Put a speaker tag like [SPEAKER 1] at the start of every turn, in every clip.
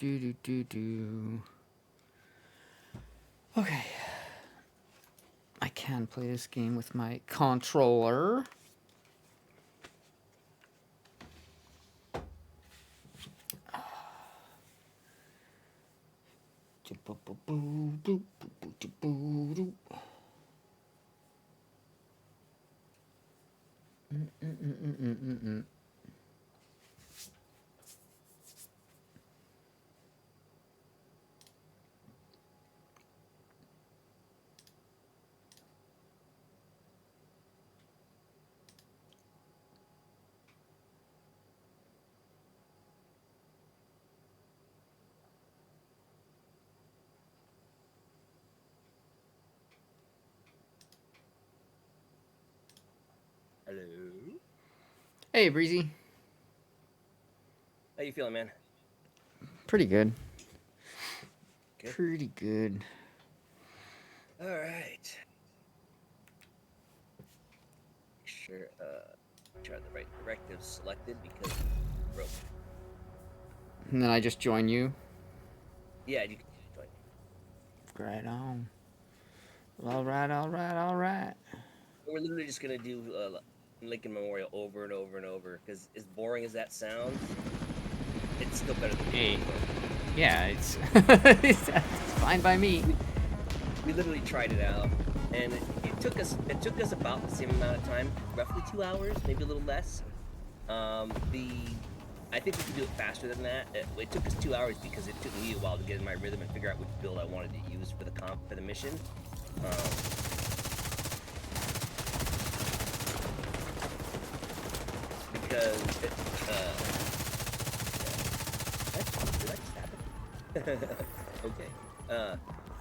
[SPEAKER 1] Do do do do. Okay. I can play this game with my controller.
[SPEAKER 2] Hello.
[SPEAKER 1] Hey, Breezy.
[SPEAKER 2] How you feeling, man?
[SPEAKER 1] Pretty good.
[SPEAKER 2] Good.
[SPEAKER 1] Pretty good.
[SPEAKER 2] All right. Sure. Try the right directives selected because broke.
[SPEAKER 1] And then I just join you.
[SPEAKER 2] Yeah, you can join.
[SPEAKER 1] Right on. All right, all right, all right.
[SPEAKER 2] We're literally just gonna do Lincoln Memorial over and over and over because as boring as that sounds, it's still better than
[SPEAKER 1] Hey.
[SPEAKER 2] Halo.
[SPEAKER 1] Yeah, it's fine by me.
[SPEAKER 2] We literally tried it out, and it took us about the same amount of time, roughly 2 hours, maybe a little less. The I think we could do it faster than that. It took us 2 hours because it took me a while to get in my rhythm and figure out which build I wanted to use for the mission. Because did I just happen? Okay.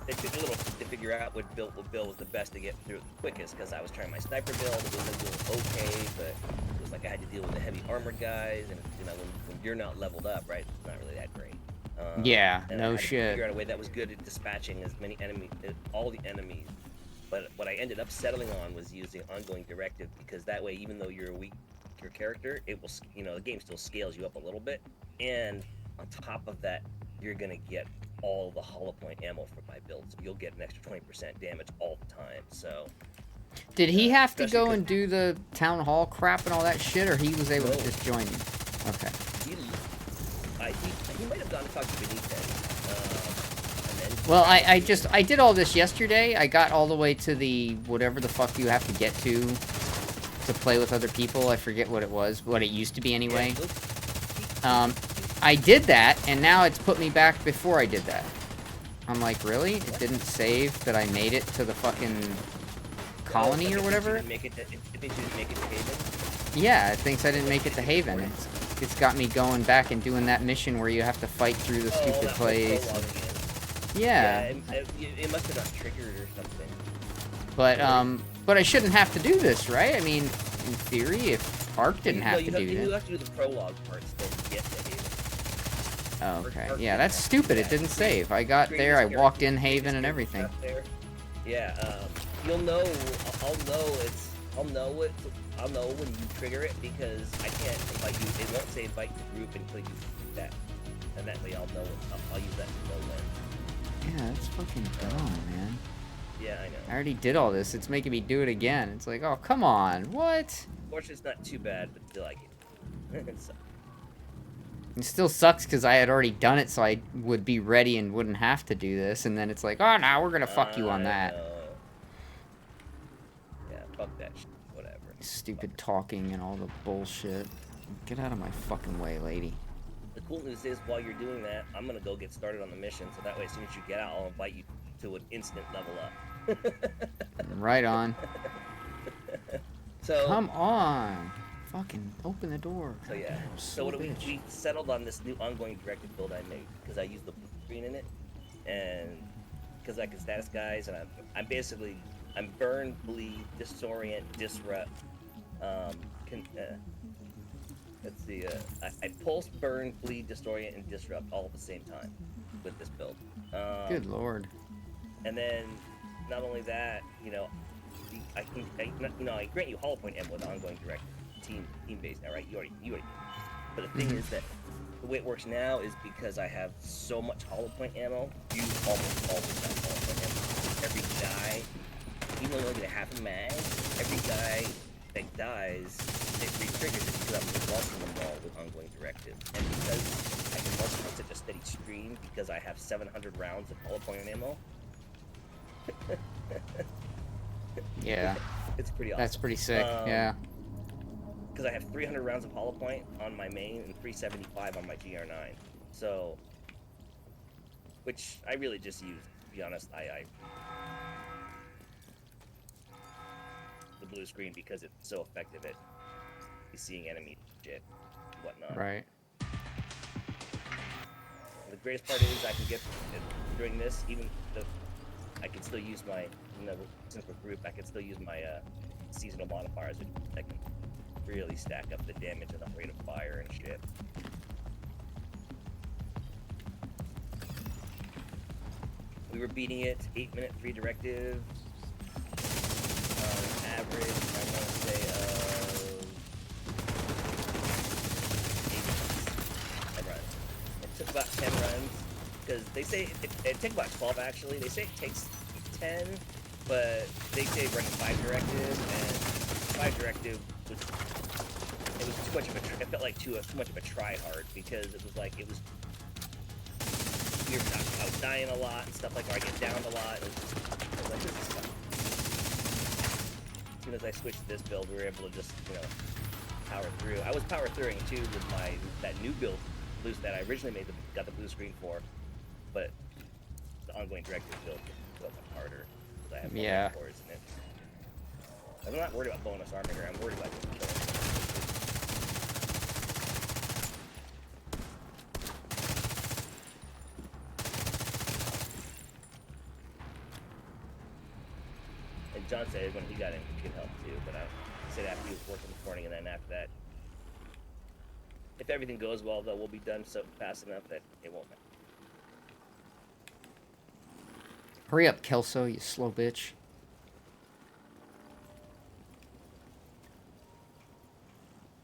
[SPEAKER 2] It took a little to figure out what build was the best to get through the quickest because I was trying my sniper build. It was a little okay, but it was like I had to deal with the heavy armored guys, and when you're not leveled up, right, it's not really that great.
[SPEAKER 1] Yeah,
[SPEAKER 2] And I
[SPEAKER 1] no
[SPEAKER 2] had to
[SPEAKER 1] shit.
[SPEAKER 2] figure out a way that was good at dispatching as many enemies, all the enemies. But what I ended up settling on was using ongoing directive because that way, even though you're a weak your character, it will the game still scales you up a little bit, and on top of that, you're gonna get all the hollow point ammo from my build, so you'll get an extra 20% damage all the time. So
[SPEAKER 1] Did he have to
[SPEAKER 2] especially
[SPEAKER 1] go
[SPEAKER 2] because
[SPEAKER 1] and do the town hall crap and all that shit, or he was able
[SPEAKER 2] no,
[SPEAKER 1] to just join you? Okay.
[SPEAKER 2] he, he might have gone to talk to Benitez, and then
[SPEAKER 1] Well, I did all this yesterday. I got all the way to the whatever the fuck you have to get to play with other people. I forget what it was, what it used to be anyway. I did that, and now it's put me back before I did that. I'm like, really? It didn't save that I made it to the fucking colony or whatever?
[SPEAKER 2] It thinks you didn't make it to Haven.
[SPEAKER 1] Yeah, it thinks I didn't make it to Haven. It's got me going back and doing that mission where you have to fight through the stupid place. Yeah.
[SPEAKER 2] It must have not triggered or something.
[SPEAKER 1] But I shouldn't have to do this, right? I mean, in theory, if Ark didn't have to do
[SPEAKER 2] You
[SPEAKER 1] that.
[SPEAKER 2] have to do the prologue part still to get to Haven.
[SPEAKER 1] Oh, okay. Yeah, that's stupid. It didn't save. I got there, I walked in Haven and everything.
[SPEAKER 2] Yeah, you'll know. I'll know when you trigger it because I can't invite you. It won't say invite the group until you do that, and that way I'll know. I'll use that to know when.
[SPEAKER 1] Yeah, that's fucking dumb, man.
[SPEAKER 2] Yeah, I know.
[SPEAKER 1] I already did all this. It's making me do it again. It's like, oh, come on. What?
[SPEAKER 2] Fortunately, it's not too bad, but still, I get it. So.
[SPEAKER 1] It still sucks because I had already done it, so I would be ready and wouldn't have to do this. And then it's like, oh, no, we're gonna fuck you on that.
[SPEAKER 2] Yeah, fuck that shit. Whatever.
[SPEAKER 1] Stupid talking and all the bullshit. Get out of my fucking way, lady.
[SPEAKER 2] The cool news is, while you're doing that, I'm gonna go get started on the mission, so that way, as soon as you get out, I'll invite you to an instant level up.
[SPEAKER 1] Right on.
[SPEAKER 2] So
[SPEAKER 1] come on. Fucking open the door.
[SPEAKER 2] So yeah. So what we settled on this new ongoing directive build I made because I used the blue screen in it, and because I can status guys, and I'm burn, bleed, disorient, disrupt. Let's see. I pulse, burn, bleed, disorient, and disrupt all at the same time with this build.
[SPEAKER 1] Good lord.
[SPEAKER 2] And then not only that, I grant you hollow point ammo with ongoing directive. Team based now, right? You already. But the thing is that the way it works now is because I have so much hollow point ammo, you almost always have hollow point ammo. Every guy, even though you only get a half a mag, every guy that dies, it re-triggers it because I'm exhausting them all with ongoing directive. And because I can multi on such a steady stream, because I have 700 rounds of hollow point ammo,
[SPEAKER 1] Yeah.
[SPEAKER 2] it's pretty awesome.
[SPEAKER 1] That's pretty sick. Yeah.
[SPEAKER 2] Because I have 300 rounds of hollow point on my main and 375 on my GR9. So, which I really just use, to be honest. I the blue screen because it's so effective at seeing enemy shit and whatnot.
[SPEAKER 1] Right.
[SPEAKER 2] And the greatest part is I can get during this, even the I can still use my, since we're group, I can still use my seasonal modifiers, which I can really stack up the damage and the rate of fire and shit. We were beating it 8-minute free directive on average. I want to say 8 runs. It took about 10 runs because they say it took about 12 actually. They say it takes 10, but they say running 5 directive, and 5 directive was too much of a. It felt like too much of a try hard because it was like I was dying a lot and stuff like that. I get downed a lot. I was like, this is fun. As soon as I switched to this build, we were able to just power through. I was power throughing too with that new build boost that I originally got the blue screen for, but the ongoing directive build was harder because I have more cores in it. I'm not worried about bonus armor here. I'm worried about just killing. John said when he got in, he could help too, but I said after he was working this morning, and then after that, if everything goes well, though, we'll be done so fast enough that it won't matter.
[SPEAKER 1] Hurry up, Kelso, you slow bitch.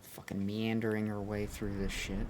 [SPEAKER 1] Fucking meandering her way through this shit.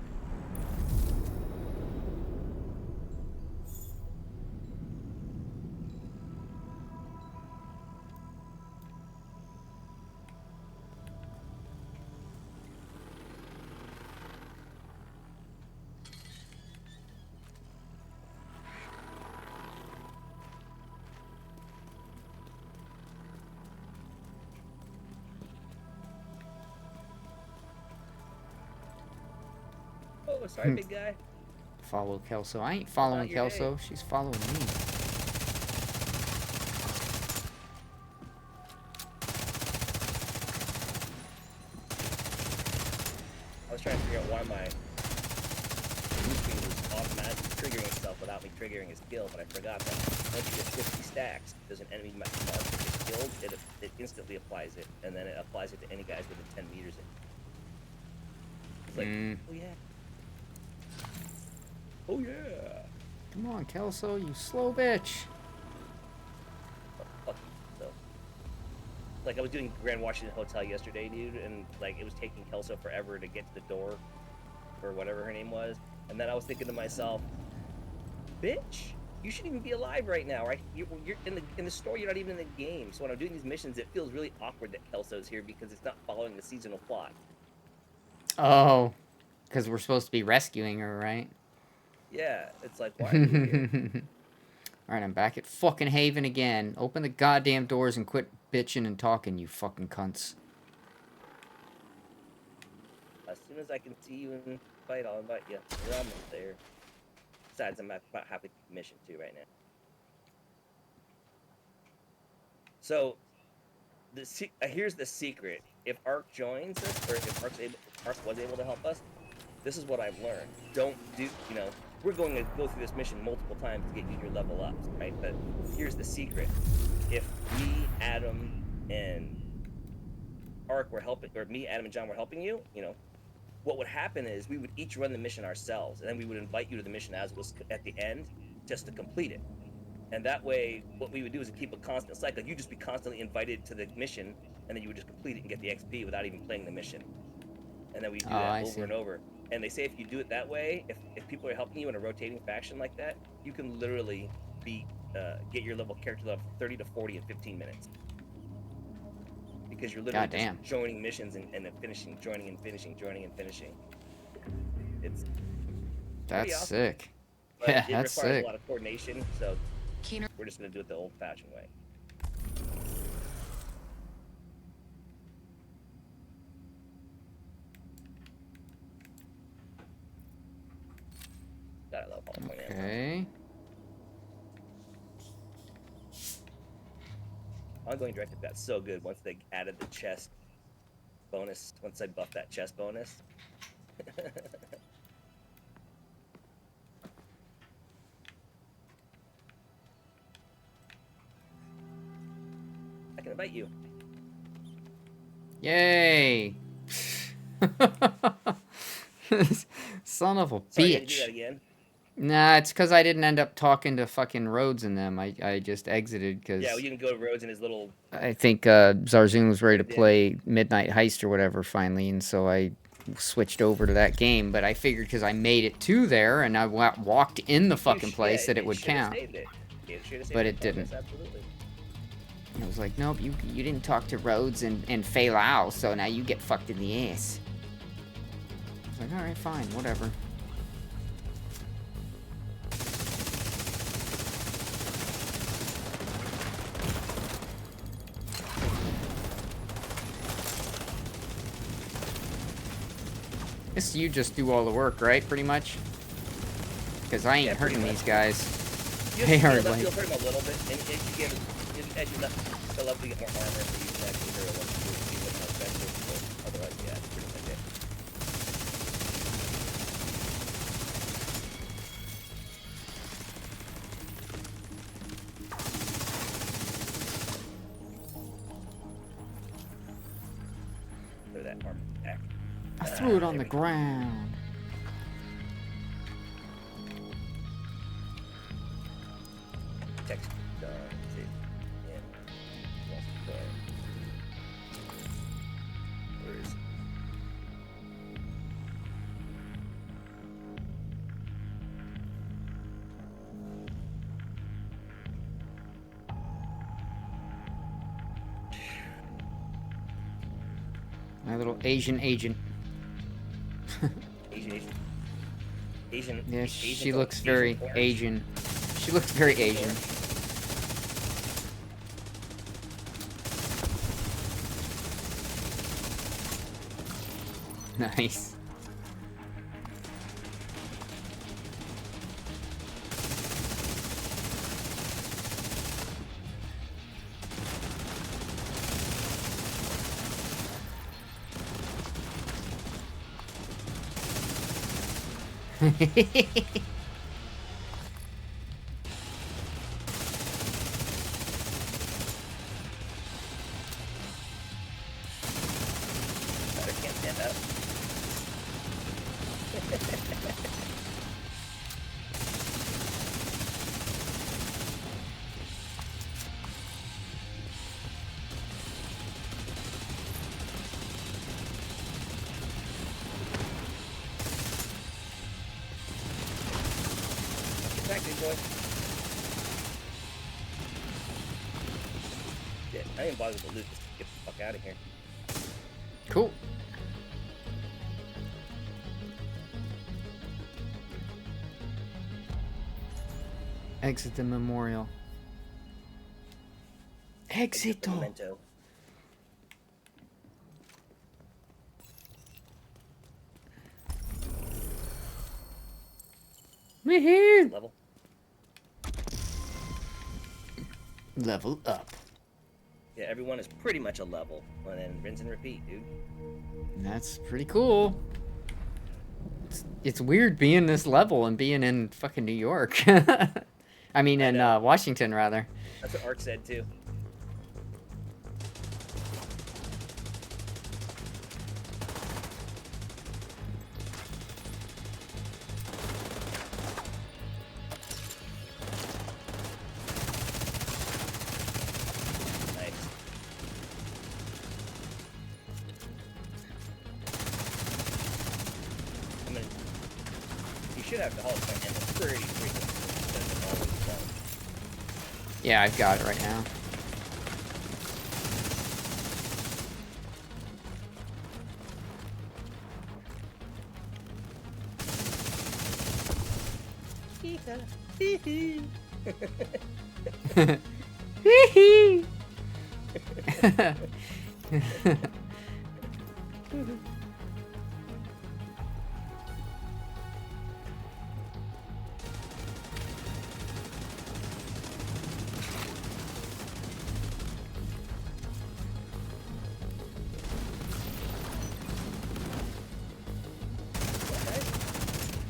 [SPEAKER 2] Oh, sorry, big guy.
[SPEAKER 1] Follow Kelso. I ain't following Kelso. She's following me.
[SPEAKER 2] I was trying to figure out why my blue screen was automatically triggering itself without me triggering his skill, but I forgot that once you get 50 stacks, there's an enemy mark with his skill, it instantly applies it, and then it applies it to any guys within 10 meters. It's like, oh yeah. Oh yeah!
[SPEAKER 1] Come on, Kelso, you slow bitch.
[SPEAKER 2] Oh, fuck you, so. Like, I was doing Grand Washington Hotel yesterday, dude, and, like, it was taking Kelso forever to get to the door, or whatever her name was, and then I was thinking to myself, bitch, you shouldn't even be alive right now, right? You're in the store, you're not even in the game, so when I'm doing these missions, it feels really awkward that Kelso's here because it's not following the seasonal plot.
[SPEAKER 1] Oh, because we're supposed to be rescuing her, right?
[SPEAKER 2] Yeah, it's like, why are you here?
[SPEAKER 1] Alright, I'm back at fucking Haven again. Open the goddamn doors and quit bitching and talking, you fucking cunts.
[SPEAKER 2] As soon as I can see you and fight, I'll invite you. You're almost there. Besides, I'm about happy with the mission too right now. So, here's the secret. If Ark joins us, or if Ark was able to help us, this is what I've learned. Don't do, we're going to go through this mission multiple times to get you your level ups, right? But here's the secret. If me, Adam, and Ark were helping, or me, Adam, and John were helping you, what would happen is we would each run the mission ourselves, and then we would invite you to the mission as was at the end, just to complete it. And that way, what we would do is keep a constant cycle. You'd just be constantly invited to the mission, and then you would just complete it and get the XP without even playing the mission. And then we do that over and over. And they say if you do it that way, if people are helping you in a rotating faction like that, you can literally get your level character level 30 to 40 in 15 minutes. Because you're literally just joining missions and then finishing, joining and finishing, joining and finishing.
[SPEAKER 1] That's
[SPEAKER 2] awesome.
[SPEAKER 1] sick.
[SPEAKER 2] But
[SPEAKER 1] Yeah,
[SPEAKER 2] it
[SPEAKER 1] that's
[SPEAKER 2] requires
[SPEAKER 1] sick.
[SPEAKER 2] a lot of coordination, so we're just gonna do it the old-fashioned way. God, I love Hallpoint ammo.
[SPEAKER 1] Okay.
[SPEAKER 2] Ongoing directive got so good once they added the chest bonus. Once I buffed that chest bonus. I can invite you.
[SPEAKER 1] Yay! Son of a
[SPEAKER 2] Sorry, you had to do
[SPEAKER 1] bitch.
[SPEAKER 2] that again?
[SPEAKER 1] Nah, it's because I didn't end up talking to fucking Rhodes and them. I just exited because...
[SPEAKER 2] Yeah, well, you can go to Rhodes in his little...
[SPEAKER 1] I think Zarzun was ready to play Midnight Heist or whatever finally, and so I switched over to that game. But I figured because I made it to there and I walked in the fucking place that it would count. But it didn't.
[SPEAKER 2] Absolutely.
[SPEAKER 1] And I was like, nope, you didn't talk to Rhodes and Fei Lao, so now you get fucked in the ass. I was like, alright, fine, whatever. Guess you just do all the work, right? Pretty much? Because I ain't hurting these guys. They are like...
[SPEAKER 2] You'll hurt them a little bit, and as you left, they'll love to get more armor, so you can actually hurt them to see what's more effective, but otherwise, yeah, that's pretty much it. Throw that armor back.
[SPEAKER 1] I threw it on the ground.
[SPEAKER 2] Text done. Yeah. Where is it?
[SPEAKER 1] My little Asian agent.
[SPEAKER 2] Asian.
[SPEAKER 1] Yeah, she looks very Asian. She looks very Asian. Nice.
[SPEAKER 2] Can't stand up. Get back, big boy. Shit, I ain't bothered to loot. Just get the fuck out of here.
[SPEAKER 1] Cool. Exit the memorial. Exito.
[SPEAKER 2] Memento.
[SPEAKER 1] Woohoo!
[SPEAKER 2] Level.
[SPEAKER 1] Level up.
[SPEAKER 2] Yeah, everyone is pretty much a level, and then rinse and repeat, dude.
[SPEAKER 1] That's pretty cool. It's weird being this level and being in fucking New York. I mean, in Washington, rather.
[SPEAKER 2] That's what Ark said, too. Nice. I'm gonna alcoholic point and it's pretty frequent.
[SPEAKER 1] Yeah, I've got it right now.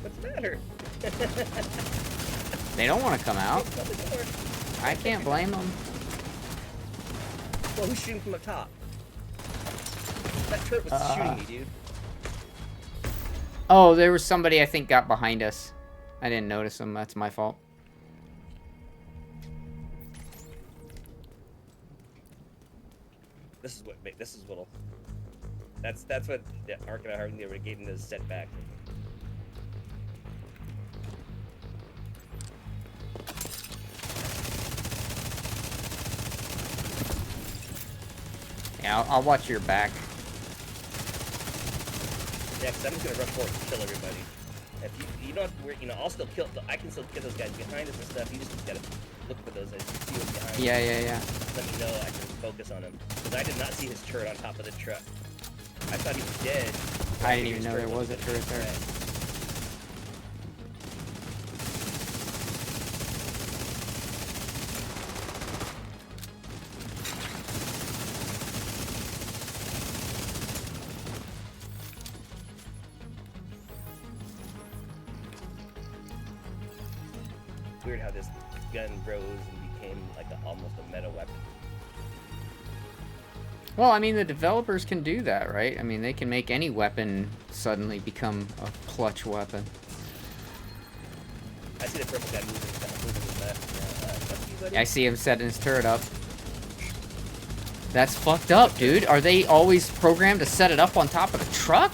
[SPEAKER 2] What's the matter?
[SPEAKER 1] They don't want to come out.
[SPEAKER 2] Shut the door.
[SPEAKER 1] I can't blame them.
[SPEAKER 2] Well, who's shooting from the top? That turret was shooting me, dude.
[SPEAKER 1] Oh, there was somebody I think got behind us. I didn't notice them. That's my fault.
[SPEAKER 2] This is what'll. That's what the Ark and I Harden gave him this setback.
[SPEAKER 1] Yeah, I'll watch your back.
[SPEAKER 2] Yeah, because I'm just gonna rush forward and kill everybody. If you don't have to worry, I'll still kill. I can still kill those guys behind us and stuff. You just gotta look for those as you see what's behind.
[SPEAKER 1] Yeah.
[SPEAKER 2] Let me know. I can focus on him because I did not see his turret on top of the truck. I thought he was dead.
[SPEAKER 1] I didn't even know there was a turret there.
[SPEAKER 2] Weird how this gun rose and became like almost a meta weapon.
[SPEAKER 1] Well, I mean, the developers can do that, right? I mean, they can make any weapon suddenly become a clutch weapon.
[SPEAKER 2] I see the purple guy moving left. Fuck you, buddy.
[SPEAKER 1] I see him setting his turret up. That's fucked up, dude. Are they always programmed to set it up on top of the truck?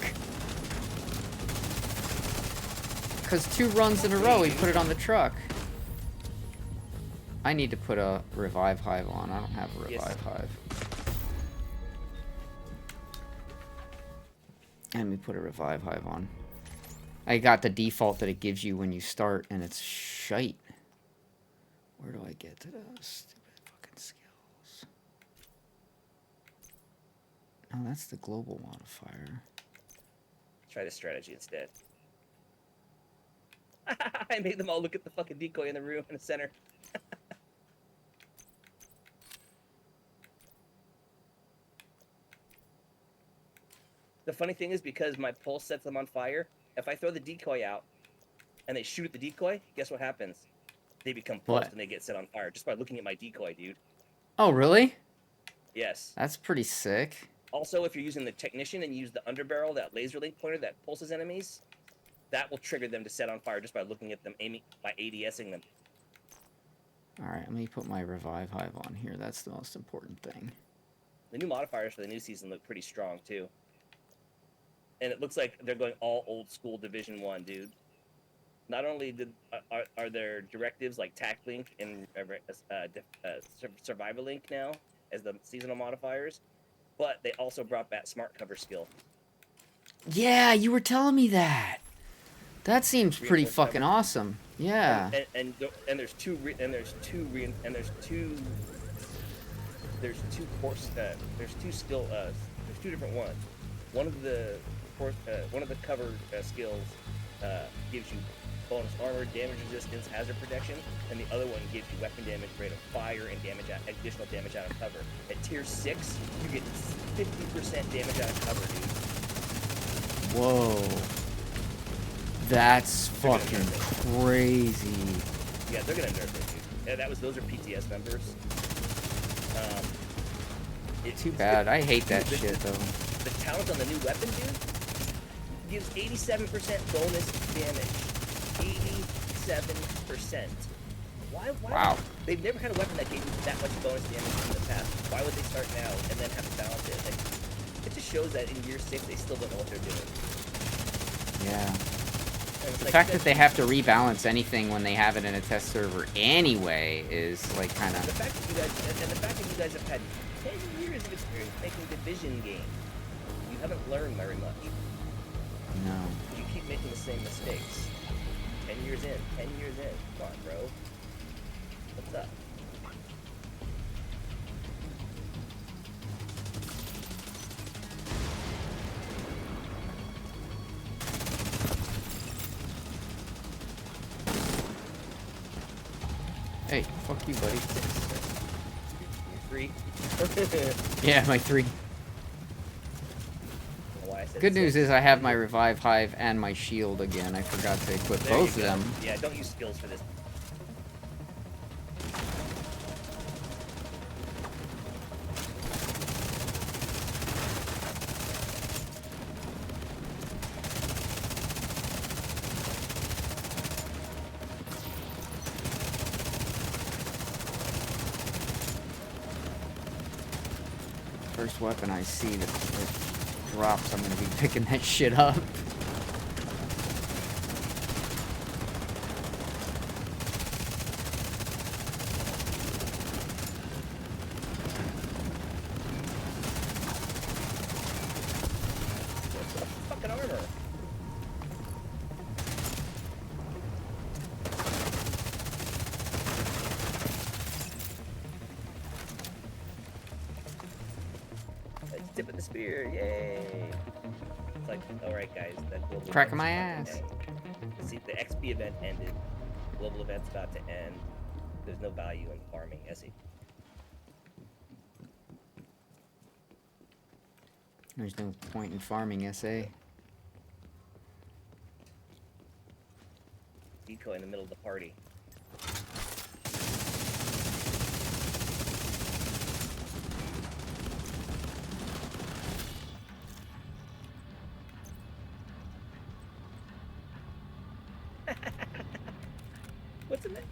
[SPEAKER 1] Because 2 runs in a row, he put it on the truck. I need to put a revive hive on. I don't have a revive hive. Let me put a revive hive on. I got the default that it gives you when you start, and it's shite. Where do I get to those stupid fucking skills? Oh, that's the global modifier.
[SPEAKER 2] Try this strategy instead. I made them all look at the fucking decoy in the room in the center. The funny thing is, because my pulse sets them on fire, if I throw the decoy out and they shoot at the decoy, guess what happens? They become pulsed and they get set on fire just by looking at my decoy, dude.
[SPEAKER 1] Oh, really?
[SPEAKER 2] Yes.
[SPEAKER 1] That's pretty sick.
[SPEAKER 2] Also, if you're using the technician and you use the underbarrel, that laser link pointer that pulses enemies, that will trigger them to set on fire just by looking at them, aiming by ADSing them.
[SPEAKER 1] Alright, let me put my revive hive on here. That's the most important thing.
[SPEAKER 2] The new modifiers for the new season look pretty strong, too. And it looks like they're going all old school Division 1, dude. Not only are there directives like TAC Link and Survival Link now as the seasonal modifiers, but they also brought back Smart Cover skill.
[SPEAKER 1] Yeah, you were telling me that. That seems pretty fucking awesome. Yeah.
[SPEAKER 2] And there's two different ones. One of the cover skills gives you bonus armor, damage resistance, hazard protection, and the other one gives you weapon damage, rate of fire, and additional damage out of cover. At tier 6, you get 50% damage out of cover, dude.
[SPEAKER 1] Whoa. That's fucking crazy.
[SPEAKER 2] Yeah, they're gonna nerf it, dude. Yeah, those are PTS members.
[SPEAKER 1] Too bad. I hate that shit, though.
[SPEAKER 2] The talent on the new weapon, dude, gives 87% bonus damage. 87%. Why?
[SPEAKER 1] Wow.
[SPEAKER 2] They've never had a weapon that gave you that much bonus damage in the past. Why would they start now and then have to balance it? Like, it just shows that in year 6 they still don't know what they're doing.
[SPEAKER 1] Yeah.
[SPEAKER 2] And it's
[SPEAKER 1] The
[SPEAKER 2] like,
[SPEAKER 1] fact that they have to rebalance anything when they have it in a test server anyway is like kind
[SPEAKER 2] the
[SPEAKER 1] of.
[SPEAKER 2] fact that you guys and the fact that you guys have had 10 years of experience making Division games, you haven't learned very much.
[SPEAKER 1] No.
[SPEAKER 2] You keep making the same mistakes. 10 years in. Come on, bro. What's up?
[SPEAKER 1] Hey, fuck you, buddy.
[SPEAKER 2] You're 3.
[SPEAKER 1] Yeah, my 3.
[SPEAKER 2] Why I said
[SPEAKER 1] Good news
[SPEAKER 2] 6.
[SPEAKER 1] is I have my Revive Hive and my shield again. I forgot to equip
[SPEAKER 2] There
[SPEAKER 1] both
[SPEAKER 2] you
[SPEAKER 1] of
[SPEAKER 2] go.
[SPEAKER 1] them.
[SPEAKER 2] Yeah, don't use skills for this.
[SPEAKER 1] First weapon I see that drops, I'm gonna be picking that shit up.
[SPEAKER 2] Fucking armor. Tip of the spear, yay! It's like, alright guys, that global
[SPEAKER 1] Cracking my
[SPEAKER 2] event's
[SPEAKER 1] ass.
[SPEAKER 2] about to end. See, the XP event ended. Global event's about to end. There's no value in farming SE.
[SPEAKER 1] There's no point in farming SA.
[SPEAKER 2] Decoy in the middle of the party. What's in there?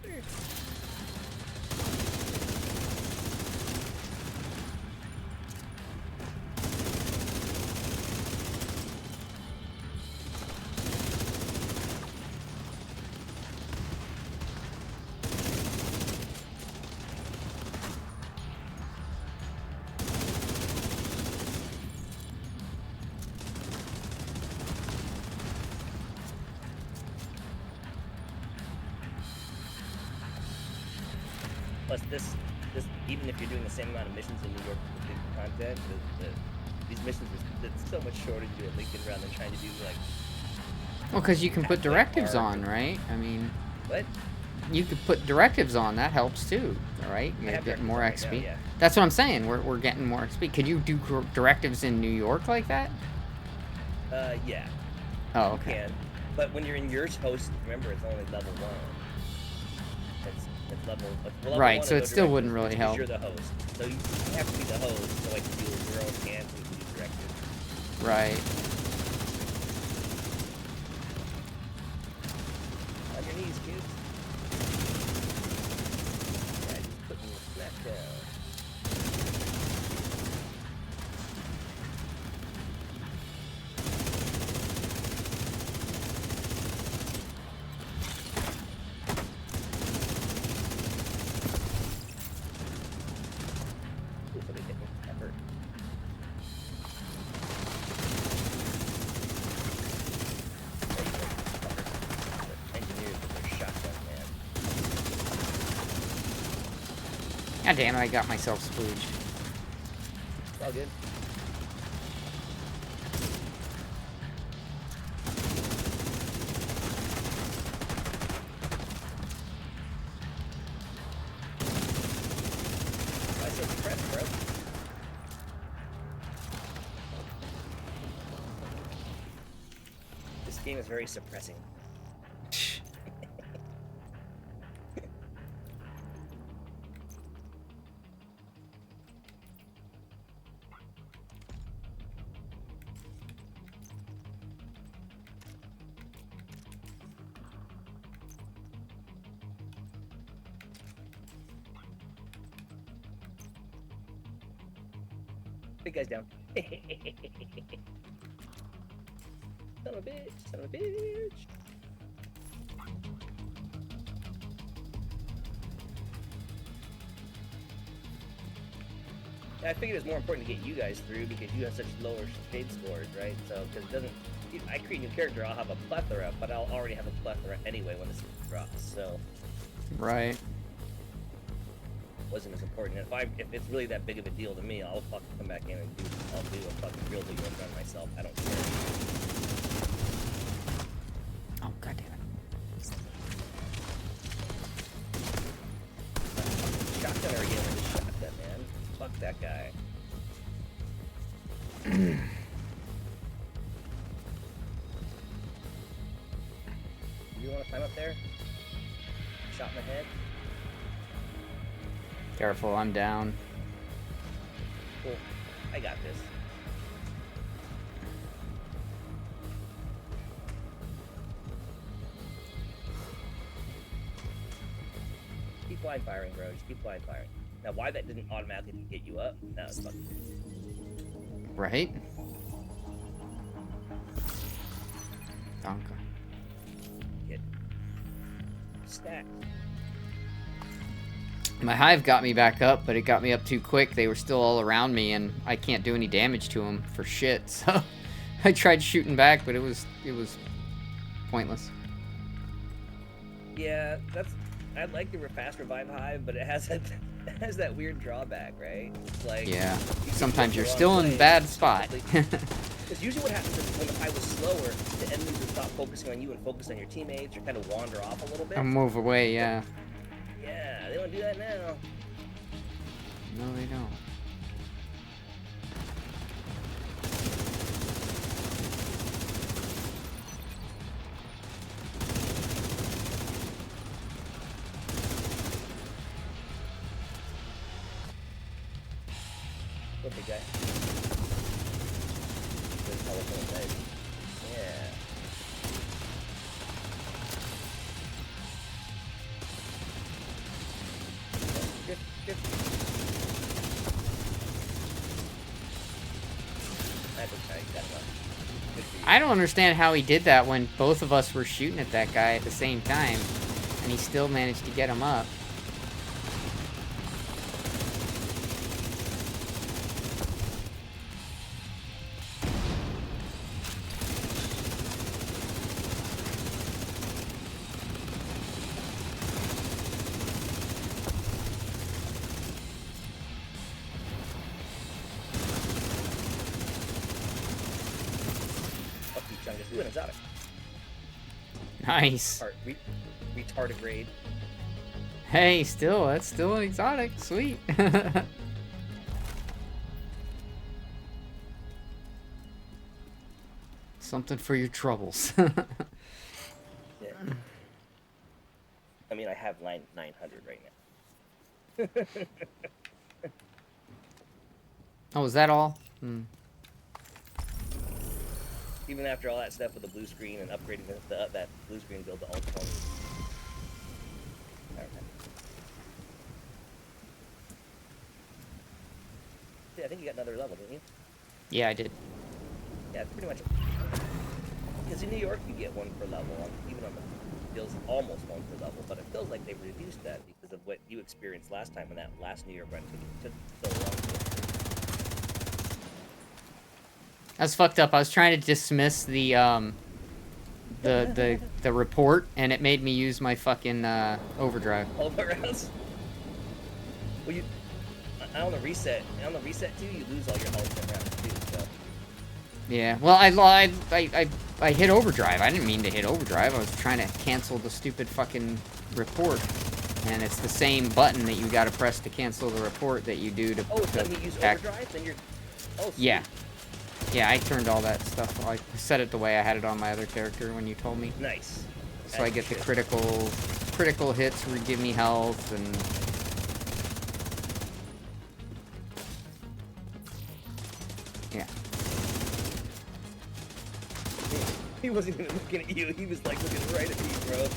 [SPEAKER 2] Plus, this, even if you're doing the same amount of missions in New York with the content, these missions it's so much shorter to do at Lincoln rather than trying to do like.
[SPEAKER 1] Well, because you can put
[SPEAKER 2] halfway
[SPEAKER 1] directives
[SPEAKER 2] mark.
[SPEAKER 1] on, right? I mean,
[SPEAKER 2] What?
[SPEAKER 1] you could put directives on. That helps too, right?
[SPEAKER 2] I
[SPEAKER 1] You're
[SPEAKER 2] have
[SPEAKER 1] getting
[SPEAKER 2] directives
[SPEAKER 1] more
[SPEAKER 2] on right
[SPEAKER 1] XP.
[SPEAKER 2] now, yeah.
[SPEAKER 1] That's what I'm saying. We're getting more XP. Could you do directives in New York like that?
[SPEAKER 2] Yeah.
[SPEAKER 1] Oh,
[SPEAKER 2] You
[SPEAKER 1] okay.
[SPEAKER 2] can, but when you're in yours host, remember it's only level 1. It's level
[SPEAKER 1] Right,
[SPEAKER 2] 1
[SPEAKER 1] so
[SPEAKER 2] of
[SPEAKER 1] it
[SPEAKER 2] no
[SPEAKER 1] still wouldn't
[SPEAKER 2] directives,
[SPEAKER 1] really help.
[SPEAKER 2] because you're the host. So you have to be the host so I can do your own scans and do directives.
[SPEAKER 1] Right.
[SPEAKER 2] On your knees, kids. Yeah, just putting the snap down. Ooh, somebody hit me. That hurt. Engineers with their shotgun, man.
[SPEAKER 1] God damn it! I got myself splooged.
[SPEAKER 2] It's all good. Why so depressed, bro? This game is very suppressing. Big guy's down. Son of a bitch, son of a bitch. I figured it was more important to get you guys through because you have such lower shade scores, right? So, because it doesn't, I create a new character, I'll have a plethora, but I'll already have a plethora anyway when this drops. So,
[SPEAKER 1] Right.
[SPEAKER 2] wasn't as important. If it's really that big of a deal to me, I'll fucking come back in and I'll do a fucking real video on myself. I don't care.
[SPEAKER 1] Oh, god damn it.
[SPEAKER 2] Shotgunner again with the shotgun, man. Fuck that guy. You want to climb up there? Shot in the head?
[SPEAKER 1] Careful, I'm down.
[SPEAKER 2] Cool. I got this. Keep blind firing, bro. Just keep blind firing. Now, why that didn't automatically get you up? That was fucking.
[SPEAKER 1] Right? Danke.
[SPEAKER 2] Get stacked.
[SPEAKER 1] My hive got me back up, but it got me up too quick. They were still all around me, and I can't do any damage to them for shit. So I tried shooting back, but it was pointless.
[SPEAKER 2] Yeah, that's. I like the fast revive hive, but it has that weird drawback, right? It's like
[SPEAKER 1] Yeah.
[SPEAKER 2] you
[SPEAKER 1] Sometimes
[SPEAKER 2] go
[SPEAKER 1] you're
[SPEAKER 2] the
[SPEAKER 1] still
[SPEAKER 2] wrong
[SPEAKER 1] in
[SPEAKER 2] way,
[SPEAKER 1] bad spot.
[SPEAKER 2] Because usually what happens is when the hive was slower, the enemies would stop focusing on you and focus on your teammates, or kind of wander off a little bit.
[SPEAKER 1] I'll move away, yeah.
[SPEAKER 2] Yeah, they don't do that now.
[SPEAKER 1] No, they don't.
[SPEAKER 2] What big guy? Good telephone guy. Yeah. Good, good. That's okay, got enough. Good for you.
[SPEAKER 1] I don't understand how he did that when both of us were shooting at that guy at the same time, and he still managed to get him up.
[SPEAKER 2] Fuck you, Chungus. Ooh, an exotic.
[SPEAKER 1] Nice.
[SPEAKER 2] Retardigrade.
[SPEAKER 1] Hey, that's still an exotic. Sweet. Something for your troubles.
[SPEAKER 2] Yeah. I mean, I have 900 right now.
[SPEAKER 1] Oh, is that all? Hmm.
[SPEAKER 2] Even after all that stuff with the blue screen and upgrading that blue screen build to all 20. Alright. Yeah, I think you got another level, didn't you?
[SPEAKER 1] Yeah, I did.
[SPEAKER 2] Yeah, pretty much. Because in New York, you get one per level. Even on the feels almost one per level, but it feels like they've reduced that because of what you experienced last time when that last New York run took so long.
[SPEAKER 1] That's fucked up. I was trying to dismiss the report, and it made me use my fucking overdrive.
[SPEAKER 2] All the rounds. Well, on the reset too, you lose all your health in rounds too. So.
[SPEAKER 1] Yeah. Well, I hit overdrive. I didn't mean to hit overdrive. I was trying to cancel the stupid fucking report, and it's the same button that you got to press to cancel the report that you do to.
[SPEAKER 2] Oh, so when you use overdrive, then you're. Oh. Sweet.
[SPEAKER 1] Yeah. Yeah, I turned all that stuff. I set it the way I had it on my other character when you told me.
[SPEAKER 2] Nice.
[SPEAKER 1] So I get the critical hits where give me health and. Yeah.
[SPEAKER 2] He wasn't even looking at you. He was like looking right at me, bro.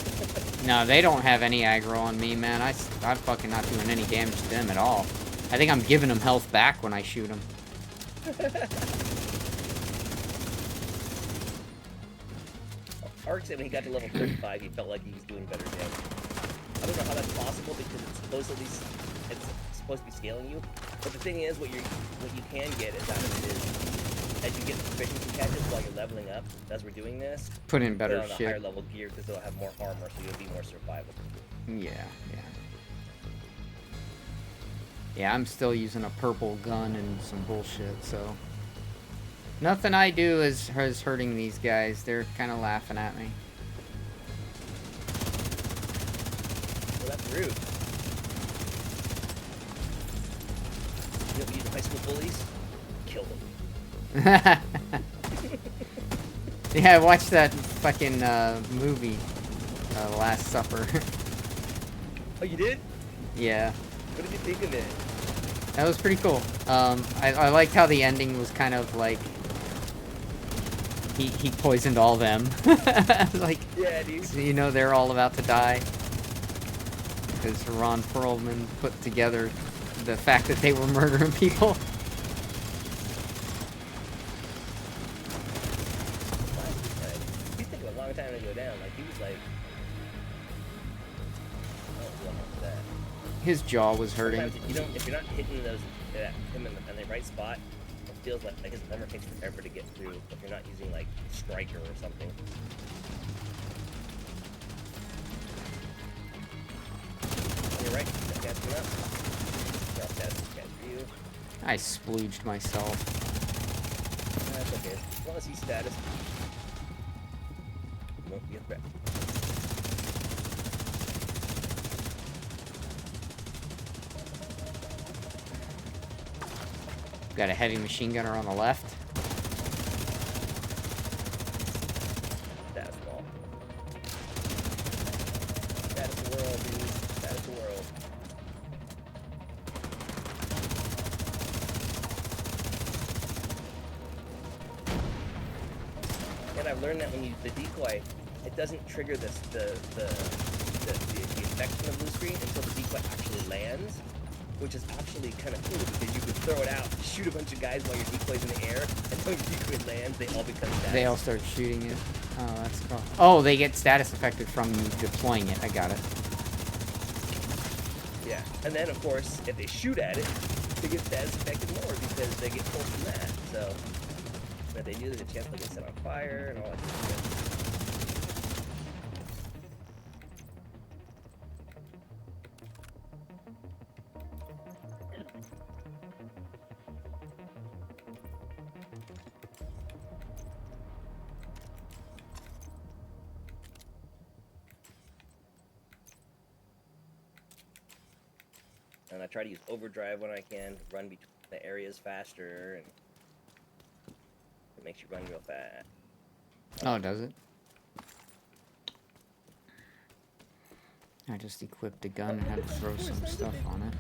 [SPEAKER 1] No, they don't have any aggro on me, man. I'm fucking not doing any damage to them at all. I think I'm giving them health back when I shoot them.
[SPEAKER 2] Ark said when he got to level 35, he felt like he was doing better damage. I don't know how that's possible because it's supposedly supposed to be scaling you. But the thing is, what you can get is out of it is as you get proficiency catches while you're leveling up. As we're doing this,
[SPEAKER 1] Put in
[SPEAKER 2] put
[SPEAKER 1] better
[SPEAKER 2] on a
[SPEAKER 1] shit.
[SPEAKER 2] higher level gear because they'll have more armor, so you'll be more survivable.
[SPEAKER 1] Yeah. Yeah, I'm still using a purple gun and some bullshit, so... Nothing I do is hurting these guys. They're kind of laughing at me.
[SPEAKER 2] Well, that's rude. You know what we do to high school bullies? Kill them.
[SPEAKER 1] Yeah, I watched that fucking movie, Last Supper.
[SPEAKER 2] Oh, you did?
[SPEAKER 1] Yeah.
[SPEAKER 2] What did you think of it?
[SPEAKER 1] That was pretty cool. I liked how the ending was kind of like... He poisoned all them. Like,
[SPEAKER 2] Yeah, dude.
[SPEAKER 1] so, you know, they're all about to die. Because Ron Perlman put together the fact that they were murdering people.
[SPEAKER 2] He's taking a long time to go down. Like, he was like... Oh, what's going on with that?
[SPEAKER 1] His jaw was hurting.
[SPEAKER 2] Sometimes you don't, if you're not hitting those him in the right spot, it feels like his armor takes forever to get through. If you're not using like Striker or something. On your right, that guy's coming up. Drop status catch for you.
[SPEAKER 1] I splooged myself.
[SPEAKER 2] That's okay. As long as he's status, you won't be a threat.
[SPEAKER 1] Got a heavy machine gunner on the left.
[SPEAKER 2] Status wall. Status the world, dude. Status the world. And I've learned that when you the decoy, it doesn't trigger the effect from the blue screen until the decoy actually lands, which is actually kind of cool because you can throw it out, shoot a bunch of guys while your decoy's in the air, and when your decoy lands, they all become status.
[SPEAKER 1] They all start shooting it. Oh, that's cool. Oh, they get status affected from deploying it. I got it.
[SPEAKER 2] Yeah, and then of course, if they shoot at it, they get status affected more because they get pulled from that. So, if they do, there's a chance they'll get set on fire and all that kind of stuff. And I try to use overdrive when I can, run between the areas faster, and it makes you run real fast.
[SPEAKER 1] Oh, does it? I just equipped a gun and had to throw some stuff on it.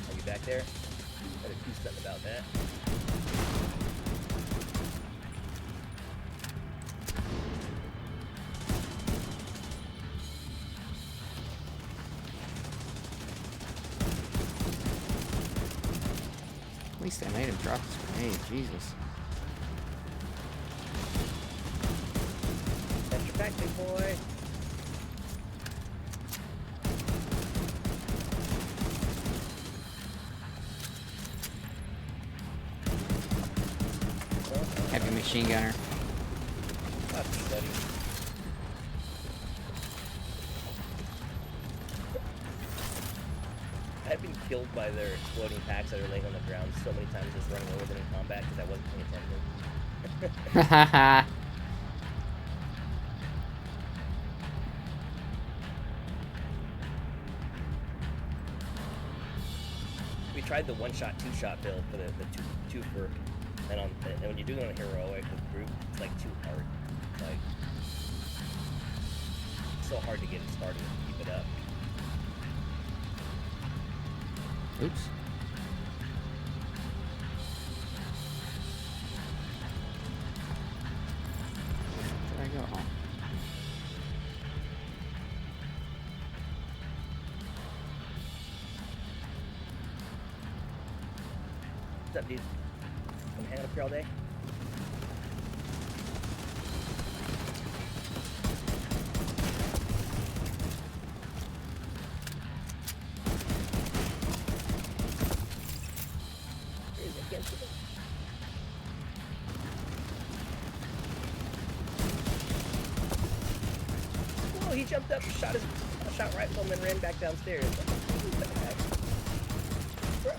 [SPEAKER 2] Are you back there? Gotta do something about that.
[SPEAKER 1] At least I made him drop his grenade. Jesus.
[SPEAKER 2] That's your back, big boy.
[SPEAKER 1] Heavy machine gunner.
[SPEAKER 2] Fuck you, buddy. I've been killed by their exploding packs that are laying on the ground so many times just running over them in combat because I wasn't paying attention.
[SPEAKER 1] Haha.
[SPEAKER 2] We tried the one-shot, two-shot build for the two for, and when you're doing it on a heroic with group, it's like too hard. Like, it's so hard to get it started and keep it up.
[SPEAKER 1] Oops. Where did I go? Oh.
[SPEAKER 2] What's up, dude? Been hanging up here all day? can't see him. Whoa, he jumped up, shot rifle, and then ran back downstairs. What the heck? Bro.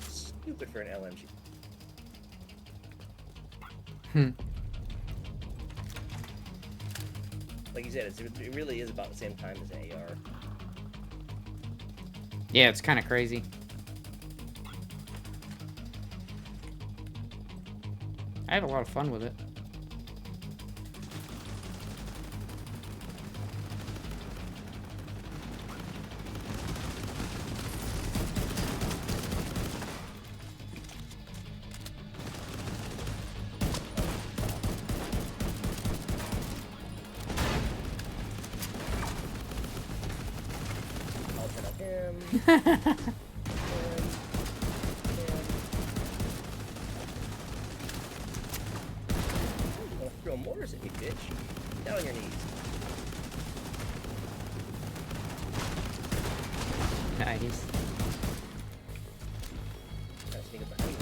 [SPEAKER 2] Stupid for an LMG. Like you said, it really is about the same time as an AR.
[SPEAKER 1] Yeah, it's kind of crazy. I have a lot of fun with it.
[SPEAKER 2] I'll turn on him. Throw mortars at me, bitch. Down on your knees.
[SPEAKER 1] Nice.
[SPEAKER 2] Gotta sneak up behind you.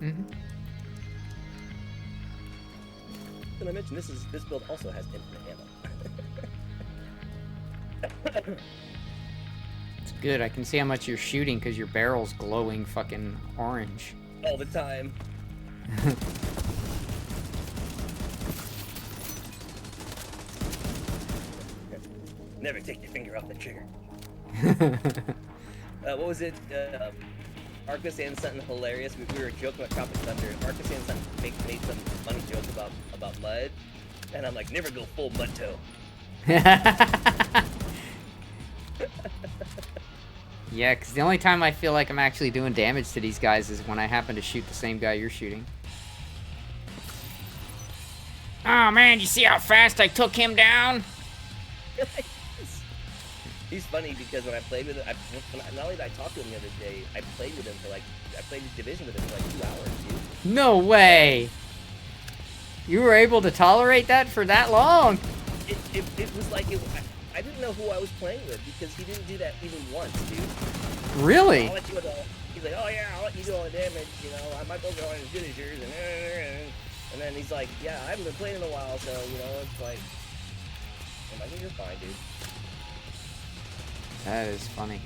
[SPEAKER 1] Mm-hmm.
[SPEAKER 2] Did I mention this build also has infinite ammo?
[SPEAKER 1] It's good. I can see how much you're shooting because your barrel's glowing fucking orange.
[SPEAKER 2] All the time. Never take your finger off the trigger. What was it? Arcus and something hilarious. We were joking about Tropic Thunder, and Arcus and something made some funny joke about mud, and I'm like, never go full mud toe.
[SPEAKER 1] Yeah, because the only time I feel like I'm actually doing damage to these guys is when I happen to shoot the same guy you're shooting. Oh man, you see how fast I took him down?
[SPEAKER 2] He's funny because when I played with him, not only did I talk to him the other day, I played with him for I played Division with him for like 2 hours, dude.
[SPEAKER 1] No way! You were able to tolerate that for that long?
[SPEAKER 2] It was like, I didn't know who I was playing with because he didn't do that even once, dude.
[SPEAKER 1] Really?
[SPEAKER 2] I'll let you he's like, oh yeah, I'll let you do all the damage, you know, I might go aren't as good as yours, and then he's like, yeah, I haven't been playing in a while, so, you know, it's like, I'm like, you're fine, dude.
[SPEAKER 1] That is funny.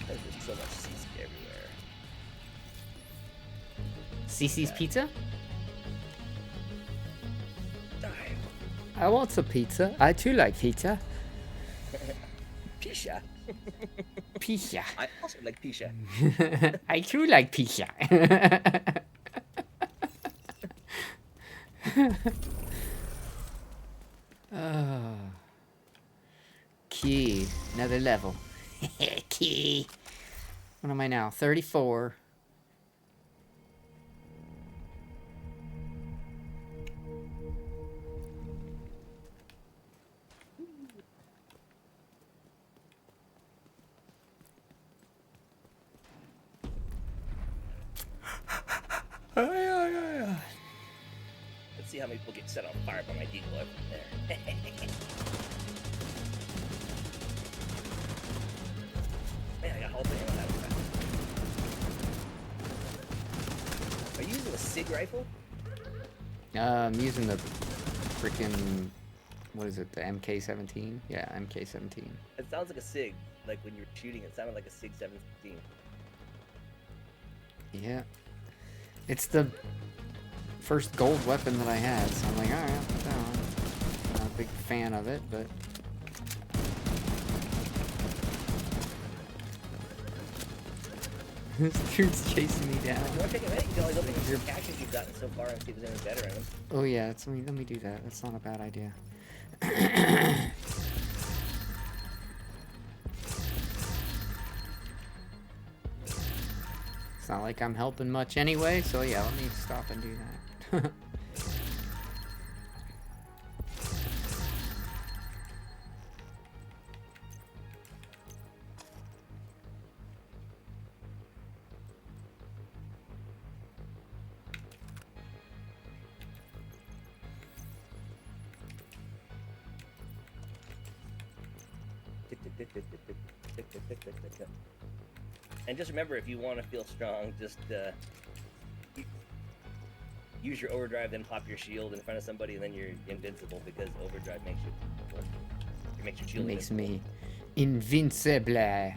[SPEAKER 2] There's just so much CC everywhere.
[SPEAKER 1] CC's Pizza?
[SPEAKER 2] Die.
[SPEAKER 1] I want some pizza. I too like pizza.
[SPEAKER 2] Pisha.
[SPEAKER 1] Pizza.
[SPEAKER 2] I also like Pisha.
[SPEAKER 1] I too like pizza. Oh. Key. Another level. Key. What am I now? 34.
[SPEAKER 2] Let's see how many people get set on fire by my deagle over there. Man, I got all the ammo out of that. Are you using a SIG rifle?
[SPEAKER 1] I'm using the freaking, what is it, the MK17? Yeah, MK17.
[SPEAKER 2] It sounds like a SIG. Like when you were shooting, it sounded like a SIG 715.
[SPEAKER 1] Yeah. It's the first gold weapon that I had, so I'm like, alright, I'll put that on. Not a big fan of it, but... This dude's chasing me down.
[SPEAKER 2] You want to take a minute? You can always open your caches you've gotten so far and see if there's anything better in them.
[SPEAKER 1] Oh yeah, let me do that. That's not a bad idea. It's not like I'm helping much anyway, so yeah, let me stop and do that.
[SPEAKER 2] And just remember, if you want to feel strong, just use your overdrive, then pop your shield in front of somebody, and then you're invincible because overdrive makes you your shield.
[SPEAKER 1] It makes
[SPEAKER 2] invincible.
[SPEAKER 1] me invincible.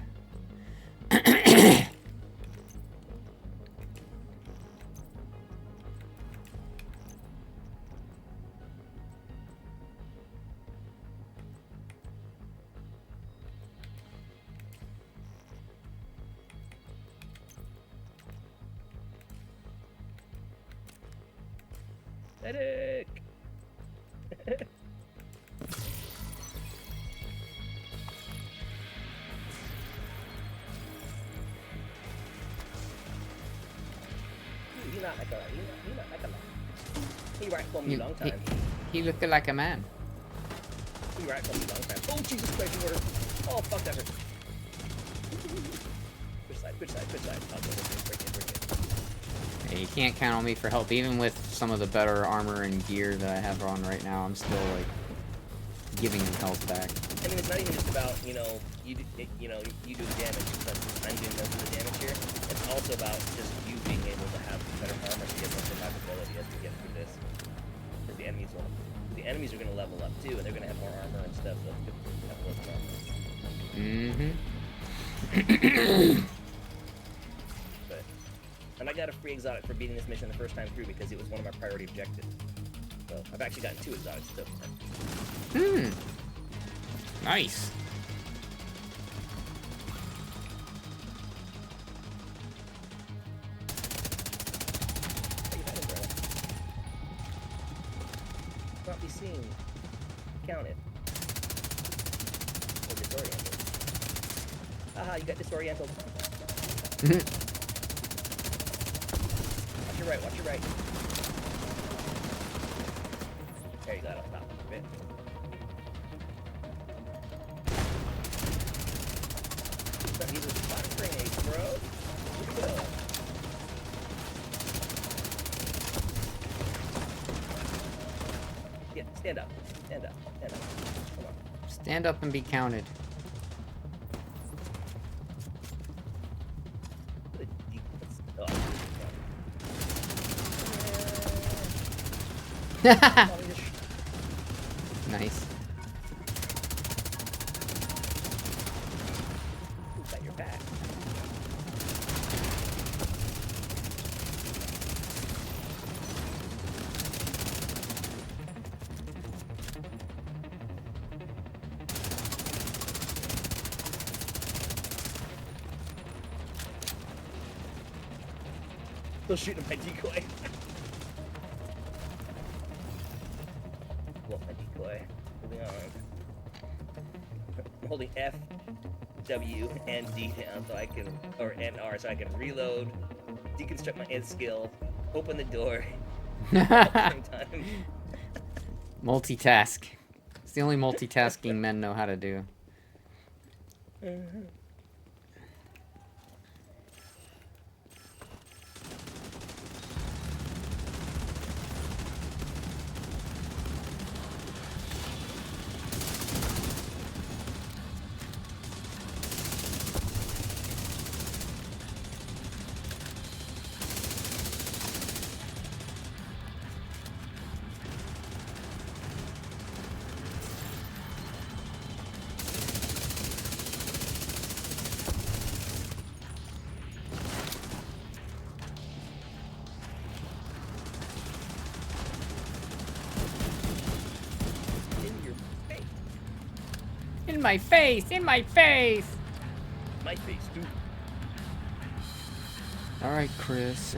[SPEAKER 2] Medic! He not like a He right for me long time.
[SPEAKER 1] He looked like a man.
[SPEAKER 2] He right for me long time. Oh Jesus Christ, you order. Oh fuck that hurt. Which side? Oh, break it.
[SPEAKER 1] Yeah, you can't count on me for help, even with some of the better armor and gear that I have on right now. I'm still like giving him health back.
[SPEAKER 2] I mean, it's not even just about you do the damage, but I'm doing most of the damage here. It's also about just you being able to have better armor to get more survivability as we get through this. Because the enemies are going to level up too, and they're going to have more armor and stuff. So it's good to have a little armor. And I got a free exotic for beating this mission the first time through because it was one of my priority objectives. So I've actually gotten 2 exotics so far.
[SPEAKER 1] Nice.
[SPEAKER 2] How you hiding, bro? Not be seen. Counted. Or disoriented. Aha, you got disoriented. Watch your right. There you got on top of it. These are spot grenades, bro. Good. Yeah, stand up. Come on.
[SPEAKER 1] Stand up and be counted. Nice.
[SPEAKER 2] Got your back. Still shooting my decoy. Well, my decoy. Moving on. I'm holding F, W, and D down so I can, or and R so I can reload, deconstruct my end skill, open the door at the same time.
[SPEAKER 1] Multitask. It's the only multitasking men know how to do. In my face! In my face!
[SPEAKER 2] My face, dude.
[SPEAKER 1] Alright, Chris.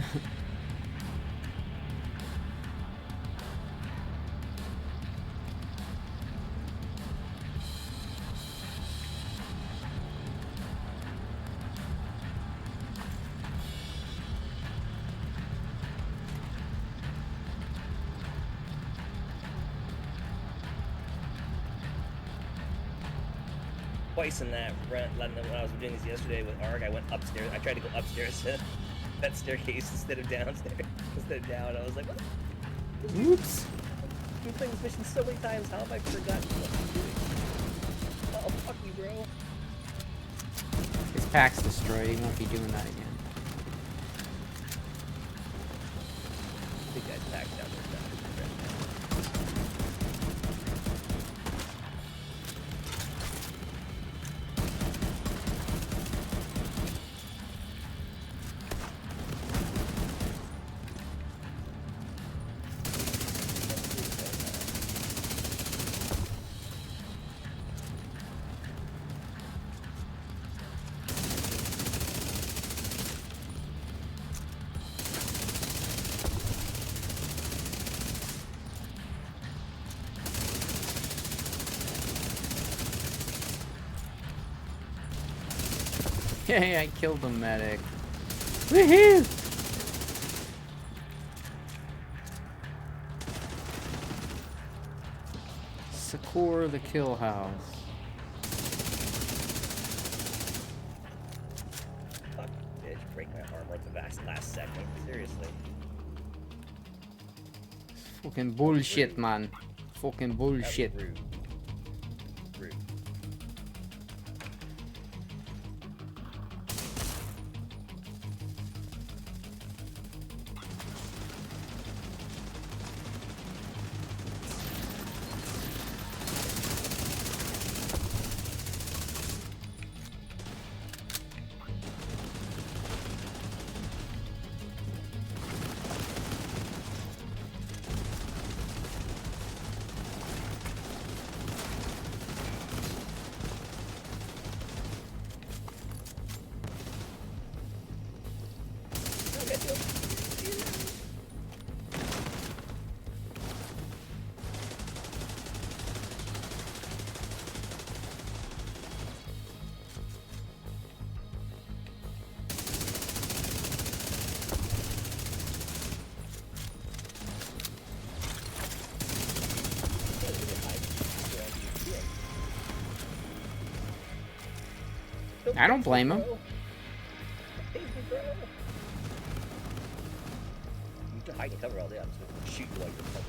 [SPEAKER 2] Twice in that run, when I was doing this yesterday with ARG, I went upstairs. I tried to go upstairs to that staircase instead of downstairs. Instead of down, I was like, what?
[SPEAKER 1] Oops.
[SPEAKER 2] I've been playing this mission so many times. How have I forgotten what I'm doing? Oh, fuck you, bro.
[SPEAKER 1] His pack's destroyed. He won't be doing that again.
[SPEAKER 2] Big guy's packed down there.
[SPEAKER 1] Yay, I killed the medic. Woohoo! Secure the kill house.
[SPEAKER 2] Fuck, bitch, break my armor at the last second. Seriously.
[SPEAKER 1] Fucking bullshit, man. Fucking
[SPEAKER 2] That
[SPEAKER 1] bullshit.
[SPEAKER 2] was rude. Rude.
[SPEAKER 1] I don't blame him.
[SPEAKER 2] You can hide and cover all day. I'm just gonna shoot you while you're covered.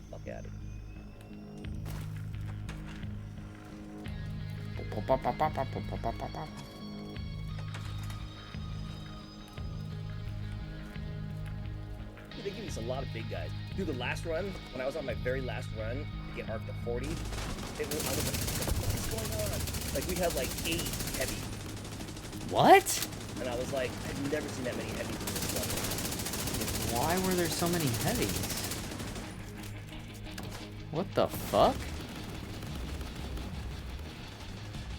[SPEAKER 2] Fuck at it. Dude, they give you a lot of big guys. Dude, the last run, when I was on my very last run to get arced to 40, I was like, what the fuck is going on? Like, we had like 8 heavy.
[SPEAKER 1] What?
[SPEAKER 2] And I was like, I've never seen that many heavies in this level.
[SPEAKER 1] Why were there so many heavies? What the fuck?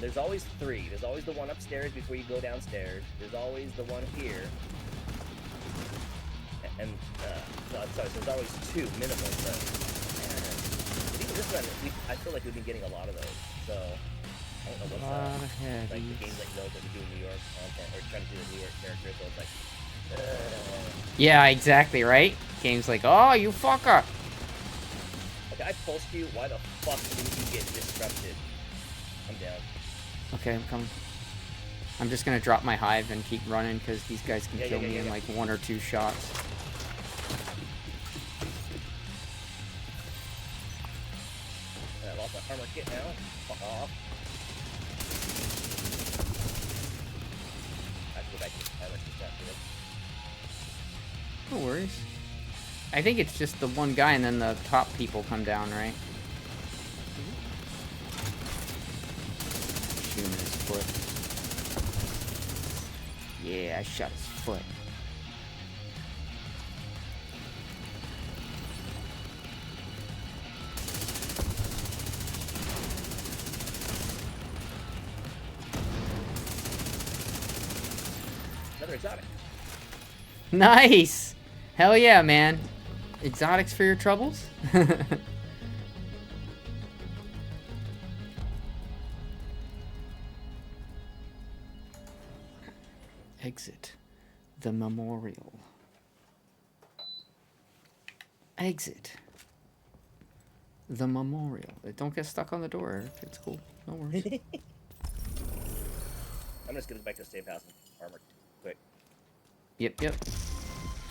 [SPEAKER 2] There's always 3. There's always the one upstairs before you go downstairs. There's always the one here. And, no, I'm sorry, there's always 2 minimum, but even this run, I feel like we've been getting a lot of those, so I don't know what's
[SPEAKER 1] Lot of
[SPEAKER 2] like the
[SPEAKER 1] heavies.
[SPEAKER 2] games like those that we do in New York content, or trying to do the New York character, so it's like,
[SPEAKER 1] Yeah, exactly, right? Game's like, oh, you fucker!
[SPEAKER 2] okay, I pulsed you, why the fuck didn't you get disrupted? I'm down.
[SPEAKER 1] Okay, I'm coming. I'm just gonna drop my hive and keep running because these guys can kill me in like 1 or 2 shots.
[SPEAKER 2] I lost my armor kit now. Fuck off. I have to go back to the armor kit after this.
[SPEAKER 1] No worries. I think it's just the one guy and then the top people come down, right? Shooting his foot. Yeah, I shot his foot.
[SPEAKER 2] another exotic.
[SPEAKER 1] Nice! Hell yeah, man. Exotics for your troubles? Exit the memorial. Exit the memorial. Don't get stuck on the door, Eric. It's cool. No worries.
[SPEAKER 2] I'm just gonna go back to the safe house and armor quick.
[SPEAKER 1] Yep.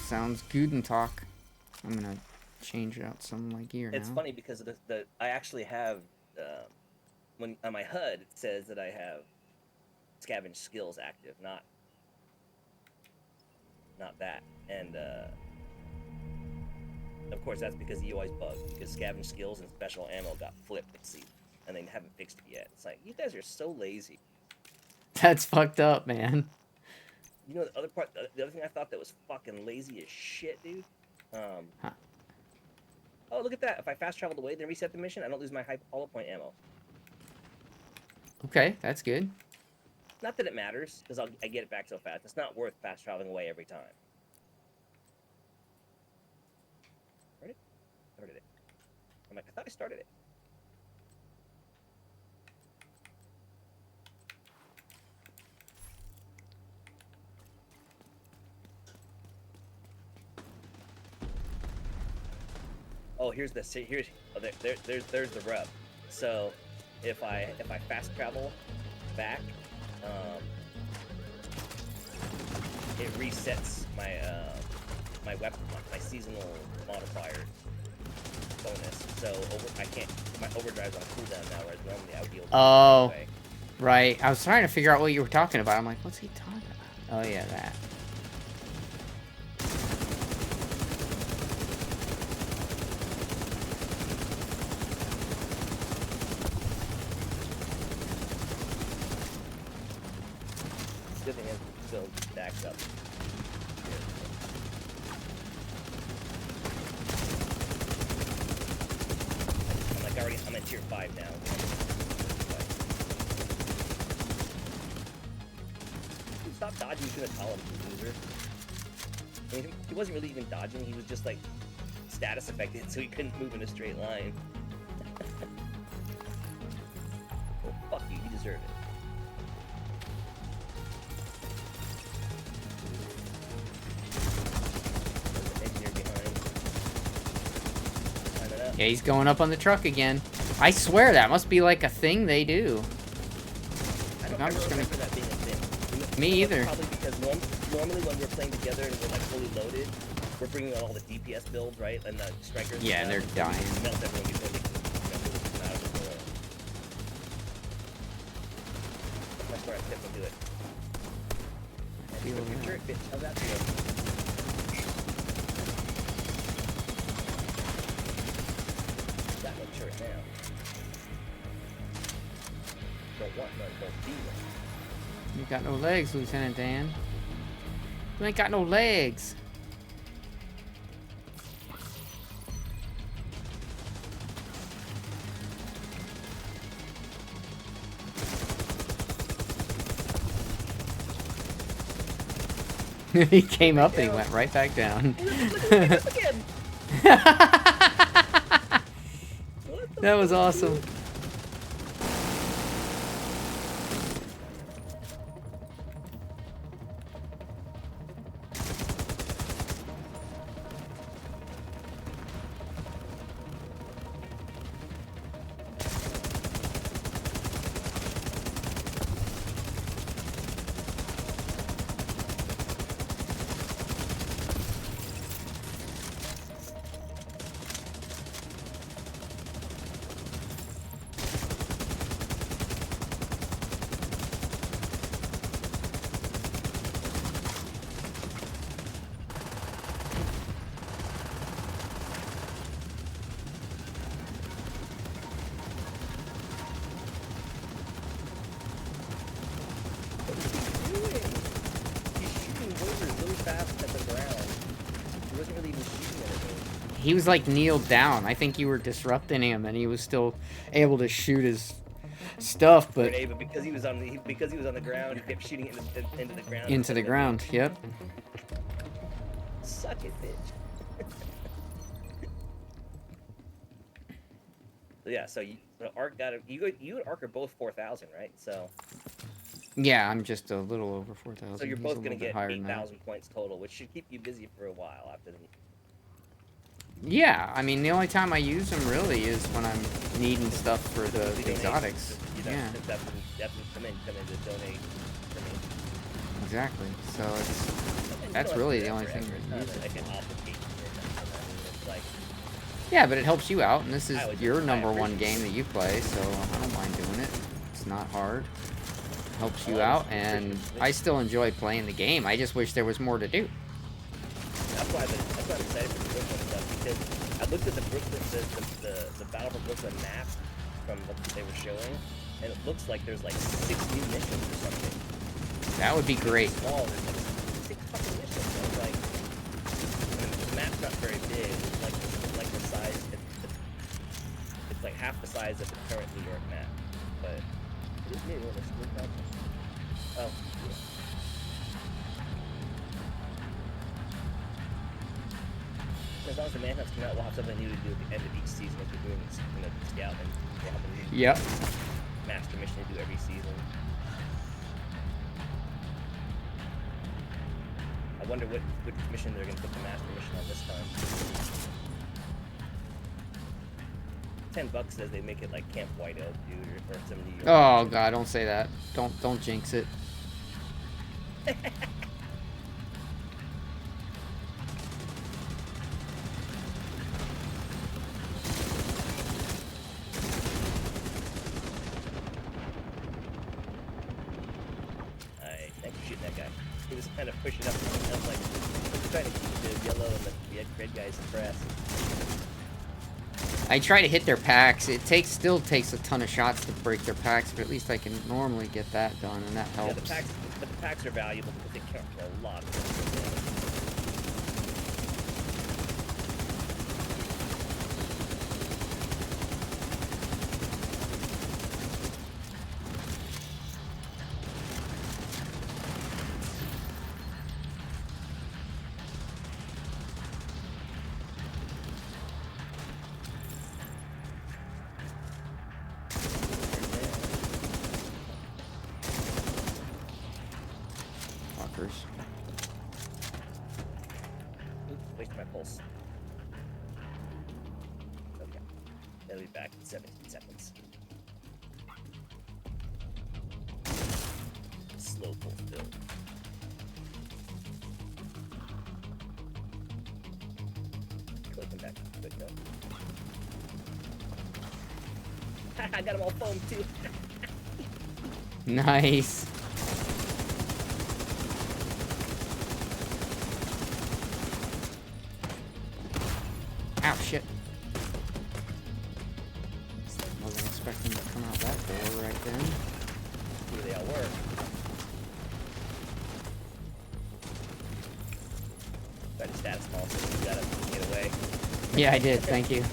[SPEAKER 1] Sounds good and talk. I'm gonna change out some of my gear
[SPEAKER 2] It's
[SPEAKER 1] now.
[SPEAKER 2] funny because I actually have when on my HUD it says that I have scavenge skills active, not that. And of course that's because the UI's bugged, because scavenge skills and special ammo got flipped this season, and they haven't fixed it yet. It's like, you guys are so lazy.
[SPEAKER 1] That's fucked up, man.
[SPEAKER 2] You know, the other thing I thought that was fucking lazy as shit, dude.
[SPEAKER 1] Huh.
[SPEAKER 2] Oh, look at that! If I fast traveled away, then reset the mission, I don't lose my hollow point ammo.
[SPEAKER 1] Okay, that's good.
[SPEAKER 2] Not that it matters, because I get it back so fast. It's not worth fast traveling away every time. Ready? Started it. I'm like, I thought I started it. Oh, there's the rub. So, if I fast travel back, it resets my my weapon, my seasonal modifier bonus. So my overdrive's on cooldown now, whereas normally I would be able to away.
[SPEAKER 1] Right. I was trying to figure out what you were talking about. I'm like, what's he talking about? Oh yeah, that.
[SPEAKER 2] Good thing is still stacks up. I'm at tier 5 now. Dude, stop dodging, you couldn't call him, loser. I mean, he wasn't really even dodging, he was just like status affected, so he couldn't move in a straight line. Well, fuck you, you deserve it.
[SPEAKER 1] Yeah, he's going up on the truck again. I swear that must be like a thing they do.
[SPEAKER 2] I'm just gonna... that being a thing.
[SPEAKER 1] Me either.
[SPEAKER 2] Probably because normally when we're playing together and we're like fully loaded, we're bringing out all the DPS builds, right? And the strikers.
[SPEAKER 1] Yeah, and they're dying.
[SPEAKER 2] Melt everyone before they come out of the door. That's where I step and do it.
[SPEAKER 1] Feel
[SPEAKER 2] Jerk, bitch. How's that feel? Now. Don't want none, don't be one.
[SPEAKER 1] You got no legs, Lieutenant Dan. You ain't got no legs. He came up and he went right back down. That was awesome. He was like kneeled down. I think you were disrupting him and he was still able to shoot his stuff, but
[SPEAKER 2] grenade, but because he was on the ground, he kept shooting into the ground.
[SPEAKER 1] into the ground. Yep.
[SPEAKER 2] Suck it, bitch. Yeah, so Ark got it. You and Ark are both 4,000, right? So
[SPEAKER 1] Yeah, I'm just a little over 4,000.
[SPEAKER 2] you're
[SPEAKER 1] He's
[SPEAKER 2] both
[SPEAKER 1] a
[SPEAKER 2] gonna
[SPEAKER 1] little bit
[SPEAKER 2] get
[SPEAKER 1] higher than that.
[SPEAKER 2] 8,000 points total, which should keep you busy for a while after the.
[SPEAKER 1] Yeah, I mean the only time I use them really is when I'm needing stuff for the exotics. Yeah,
[SPEAKER 2] That's when come in to donate for me.
[SPEAKER 1] exactly. So it's
[SPEAKER 2] And
[SPEAKER 1] that's
[SPEAKER 2] you don't
[SPEAKER 1] really
[SPEAKER 2] have
[SPEAKER 1] the
[SPEAKER 2] to
[SPEAKER 1] only
[SPEAKER 2] do that
[SPEAKER 1] thing
[SPEAKER 2] forever.
[SPEAKER 1] that
[SPEAKER 2] It's
[SPEAKER 1] use
[SPEAKER 2] not
[SPEAKER 1] it.
[SPEAKER 2] like an obligation or something. I mean, it's like
[SPEAKER 1] Yeah, but it helps you out, and this is
[SPEAKER 2] I would-
[SPEAKER 1] your
[SPEAKER 2] I
[SPEAKER 1] number one
[SPEAKER 2] appreciate
[SPEAKER 1] game that you play, so I don't mind doing it. It's not hard. Helps you
[SPEAKER 2] Oh,
[SPEAKER 1] out,
[SPEAKER 2] it's
[SPEAKER 1] and
[SPEAKER 2] appreciated.
[SPEAKER 1] I still enjoy playing the game. I just wish there was more to do.
[SPEAKER 2] that's why I'm excited for the Brooklyn stuff, because I looked at the Brooklyn the Battle for Brooklyn map from what they were showing, and it looks like there's like 6 new missions or something.
[SPEAKER 1] That would be great.
[SPEAKER 2] Small, there's like 6 fucking missions. I was like, I mean, the map's not very big. It's like the size. It's like half the size of the current New York map, but it is new. It's new content. Oh, yeah. As long as the manhunts come out, we'll have something new to do at the end of each season as we're doing this, the scout, and we'll have a new
[SPEAKER 1] Yep.
[SPEAKER 2] master mission to do every season. I wonder which mission they're going to put the master mission on this time. $10 says they make it like Camp White Oak, dude, or some New York.
[SPEAKER 1] Oh God, don't say that. Don't jinx it.
[SPEAKER 2] Alright, thanks for shooting that guy. He was kind of pushing up. I was like, trying to keep the yellow and the red guys impressed.
[SPEAKER 1] I try to hit their packs. It still takes a ton of shots to break their packs, but at least I can normally get that done, and that helps.
[SPEAKER 2] Yeah, the packs are valuable because they count for a lot of things.
[SPEAKER 1] Fuckers.
[SPEAKER 2] Oops, wasted my pulse. Okay. They'll be back in 17 seconds. Slow pulse build. Click them back quick though. I got them all foamed too.
[SPEAKER 1] Nice. Ow, shit. Wasn't expecting to come out that door right then.
[SPEAKER 2] Here they all were. Got a status ball, so you gotta get away.
[SPEAKER 1] Yeah, I did. Thank you.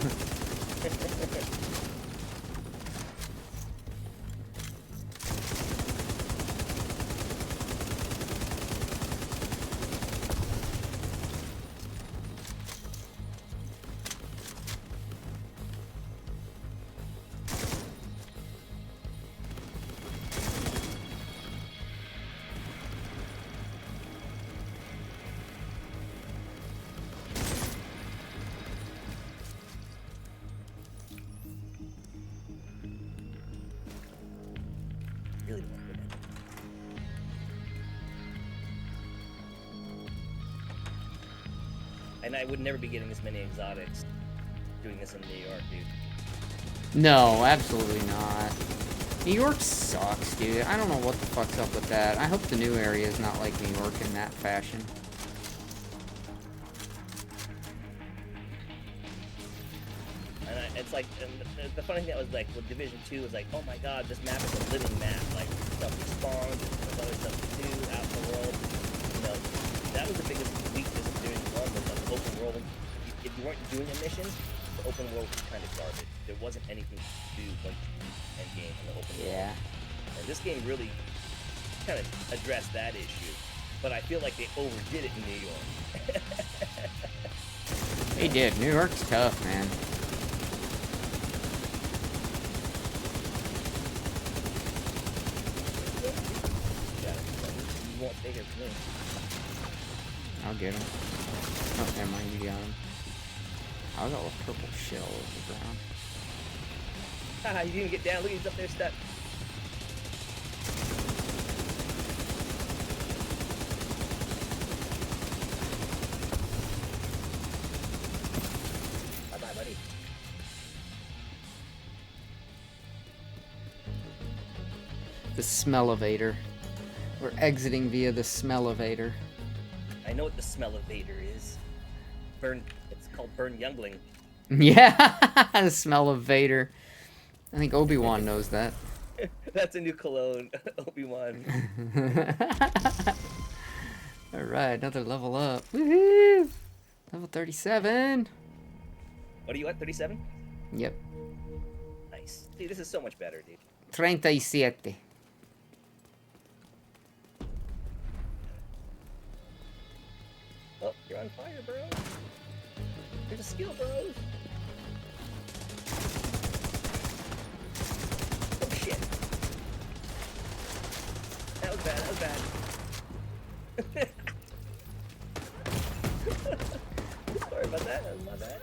[SPEAKER 2] Really don't want to go down. And I would never be getting this many exotics doing this in New York, dude.
[SPEAKER 1] No, absolutely not. New York sucks, dude. I don't know what the fuck's up with that. I hope the new area is not like New York in that fashion.
[SPEAKER 2] And it's like, and the funny thing that was like, with Division 2 was like, oh my god, this map is a living map. Like, stuff respawns, there's other stuff to do out in the world. You know, that was the biggest weakness of Division 1 was the open world. If you weren't doing a mission, the open world was kind of garbage. There wasn't anything to do once you beat end game in the open world.
[SPEAKER 1] Yeah.
[SPEAKER 2] And this game really kind of addressed that issue. But I feel like they overdid it in New York.
[SPEAKER 1] They did. New York's tough, man.
[SPEAKER 2] You won't stay here for me.
[SPEAKER 1] I'll get him. Oh, never mind, you got him. I got a purple shell over the ground.
[SPEAKER 2] Haha, you didn't get down. Look, he's up there stuck. Bye-bye, buddy.
[SPEAKER 1] The smell-evator. We're exiting via the smell-evator.
[SPEAKER 2] I know what the smell-evator is. It's called Burn Youngling.
[SPEAKER 1] Yeah, the smell-evator. I think Obi-Wan knows that.
[SPEAKER 2] That's a new cologne, Obi-Wan.
[SPEAKER 1] Alright, another level up. Woohoo! Level 37.
[SPEAKER 2] What are you at, 37?
[SPEAKER 1] Yep.
[SPEAKER 2] Nice. Dude, this is so much better, dude.
[SPEAKER 1] 37.
[SPEAKER 2] Oh, you're on fire, bro. There's a skill, bros. Oh, shit. That was bad, that was bad. Sorry about that, that was my bad.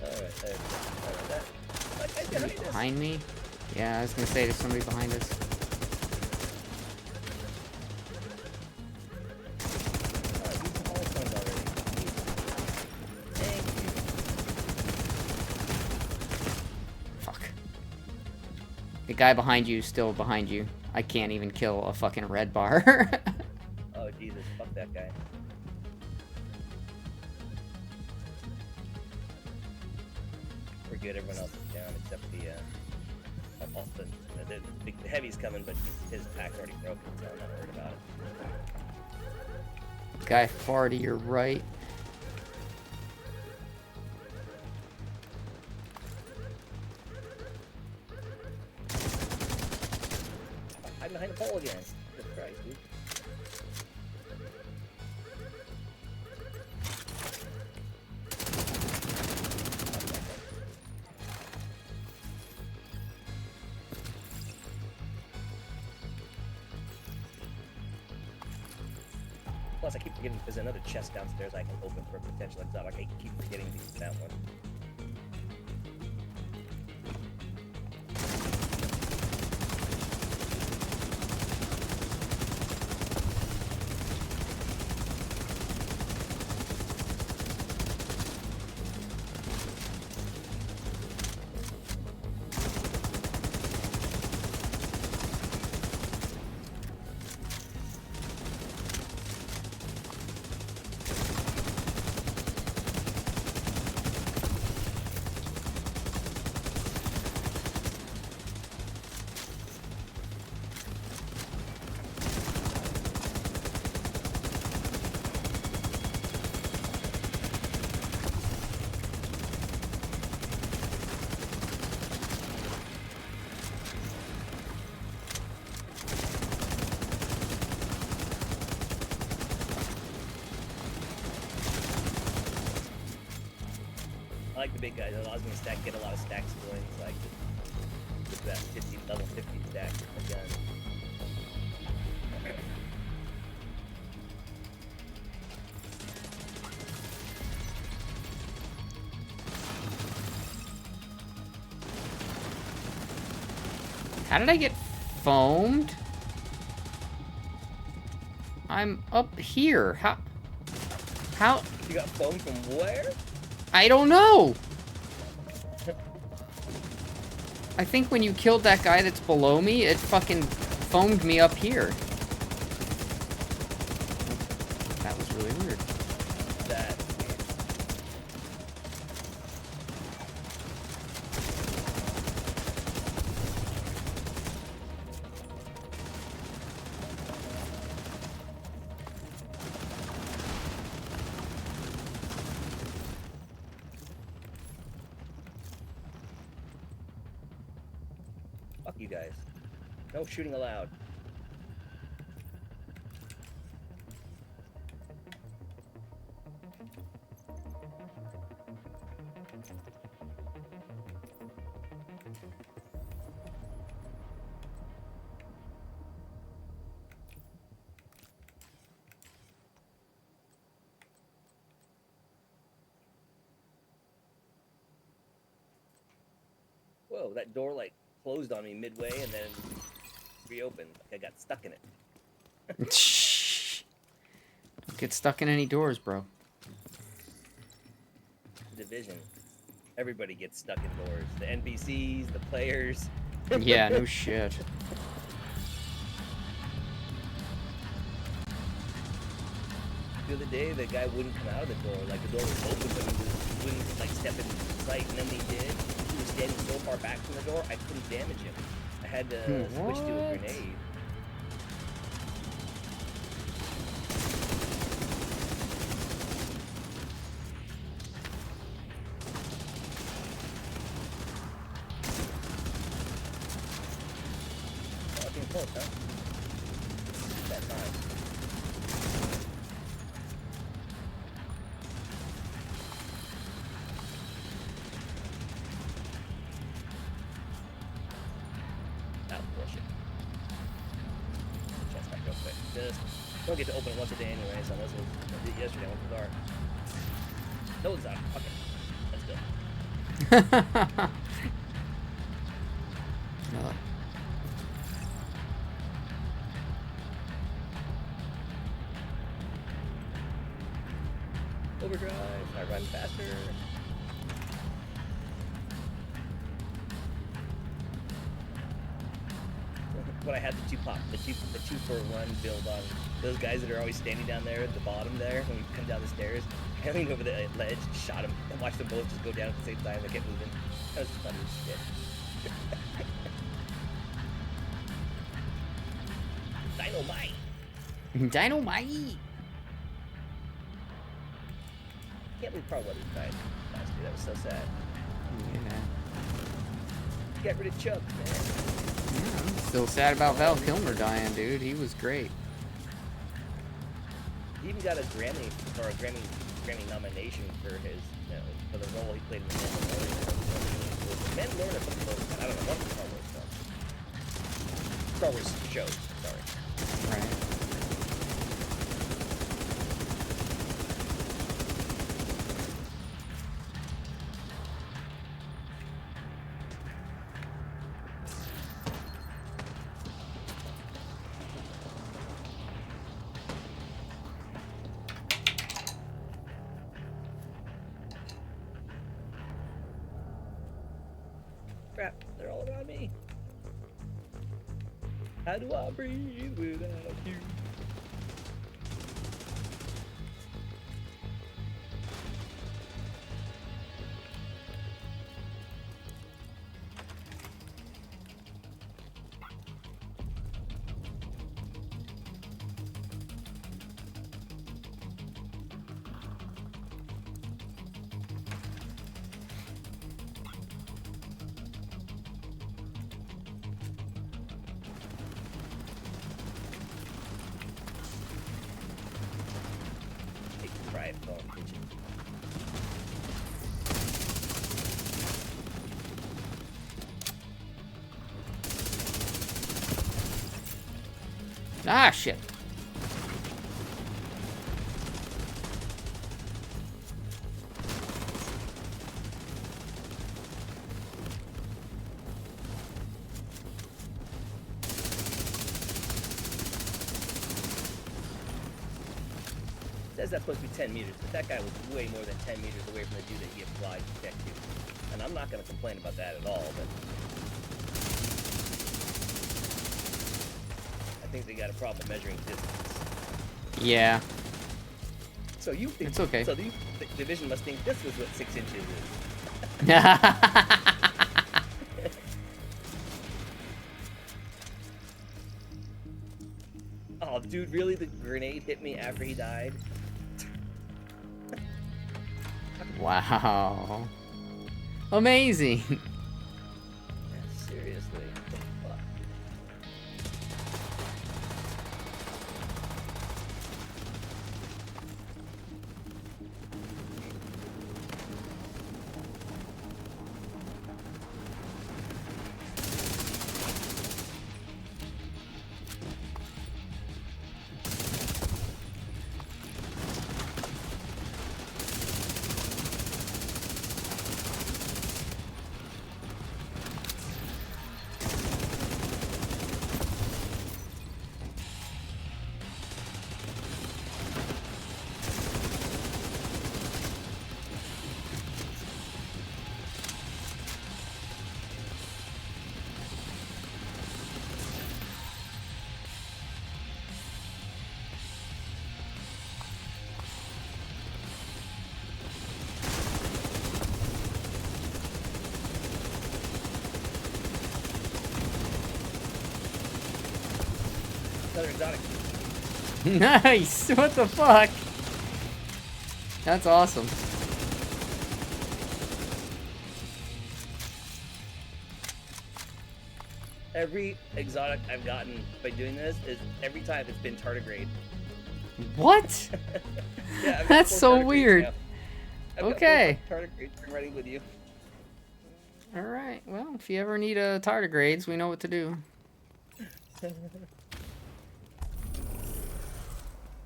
[SPEAKER 2] Alright, there. Sorry about that. What guy's behind us?
[SPEAKER 1] Behind me? Yeah, I was gonna say there's somebody behind us. The guy behind you is still behind you. I can't even kill a fucking red bar.
[SPEAKER 2] Oh, Jesus. Fuck that guy. We're good. Everyone else is down except the, Austin. The heavy's coming, but his attack's already broken, so I'm not worried about it.
[SPEAKER 1] Guy far to your right.
[SPEAKER 2] I'm behind the pole again. Jesus Christ, dude. Plus, I keep forgetting there's another chest downstairs I can open for a potential exotic. I keep forgetting to use that one. I like the big guys. It allows me to get a lot of stacks going. So I can get that 50 level 50 stack again.
[SPEAKER 1] How did I get foamed? I'm up here. How?
[SPEAKER 2] You got foam from where?
[SPEAKER 1] I don't know. I think when you killed that guy that's below me, it fucking foamed me up here. That was really weird.
[SPEAKER 2] That. you guys. No shooting allowed. Whoa, that door like closed on me midway and then reopened. Like I got stuck in it.
[SPEAKER 1] Shh. Don't get stuck in any doors, bro.
[SPEAKER 2] Division. Everybody gets stuck indoors. The NPCs, the players.
[SPEAKER 1] Yeah, no shit.
[SPEAKER 2] The other day, the guy wouldn't come out of the door. Like the door was open, but he wouldn't like step into sight. And then when he did, he was standing so far back from the door, I couldn't damage him. I had to switch to a
[SPEAKER 1] What?
[SPEAKER 2] grenade. Fucking close, huh? That time. That was bullshit. Chest back real quick. Just don't get to open it once a day anyways, unless it was I did yesterday when it was dark. No exotic. Okay. Let's go.
[SPEAKER 1] No.
[SPEAKER 2] Overdrive. I run faster. When I had the two for one build on those guys that are always standing down there at the bottom there when you come down the stairs, I leaned over the ledge, shot them, and watched them both just go down at the same time. They kept moving. That was funny as shit. Dynamite!
[SPEAKER 1] Dynamite!
[SPEAKER 2] Can't believe Part 1 died last year. That was so sad.
[SPEAKER 1] Yeah.
[SPEAKER 2] Get rid of Chuck, man.
[SPEAKER 1] Yeah, I'm still sad about Val Kilmer dying, dude. He was great.
[SPEAKER 2] He even got a Grammy or a Grammy nomination for his, you know, for the role he played in the Mandalorian or something like that. I don't know, one of the Star Wars shows. Sorry.
[SPEAKER 1] Right.
[SPEAKER 2] Crap, they're all around me. How do I breathe without you? Right, phone pigeon.
[SPEAKER 1] Ah, shit.
[SPEAKER 2] Says that's supposed to be 10 meters, but that guy was way more than 10 meters away from the dude that he applied to protect you. And I'm not going to complain about that at all, but I think they got a problem measuring distance.
[SPEAKER 1] Yeah.
[SPEAKER 2] So you think
[SPEAKER 1] It's okay.
[SPEAKER 2] So the Division must think this is what 6 inches is. Oh, dude, really? The grenade hit me after he died?
[SPEAKER 1] Wow. Amazing.
[SPEAKER 2] Yeah, seriously. What the fuck? another exotic.
[SPEAKER 1] Nice! What the fuck? That's awesome.
[SPEAKER 2] Every exotic I've gotten by doing this is every time it's been tardigrade.
[SPEAKER 1] What?
[SPEAKER 2] Yeah, I've got
[SPEAKER 1] That's
[SPEAKER 2] 4
[SPEAKER 1] so
[SPEAKER 2] tardigrades
[SPEAKER 1] weird.
[SPEAKER 2] now. I've
[SPEAKER 1] Okay.
[SPEAKER 2] got 4 tardigrades ready with you.
[SPEAKER 1] Alright, well, if you ever need a tardigrades, we know what to do.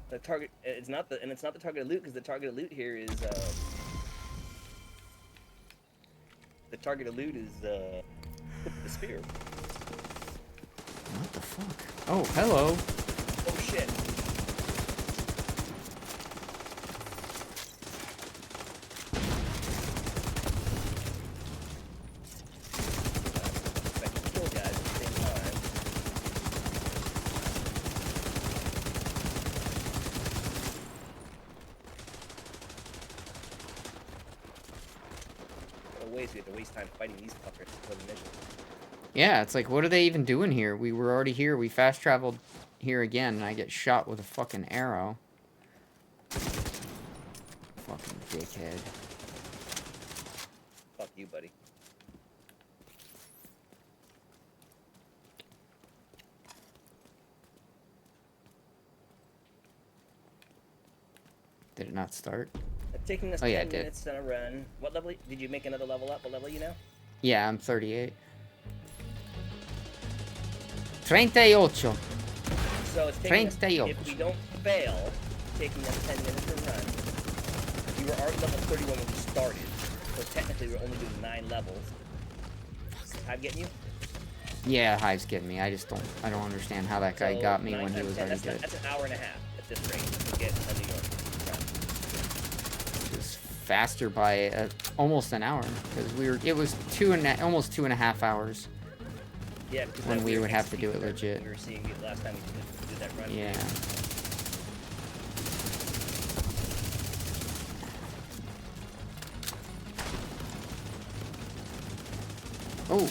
[SPEAKER 2] The target, it's not the targeted loot, because the targeted loot here is the targeted loot is the spear.
[SPEAKER 1] What the fuck? Oh, hello.
[SPEAKER 2] Oh shit. I can kill guys at the same time. What a waste, we have to waste time fighting these fuckers for the mission.
[SPEAKER 1] Yeah, it's like, what are they even doing here? We were already here. We fast traveled here again, and I get shot with a fucking arrow. Fucking dickhead.
[SPEAKER 2] Fuck you, buddy.
[SPEAKER 1] Did it not start?
[SPEAKER 2] It's taking us
[SPEAKER 1] Oh, yeah,
[SPEAKER 2] 10
[SPEAKER 1] it did.
[SPEAKER 2] minutes on a run. What level? Did you make another level up? What level are you now?
[SPEAKER 1] Yeah, I'm 38. 38.
[SPEAKER 2] So it's taking us,
[SPEAKER 1] 38.
[SPEAKER 2] if we don't fail, taking us 10 minutes to run. You were already level 31 when we started, so technically we're only doing 9 levels. I'm getting you?
[SPEAKER 1] Yeah, Hive's getting me. I don't understand how that guy
[SPEAKER 2] So
[SPEAKER 1] got me
[SPEAKER 2] 9
[SPEAKER 1] when he
[SPEAKER 2] times
[SPEAKER 1] was
[SPEAKER 2] 10,
[SPEAKER 1] already dead.
[SPEAKER 2] that's an hour and a half at this rate to get a New York.
[SPEAKER 1] Just faster by almost an hour, because it was almost 2.5 hours.
[SPEAKER 2] Yeah, because
[SPEAKER 1] When
[SPEAKER 2] that
[SPEAKER 1] we
[SPEAKER 2] weird
[SPEAKER 1] would have to do it
[SPEAKER 2] XP
[SPEAKER 1] legit.
[SPEAKER 2] We were seeing it last time we did that run.
[SPEAKER 1] Yeah. Oh.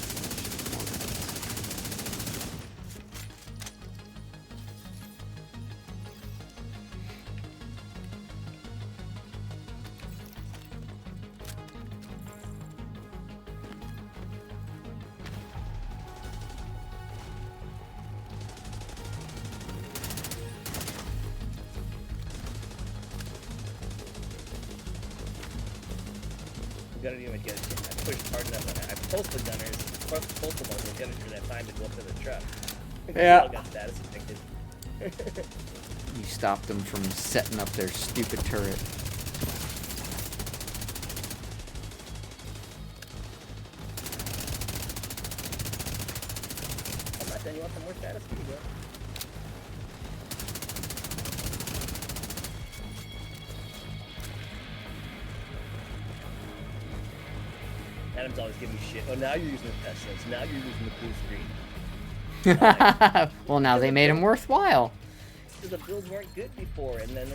[SPEAKER 2] Gunner didn't even get it. I pushed hard enough. I pulsed the gunners, pulsed them all, the gunners for that time to go up to the truck.
[SPEAKER 1] Yeah.
[SPEAKER 2] They all got status affected.
[SPEAKER 1] You stopped them from setting up their stupid turret.
[SPEAKER 2] I'm not done. You want some more status? Here you go. Adam's always giving me shit. Oh, now you're using the essence. Now you're using the blue screen.
[SPEAKER 1] Well, now they made them worthwhile.
[SPEAKER 2] Because the builds weren't good before, and then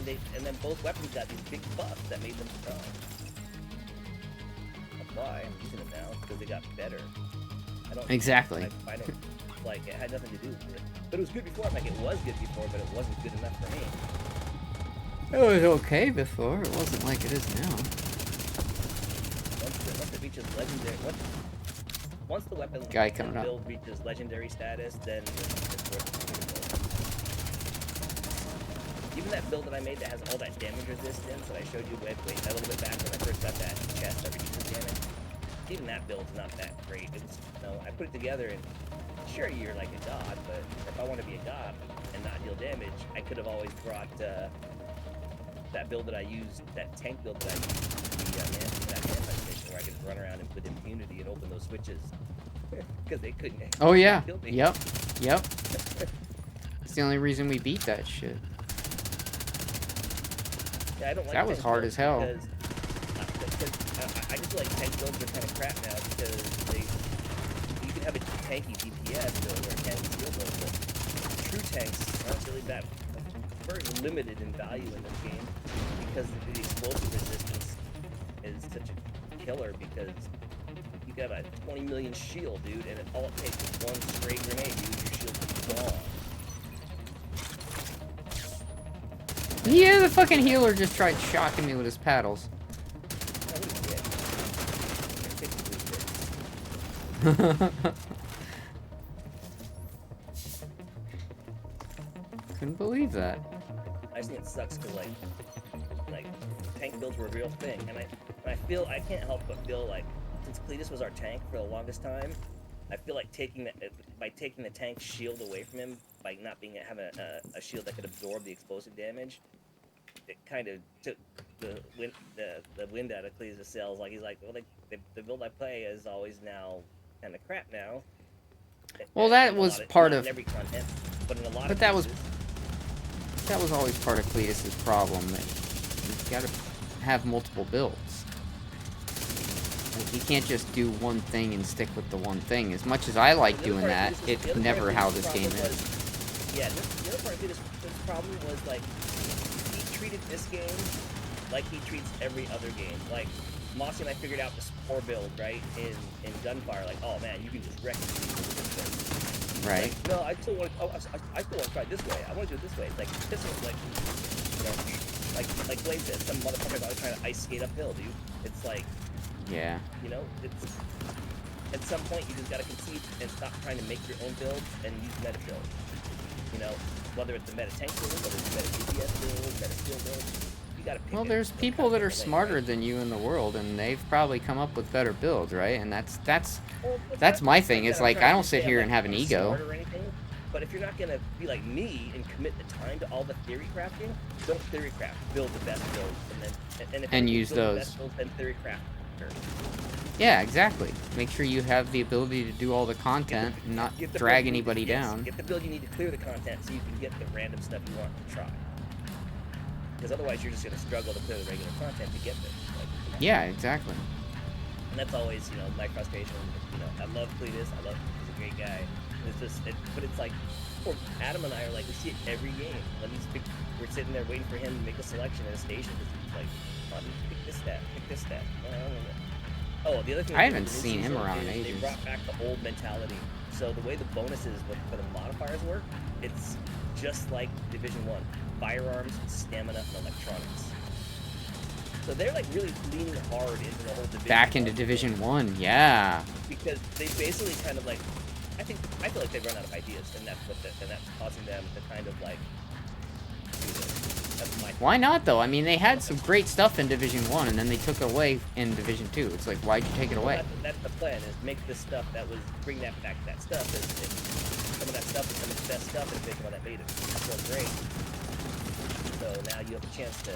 [SPEAKER 2] both weapons got these big buffs that made them strong. That's why I'm using it now, because they got better. I don't
[SPEAKER 1] Exactly.
[SPEAKER 2] I don't like it had nothing to do with it. But it was good before. Like it was good before, but it wasn't good enough for me.
[SPEAKER 1] It was okay before. It wasn't like it is now.
[SPEAKER 2] Once it reaches legendary, once the weapon
[SPEAKER 1] Guy coming up.
[SPEAKER 2] build reaches legendary status, then it's worth it. Even that build that I made that has all that damage resistance that I showed you way a little bit back when I first got that chest that reduces damage. Even that build's not that great. It's, I put it together and sure you're like a god, but if I want to be a god and not deal damage, I could have always brought that build that I used, that tank build that I used, that manhunt mission where I could run around and put impunity and open those switches because they couldn't.
[SPEAKER 1] Oh yeah.
[SPEAKER 2] Kill me.
[SPEAKER 1] Yep. Yep. It's the only reason we beat that shit.
[SPEAKER 2] Yeah, I don't like
[SPEAKER 1] That was
[SPEAKER 2] tank
[SPEAKER 1] hard
[SPEAKER 2] builds
[SPEAKER 1] as hell.
[SPEAKER 2] because I just feel like tank builds are kind of crap now because you can have a tanky DPS build or a tanky steel build, but true tanks aren't really that very limited in value in this game because the explosive resistance is such a killer because you got a 20 million shield, dude, and all it takes is one stray grenade, dude, your shield's gone.
[SPEAKER 1] Yeah, the fucking healer just tried shocking me with his paddles. Couldn't believe that.
[SPEAKER 2] I just think it sucks because like tank builds were a real thing, and I can't help but feel like since Cletus was our tank for the longest time, I feel like taking the tank shield away from him by not having a shield that could absorb the explosive damage, it kind of took the wind out of Cletus' sails. Like he's like, well, the build I play is always now kind of crap now.
[SPEAKER 1] Well, that was part of
[SPEAKER 2] every content, but in a lot
[SPEAKER 1] but
[SPEAKER 2] of
[SPEAKER 1] that
[SPEAKER 2] cases,
[SPEAKER 1] that was always part of Cletus's problem. That you've got to have multiple builds. Like, you can't just do one thing and stick with the one thing. As much as I like doing that, it's never how this game is.
[SPEAKER 2] Yeah, the other part of this problem was like he treated this game like he treats every other game. Like Mossy and I figured out this core build right in Gunfire. Like, oh man, you can just wreck people with this thing.
[SPEAKER 1] Right.
[SPEAKER 2] Like, no, I still want to try it this way. I want to do it this way. It's like this is like, you know, like Blaine said, some motherfucker's always trying to ice skate uphill, dude. It's like,
[SPEAKER 1] yeah.
[SPEAKER 2] You know, it's at some point you just gotta concede and stop trying to make your own builds and use meta builds. You know, whether it's a meta tank build, whether it's a meta DPS build, meta skill build, you gotta pick.
[SPEAKER 1] Well, there's people that are smarter than you in the world, and they've probably come up with better builds, right? And that's my thing. Is like I don't sit here and have an ego.
[SPEAKER 2] But if you're not gonna be like me and commit the time to all the theory crafting, don't theory craft. Build the best builds, and if
[SPEAKER 1] use those.
[SPEAKER 2] The best builds, then theory craft.
[SPEAKER 1] Yeah, exactly. Make sure you have the ability to do all the content and not drag anybody down.
[SPEAKER 2] Get the build you need to clear the content so you can get the random stuff you want to try. Because otherwise you're just going to struggle to clear the regular content to get this. Like,
[SPEAKER 1] yeah, exactly.
[SPEAKER 2] And that's always, you know, my frustration. You know, I love Cletus. He's a great guy. It's just, but it's like, poor Adam and I are like, we see it every game. We're sitting there waiting for him to make a selection at a station. It's like, oh, pick this stat, pick this stat. Oh, the other thing
[SPEAKER 1] I haven't seen him around in ages.
[SPEAKER 2] They brought back the old mentality. So the way the bonuses for the modifiers work, it's just like Division 1. Firearms, stamina, and electronics. So they're like really leaning hard into the whole Division
[SPEAKER 1] back into Division 1, yeah.
[SPEAKER 2] Because they basically kind of like, I feel like they've run out of ideas, and that's causing them to kind of like do this.
[SPEAKER 1] Why not though? I mean, they had some great stuff in Division 1, and then they took it away in Division 2. It's like, why'd you take it away?
[SPEAKER 2] That's the plan, is make this stuff bring that back, that stuff. Some of that stuff is some of the best stuff, and make all that made it so great. So now you have a chance to.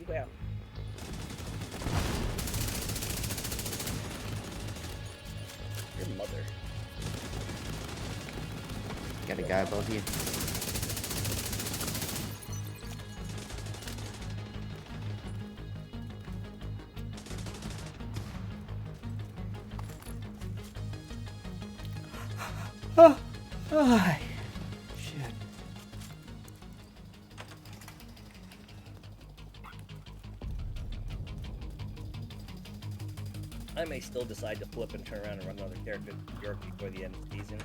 [SPEAKER 2] Well. Your mother.
[SPEAKER 1] Got a guy above you. Oh, shit.
[SPEAKER 2] I may still decide to flip and turn around and run another character York before the end of the season,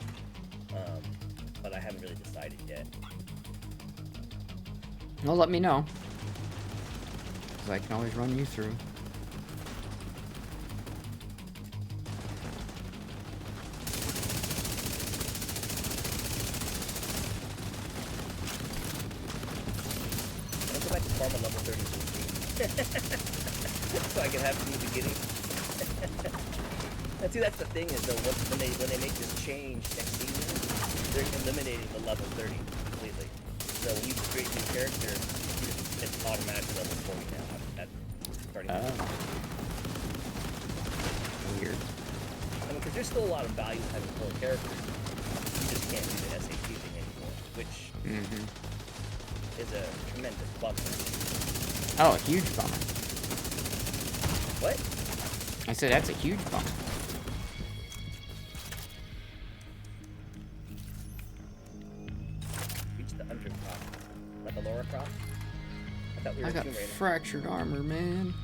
[SPEAKER 2] but I haven't really decided yet.
[SPEAKER 1] Well, let me know. 'Cause I can always run you through.
[SPEAKER 2] I'll go back to farm on level 30 so I can have it from the beginning. And see, that's the thing is though, when they make this change next season, they're eliminating the level 30 completely. So when you create a new character, it's automatically level 40 now. At starting.
[SPEAKER 1] Weird.
[SPEAKER 2] I mean, because there's still a lot of value in having 4 characters. You just can't do the SAT thing anymore, which is a tremendous bummer.
[SPEAKER 1] Oh, a huge bummer.
[SPEAKER 2] What?
[SPEAKER 1] I said that's a huge bummer.
[SPEAKER 2] We just fractured crop. Not the Laura crop? I thought we were
[SPEAKER 1] I got
[SPEAKER 2] Tomb Raider.
[SPEAKER 1] fractured armor, man.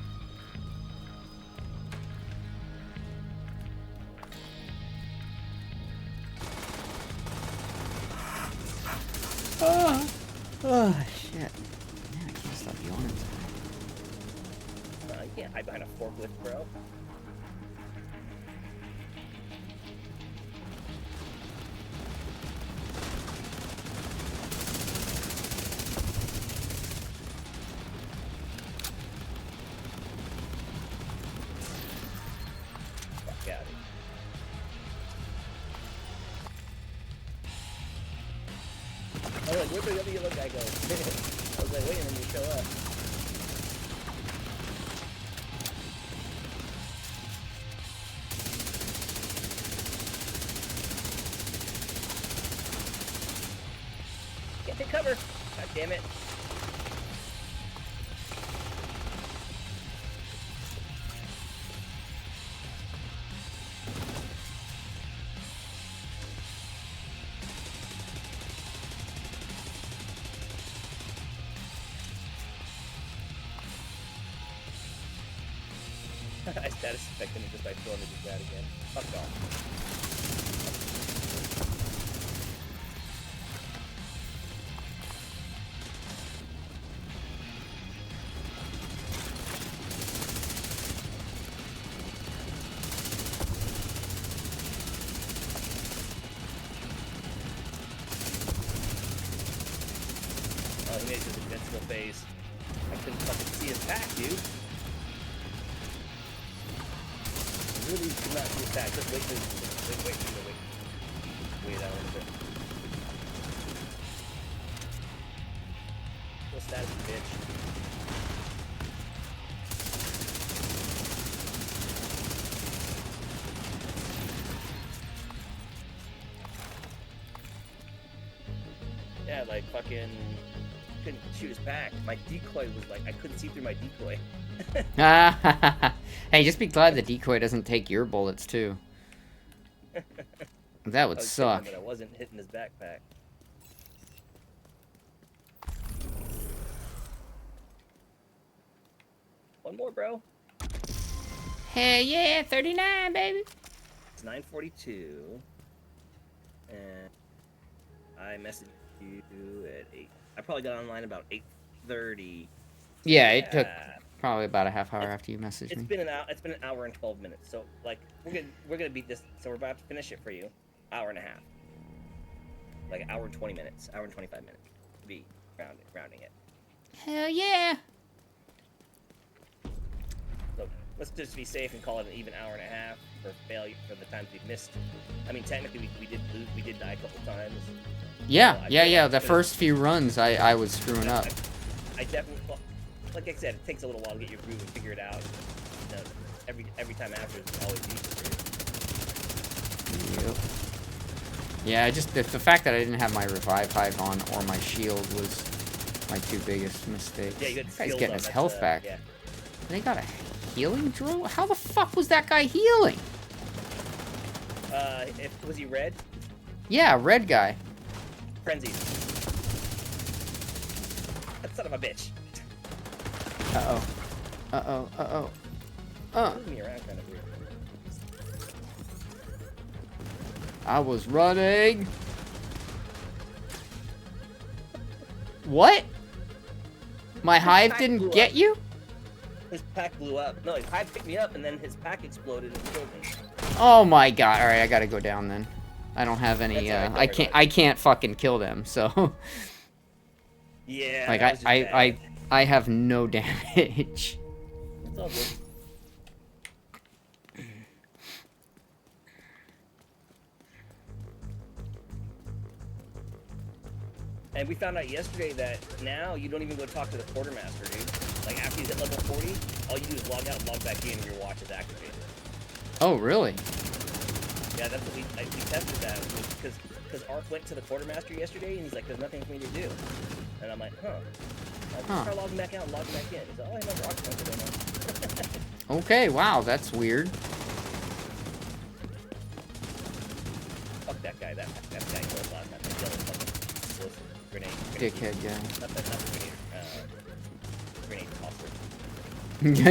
[SPEAKER 1] Oh, shit. Man, I can't stop yawning.
[SPEAKER 2] You can't hide behind a forklift, bro. Fuck out of here. I was like, where'd the other yellow guy go? I was like, waiting for him to show up. Can't take cover. God damn it. I status affected him just by throwing it to that again. Fuck off. Oh, he made his invincible phase. I couldn't fucking see his pack, dude. I really could not see his pack. Just wait till wait out a little bit. What's that, bitch? Yeah, like fucking couldn't shoot his back. My decoy was like I couldn't see through my decoy.
[SPEAKER 1] Hey, just be glad the decoy doesn't take your bullets too. That would
[SPEAKER 2] I was
[SPEAKER 1] suck.
[SPEAKER 2] hitting him, but I wasn't hitting his backpack. One more, bro.
[SPEAKER 1] Hell yeah, 39, baby.
[SPEAKER 2] It's 9:42, and I messaged you at 8. I probably got online about 8:30.
[SPEAKER 1] Yeah, it took probably about a half hour after you messaged
[SPEAKER 2] It's
[SPEAKER 1] me.
[SPEAKER 2] been an hour. It's been an hour and 12 minutes. So like we're gonna beat this. So we're about to finish it for you. Hour and a half. Like an hour and 20 minutes. Hour and 25 minutes. To be rounding it.
[SPEAKER 1] Hell yeah.
[SPEAKER 2] So let's just be safe and call it an even hour and a half for failure for the times we've missed. I mean, technically we did lose. We did die a couple times.
[SPEAKER 1] Yeah,
[SPEAKER 2] I
[SPEAKER 1] yeah,
[SPEAKER 2] feel
[SPEAKER 1] yeah.
[SPEAKER 2] like
[SPEAKER 1] The
[SPEAKER 2] it's
[SPEAKER 1] first few runs, I was screwing up.
[SPEAKER 2] I definitely, well, like I said, it takes a little while to get your groove and figure it out. You know, every time after is always easier for you.
[SPEAKER 1] Yep. Yeah, just the fact that I didn't have my revive hive on or my shield was my two biggest mistakes.
[SPEAKER 2] Yeah, you got
[SPEAKER 1] This guy's
[SPEAKER 2] skills
[SPEAKER 1] getting
[SPEAKER 2] on,
[SPEAKER 1] his
[SPEAKER 2] that's,
[SPEAKER 1] health back.
[SPEAKER 2] Yeah.
[SPEAKER 1] They got a healing drill? How the fuck was that guy healing?
[SPEAKER 2] Was he red?
[SPEAKER 1] Yeah, red guy.
[SPEAKER 2] Frenzied. That son of a bitch.
[SPEAKER 1] Uh-oh. Uh-oh. Uh-oh.
[SPEAKER 2] Moving me around kind of weird.
[SPEAKER 1] I was running. What? My hive
[SPEAKER 2] pack
[SPEAKER 1] didn't
[SPEAKER 2] blew
[SPEAKER 1] get
[SPEAKER 2] up.
[SPEAKER 1] you?
[SPEAKER 2] His pack blew up. No, his hive picked me up, and then his pack exploded and killed me.
[SPEAKER 1] Oh my god. Alright, I gotta go down then. I don't have any,
[SPEAKER 2] That's all right, don't worry about
[SPEAKER 1] I can't fucking kill them, so.
[SPEAKER 2] Yeah.
[SPEAKER 1] Like,
[SPEAKER 2] that was just bad.
[SPEAKER 1] I have no damage.
[SPEAKER 2] It's all good. And we found out yesterday that now you don't even go talk to the quartermaster, dude. Like after you hit level 40, all you do is log out and log back in and your watch is activated.
[SPEAKER 1] Oh, really?
[SPEAKER 2] Yeah, that's what we tested that because Ark went to the quartermaster yesterday and he's like, "There's nothing for me to do," and I'm like, "Huh." I'll just start logging back out and logging back in. He's like, "Oh, I remember Ark went to them."
[SPEAKER 1] Okay, wow, that's weird.
[SPEAKER 2] Fuck that guy. That guy killed last time. That yellow fucking wuss. grenade.
[SPEAKER 1] Dickhead guy.
[SPEAKER 2] Not the grenade. Grenade tosser.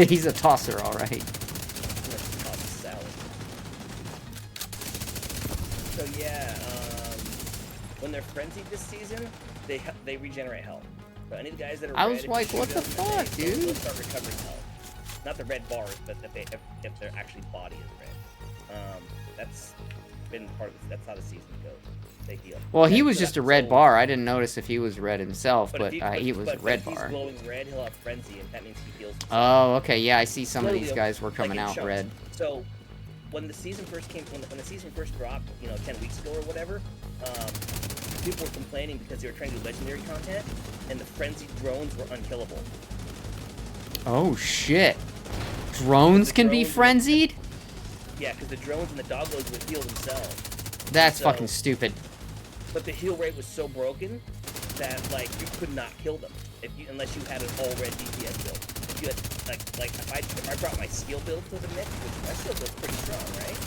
[SPEAKER 1] Yeah, he's a tosser, all right.
[SPEAKER 2] Toss salad. So yeah, when they're frenzied this season, they regenerate health. So any of the guys that are
[SPEAKER 1] I
[SPEAKER 2] red,
[SPEAKER 1] was
[SPEAKER 2] if you
[SPEAKER 1] like,
[SPEAKER 2] shoot
[SPEAKER 1] what the
[SPEAKER 2] them,
[SPEAKER 1] fuck,
[SPEAKER 2] they'll
[SPEAKER 1] dude?
[SPEAKER 2] start recovering health. Not the red bars, but if their actually body is red. That's been part of that's how the season goes. They heal.
[SPEAKER 1] Well, he
[SPEAKER 2] And
[SPEAKER 1] was
[SPEAKER 2] so
[SPEAKER 1] just a
[SPEAKER 2] that-
[SPEAKER 1] red
[SPEAKER 2] so-
[SPEAKER 1] bar. I didn't notice if he was red himself, but
[SPEAKER 2] if
[SPEAKER 1] he was a red
[SPEAKER 2] if he's
[SPEAKER 1] bar.
[SPEAKER 2] glowing red, he'll have frenzy, and that means he heals himself.
[SPEAKER 1] Oh, okay. Yeah, I see some of
[SPEAKER 2] Slowly,
[SPEAKER 1] these guys were
[SPEAKER 2] like
[SPEAKER 1] coming
[SPEAKER 2] in
[SPEAKER 1] out
[SPEAKER 2] chunks.
[SPEAKER 1] red.
[SPEAKER 2] So when the season first came, when the season first dropped, 10 weeks ago or whatever, people were complaining because they were trying to do legendary content, and the frenzied drones were unkillable.
[SPEAKER 1] Oh shit! Drones can be
[SPEAKER 2] drones-
[SPEAKER 1] frenzied?
[SPEAKER 2] Yeah, because the drones and the doggos would heal themselves.
[SPEAKER 1] That's
[SPEAKER 2] So-
[SPEAKER 1] fucking stupid.
[SPEAKER 2] But the heal rate was so broken that like you could not kill them unless you had an all red DPS build. If you had if I brought my skill build to the mix, which my skill build's pretty strong, right?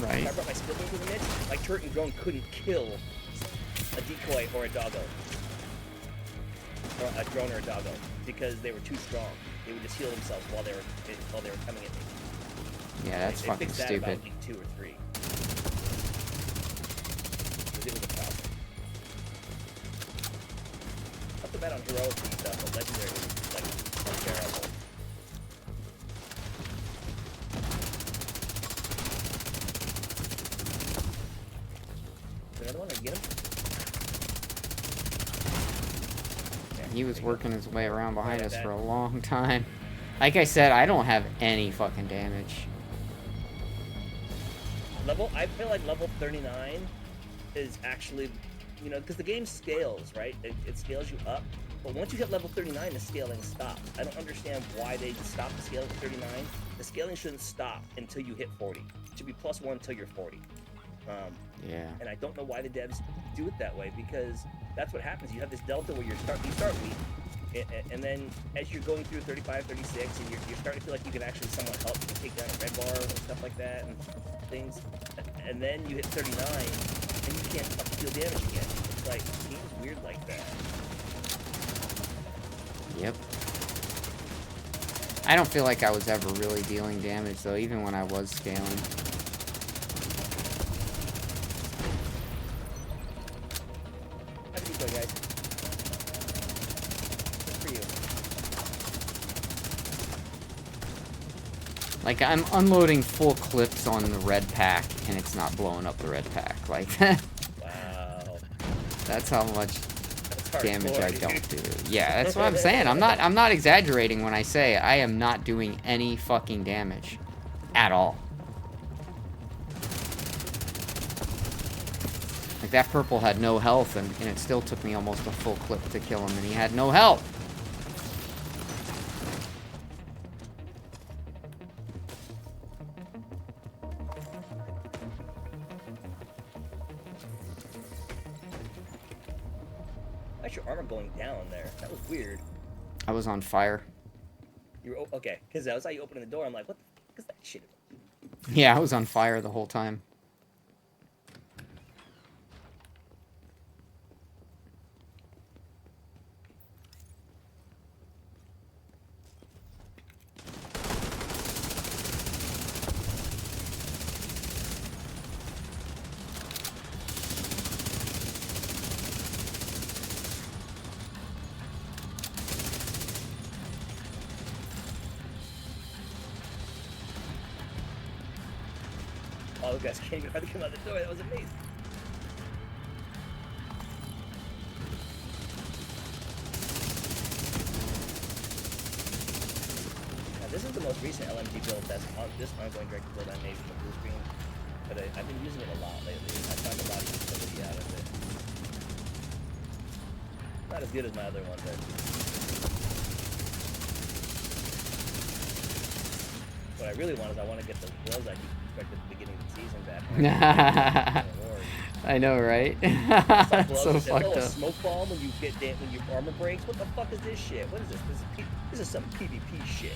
[SPEAKER 1] Right.
[SPEAKER 2] If I brought my skill build to the mix, my turret and drone couldn't kill a decoy or a doggo. Or a drone or a doggo because they were too strong. They would just heal themselves while they were coming at me.
[SPEAKER 1] Yeah, that's
[SPEAKER 2] They
[SPEAKER 1] fucking
[SPEAKER 2] fixed that
[SPEAKER 1] stupid.
[SPEAKER 2] about week 2 or 3. 'Cause it was a problem. Not so bad on heroics and stuff, but legendary was like unbearable. Is there another one? Did I get him? Yeah,
[SPEAKER 1] He was
[SPEAKER 2] there you go.
[SPEAKER 1] working his way around behind
[SPEAKER 2] Yeah,
[SPEAKER 1] us
[SPEAKER 2] that-
[SPEAKER 1] for a long time. Like I said, I don't have any fucking damage.
[SPEAKER 2] I feel like level 39 is actually, because the game scales, right? It scales you up. But once you hit level 39, the scaling stops. I don't understand why they stopped the scaling at 39. The scaling shouldn't stop until you hit 40. It should be +1 until you're 40.
[SPEAKER 1] Yeah.
[SPEAKER 2] And I don't know why the devs do it that way, because that's what happens. You have this delta where you start weak, and then as you're going through 35, 36, and you're starting to feel like you can actually somewhat help take down a red bar and stuff like that and things, and then you hit 39 and you can't fucking deal damage again. It's like, the game's weird like that.
[SPEAKER 1] Yep. I don't feel like I was ever really dealing damage though, even when I was scaling.
[SPEAKER 2] How did you go, guys? Good for you.
[SPEAKER 1] Like, I'm unloading full clips on the red pack, and it's not blowing up the red pack. Like,
[SPEAKER 2] Wow.
[SPEAKER 1] that's how much
[SPEAKER 2] That's
[SPEAKER 1] damage I
[SPEAKER 2] hardcore,
[SPEAKER 1] don't
[SPEAKER 2] dude.
[SPEAKER 1] do. Yeah, that's what I'm saying. I'm not exaggerating when I say I am not doing any fucking damage. At all. Like, that purple had no health, and it still took me almost a full clip to kill him, and he had no health.
[SPEAKER 2] Why's your armor going down there? That was weird.
[SPEAKER 1] I was on fire.
[SPEAKER 2] You were okay, because I saw you opening the door. I'm like, what the fuck is that shit?
[SPEAKER 1] Yeah, I was on fire the whole time.
[SPEAKER 2] All the guys can't even hardly come out the door. That was amazing. Now, this is the most recent LMG build that's on this ongoing director build I made from the blue screen, but I've been using it a lot lately. I found a lot of utility out of it. Not as good as my other one, but what I really want is I want to get the gloves I expected at the beginning of the season back.
[SPEAKER 1] I know, right?
[SPEAKER 2] Some
[SPEAKER 1] That's
[SPEAKER 2] gloves
[SPEAKER 1] so
[SPEAKER 2] that say,
[SPEAKER 1] fucked
[SPEAKER 2] "Oh, a
[SPEAKER 1] up.
[SPEAKER 2] smoke bomb when your armor breaks. What the fuck is this shit? What is this? This is some PvP shit."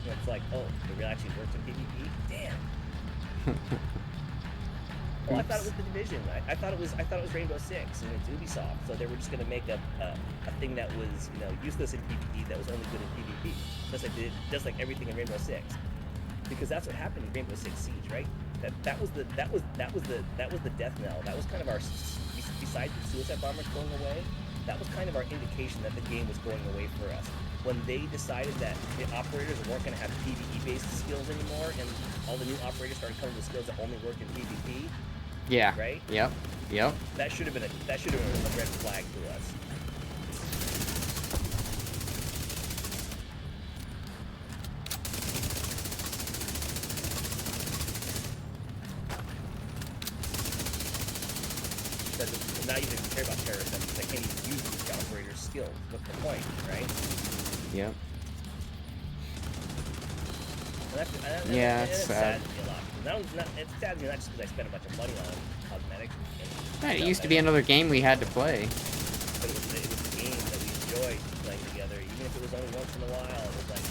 [SPEAKER 2] And it's like, oh, it really actually works in PvP. Damn. Well, I thought it
[SPEAKER 1] Oops.
[SPEAKER 2] was the Division. I thought it was Rainbow Six, and it's Ubisoft. So they were just gonna make a thing that was useless in PvP that was only good in PvP, just like everything in Rainbow Six, because that's what happened in Rainbow Six Siege, right? That was the death knell. That was kind of our, besides the suicide bombers going away, that was kind of our indication that the game was going away for us. When they decided that the operators weren't going to have PvE-based skills anymore, and all the new operators started coming with skills that only work in PvP.
[SPEAKER 1] Yeah.
[SPEAKER 2] Right?
[SPEAKER 1] Yep. Yep.
[SPEAKER 2] That should have been a red flag to us. Because now you don't care about terrorists. They can't even use the operator's skills. What's the point, right?
[SPEAKER 1] Yep.
[SPEAKER 2] Yeah,
[SPEAKER 1] it's
[SPEAKER 2] sad to me a lot. It's sad to me not just because I spent a bunch of money on cosmetics.
[SPEAKER 1] It used to be another game we had to play.
[SPEAKER 2] But it was the game that we enjoyed playing together, even if it was only once in a while. It was like,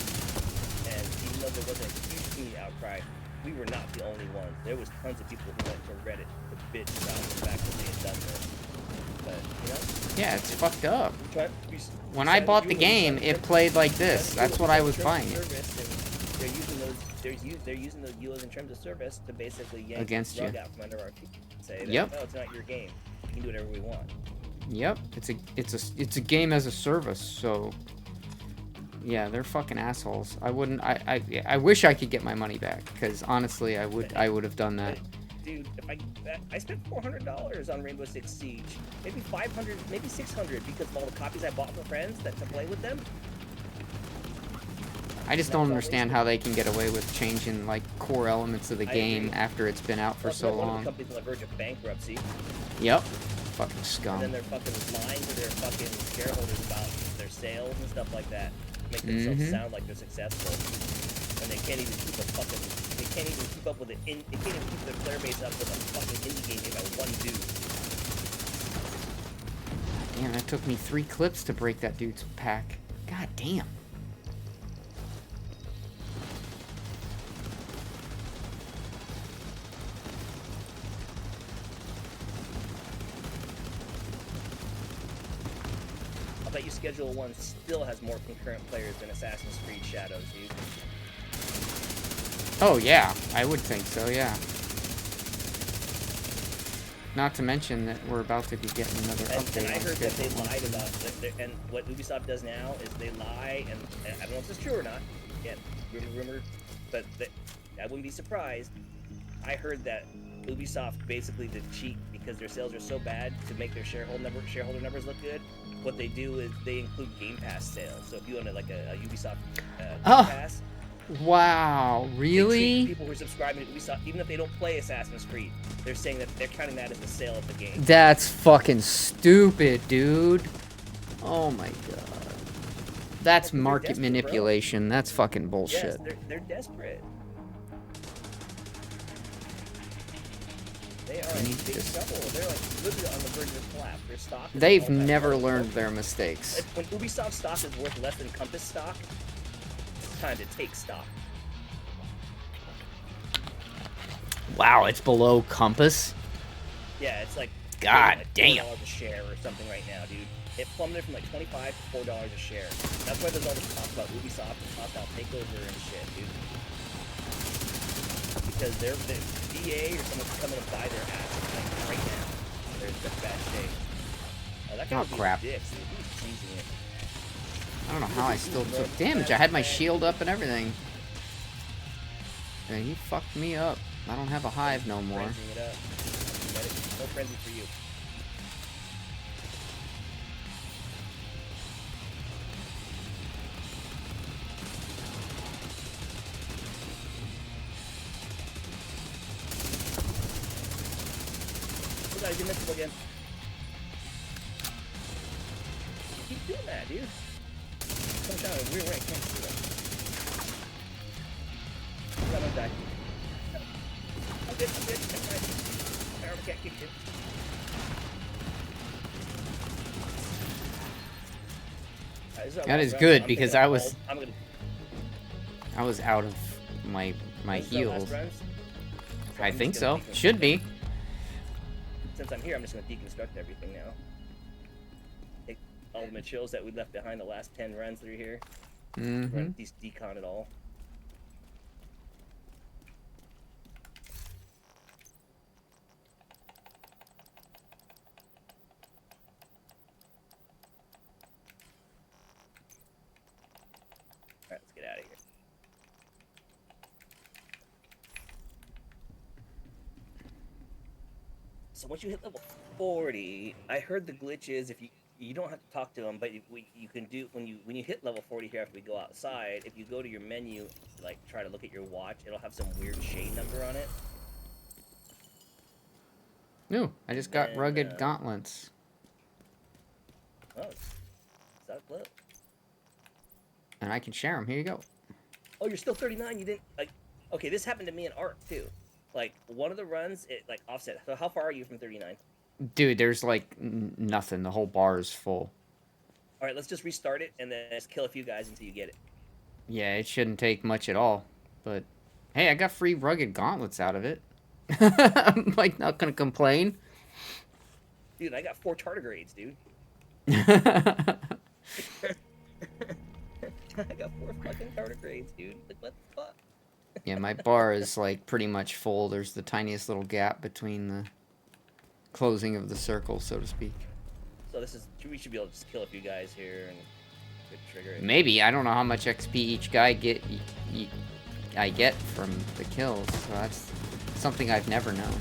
[SPEAKER 2] and even though there wasn't a huge community outcry, we were not the only ones. There was tons of people who went to Reddit to bitch about the fact that they had done this. But
[SPEAKER 1] Yeah, it's fucked up. When I
[SPEAKER 2] besides
[SPEAKER 1] bought the
[SPEAKER 2] doing
[SPEAKER 1] game, it played like this. That's what I was buying it.
[SPEAKER 2] They're using those EULAs in terms of service to basically yank
[SPEAKER 1] Against
[SPEAKER 2] the rug
[SPEAKER 1] you.
[SPEAKER 2] out from under our feet. Say that,
[SPEAKER 1] Yep.
[SPEAKER 2] no, it's not your game. We can do whatever we want.
[SPEAKER 1] Yep. It's a game as a service. So yeah, they're fucking assholes. I wouldn't. I wish I could get my money back, because honestly, I would have done that.
[SPEAKER 2] Dude, if I spent $400 on Rainbow Six Siege, maybe 500, maybe 600, because of all the copies I bought for friends to play with them.
[SPEAKER 1] I just don't understand how they can get away with changing like core elements of the
[SPEAKER 2] I
[SPEAKER 1] game
[SPEAKER 2] agree.
[SPEAKER 1] after it's been out for
[SPEAKER 2] Plus,
[SPEAKER 1] so
[SPEAKER 2] one of
[SPEAKER 1] long.
[SPEAKER 2] the companies on the verge of bankruptcy,
[SPEAKER 1] Yep. Fucking
[SPEAKER 2] and
[SPEAKER 1] scum.
[SPEAKER 2] then they're fucking lying to their fucking shareholders about their sales and stuff like that, make themselves sound like they're successful, and they can't even keep a fucking, they can't even keep up with it. They can't even keep their player base up with a fucking indie game made by one dude.
[SPEAKER 1] Damn, that took me 3 clips to break that dude's pack. God damn.
[SPEAKER 2] I'll bet you Schedule 1 still has more concurrent players than Assassin's Creed Shadows, dude.
[SPEAKER 1] Oh yeah, I would think so, yeah. Not to mention that we're about to be getting another update.
[SPEAKER 2] And I
[SPEAKER 1] on
[SPEAKER 2] heard that they
[SPEAKER 1] Schedule 1.
[SPEAKER 2] lied about it, and what Ubisoft does now is they lie, and I don't know if this is true or not. Again, rumor, but I wouldn't be surprised. I heard that Ubisoft basically did cheat because their sales are so bad to make their shareholder numbers look good. What they do is they include Game Pass sales. So if you own a Ubisoft Game Pass,
[SPEAKER 1] Wow,
[SPEAKER 2] they
[SPEAKER 1] really?
[SPEAKER 2] treat people who are subscribing to Ubisoft, even if they don't play Assassin's Creed, they're saying that they're counting that as the sale of the game.
[SPEAKER 1] That's fucking stupid, dude. Oh my god. That's
[SPEAKER 2] They're
[SPEAKER 1] market
[SPEAKER 2] desperate, bro.
[SPEAKER 1] manipulation. That's fucking
[SPEAKER 2] Yes,
[SPEAKER 1] bullshit.
[SPEAKER 2] they're desperate. They are in
[SPEAKER 1] need
[SPEAKER 2] big
[SPEAKER 1] to-
[SPEAKER 2] trouble. They're like literally on the verge of collapse. Their stock is
[SPEAKER 1] They've
[SPEAKER 2] all-time
[SPEAKER 1] never
[SPEAKER 2] low.
[SPEAKER 1] learned their mistakes.
[SPEAKER 2] When Ubisoft stock is worth less than Compass stock, it's time to take stock.
[SPEAKER 1] Wow, it's below Compass.
[SPEAKER 2] Yeah, it's like
[SPEAKER 1] God
[SPEAKER 2] like
[SPEAKER 1] damn.
[SPEAKER 2] $4 a share or something right now, dude. It plummeted from like $25 to $4 a share. That's why there's all this talk about Ubisoft and hostile takeover and shit, dude. Because they're EA or someone's coming to buy their assets like right now. They're in such bad shape. That guy
[SPEAKER 1] Oh,
[SPEAKER 2] was being
[SPEAKER 1] crap.
[SPEAKER 2] dicks, dude. He was teasing it.
[SPEAKER 1] I don't know how I still took damage. I had my shield up and everything. And he fucked me up. I don't have a hive no more.
[SPEAKER 2] Frenzying it up. No frenzy for you. Oh, guys, you're missable again. You keep doing that, dude. Come down and weird way. I can't see them. I'm gonna die. I'm good. That's right. Arrow can't kick you.
[SPEAKER 1] That is good, because I was
[SPEAKER 2] I'm gonna
[SPEAKER 1] out of my
[SPEAKER 2] Is that last
[SPEAKER 1] heals.
[SPEAKER 2] runs?
[SPEAKER 1] I
[SPEAKER 2] I'm
[SPEAKER 1] think
[SPEAKER 2] just gonna
[SPEAKER 1] so.
[SPEAKER 2] keep
[SPEAKER 1] Should be.
[SPEAKER 2] since I'm here, I'm just gonna deconstruct everything now. Take all the materials that we left behind the last 10 runs through here.
[SPEAKER 1] Mm-hmm.
[SPEAKER 2] We're gonna decon it all. Alright, let's get out of here. So once you hit level 40, I heard the glitch is if you don't have to talk to them, but you can do when you hit level 40 here after we go outside. If you go to your menu, like try to look at your watch, it'll have some weird shade number on it.
[SPEAKER 1] Ooh, I just got rugged gauntlets.
[SPEAKER 2] Oh, is that close?
[SPEAKER 1] And I can share them. Here you go.
[SPEAKER 2] Oh, you're still 39. You didn't like. Okay, this happened to me in Ark too. Like one of the runs, it like offset. So how far are you from 39?
[SPEAKER 1] Dude, there's like nothing. The whole bar is full.
[SPEAKER 2] All right, let's just restart it and then just kill a few guys until you get it.
[SPEAKER 1] Yeah, it shouldn't take much at all. But hey, I got free rugged gauntlets out of it. I'm like not gonna complain.
[SPEAKER 2] Dude, I got 4 tardigrades, dude. I got 4 fucking tardigrades, dude. Like what the fuck?
[SPEAKER 1] Yeah, my bar is like pretty much full. There's the tiniest little gap between the closing of the circle, so to speak.
[SPEAKER 2] So this is we should be able to just kill a few guys here and trigger it.
[SPEAKER 1] Maybe. I don't know how much XP each guy I get from the kills. So that's something I've never known.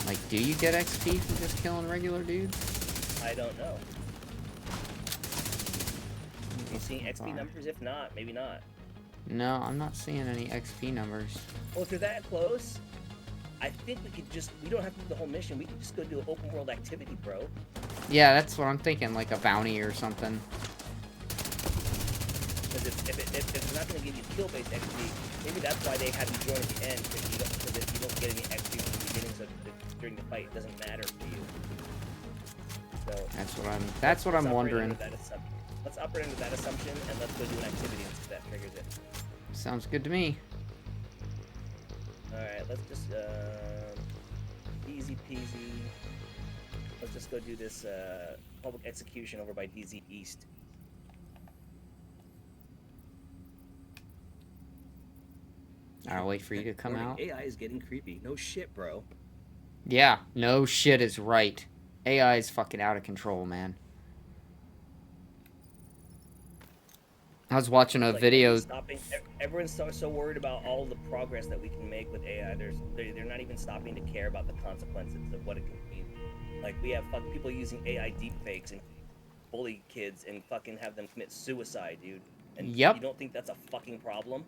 [SPEAKER 1] Like, do you get XP from just killing regular dudes?
[SPEAKER 2] I don't know. You seeing XP numbers? If not, maybe not.
[SPEAKER 1] No, I'm not seeing any XP numbers.
[SPEAKER 2] Well, if you're that close, I think we don't have to do the whole mission. We can just go do an open world activity, bro.
[SPEAKER 1] Yeah, that's what I'm thinking, like a bounty or something.
[SPEAKER 2] Because if it's not going to give you kill-based XP, maybe that's why they have you join at the end, because you don't get any XP from the beginning, so during the fight it doesn't matter for you. So
[SPEAKER 1] that's what I'm wondering.
[SPEAKER 2] Let's operate under that assumption, and let's go do an activity and see if that triggers it.
[SPEAKER 1] Sounds good to me.
[SPEAKER 2] Alright, let's just, easy peasy. Let's just go do this, public execution over by DZ East.
[SPEAKER 1] I'll wait for you to come out.
[SPEAKER 2] AI is getting creepy. No shit, bro.
[SPEAKER 1] Yeah, no shit is right. AI is fucking out of control, man. I was watching a video.
[SPEAKER 2] Everyone's so worried about all the progress that we can make with AI. They're not even stopping to care about the consequences of what it can mean. Like we have people using AI deepfakes and bully kids and fucking have them commit suicide, dude. And
[SPEAKER 1] Yep.
[SPEAKER 2] You don't think that's a fucking problem?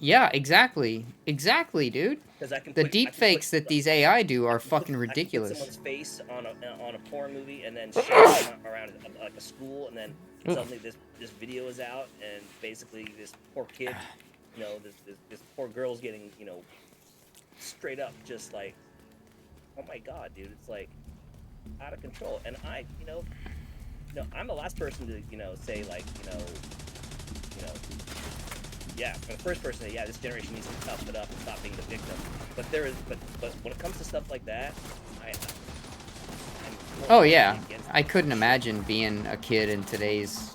[SPEAKER 1] Yeah, exactly. Exactly, dude. The deepfakes that these AI do are fucking ridiculous.
[SPEAKER 2] I can put someone's face on a porn movie and then share it around like a school, and then suddenly this video is out, and basically this poor kid, you know, this poor girl's getting, you know, straight up just like, oh my god, dude, it's like out of control. And I'm the last person to, you know, say like, you know. Yeah, for the first person, yeah, this generation needs to tough it up and stop being the victim. But when it comes to stuff like that,
[SPEAKER 1] oh yeah, I couldn't imagine being a kid in today's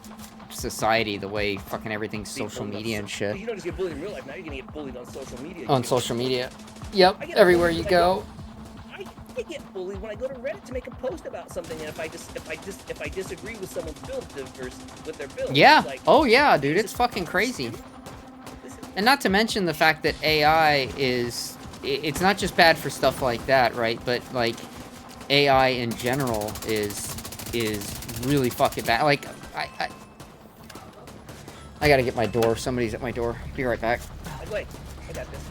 [SPEAKER 1] society the way fucking everything's social media and shit.
[SPEAKER 2] You don't just get bullied in real life, now you're gonna get bullied on social media.
[SPEAKER 1] On social media. Yep, everywhere you go.
[SPEAKER 2] I get bullied when I go to Reddit to make a post about something, and if I disagree with someone's build with their build.
[SPEAKER 1] Yeah.
[SPEAKER 2] Like,
[SPEAKER 1] oh yeah, dude, it's fucking crazy. And not to mention the fact that AI it's not just bad for stuff like that, right? But like AI in general is really fucking bad. Like I gotta get my door. Somebody's at my door. Be right back.
[SPEAKER 2] Wait, I got this.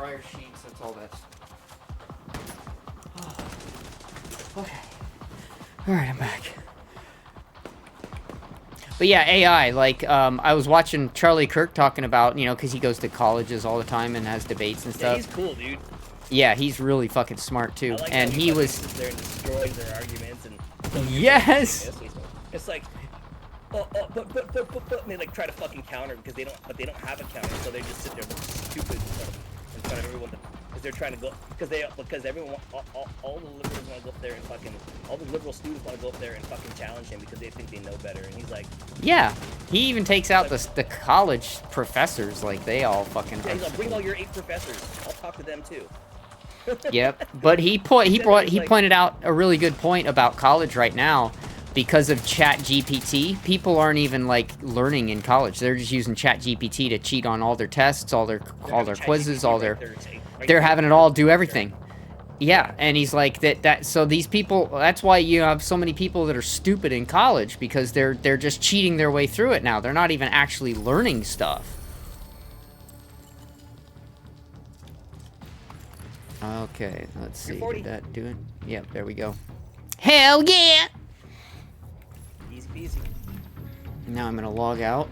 [SPEAKER 1] dryer sheets. That's all that's. Okay. All right, I'm back. But yeah, AI. Like, I was watching Charlie Kirk talking about, you know, because he goes to colleges all the time and has debates and stuff.
[SPEAKER 2] Yeah, he's cool, dude.
[SPEAKER 1] Yeah, he's really fucking smart too.
[SPEAKER 2] I like
[SPEAKER 1] And
[SPEAKER 2] how
[SPEAKER 1] he was.
[SPEAKER 2] sits there and destroys their arguments and.
[SPEAKER 1] Yes.
[SPEAKER 2] It's like. But and they like try to fucking counter because they don't have a counter, so they just sit there stupid in front of everyone because they're trying to go because everyone all the liberals want to go up there and fucking all the liberal students want to go up there and fucking challenge him because they think they know better, and he's like,
[SPEAKER 1] Yeah, he even takes out the college professors, like they all fucking.
[SPEAKER 2] yeah, he's like, bring all your 8 professors, I'll talk to them too.
[SPEAKER 1] Yep, but he pointed out a really good point about college right now. Because of ChatGPT, people aren't even like learning in college. They're just using ChatGPT to cheat on all their tests, all their quizzes, they're having it all do everything. Yeah, and he's like that. So these people, that's why you have so many people that are stupid in college because they're just cheating their way through it now. They're not even actually learning stuff. Okay, let's see. Did that do it? Yep, there we go. Hell yeah!
[SPEAKER 2] Easy peasy.
[SPEAKER 1] Now I'm gonna log out.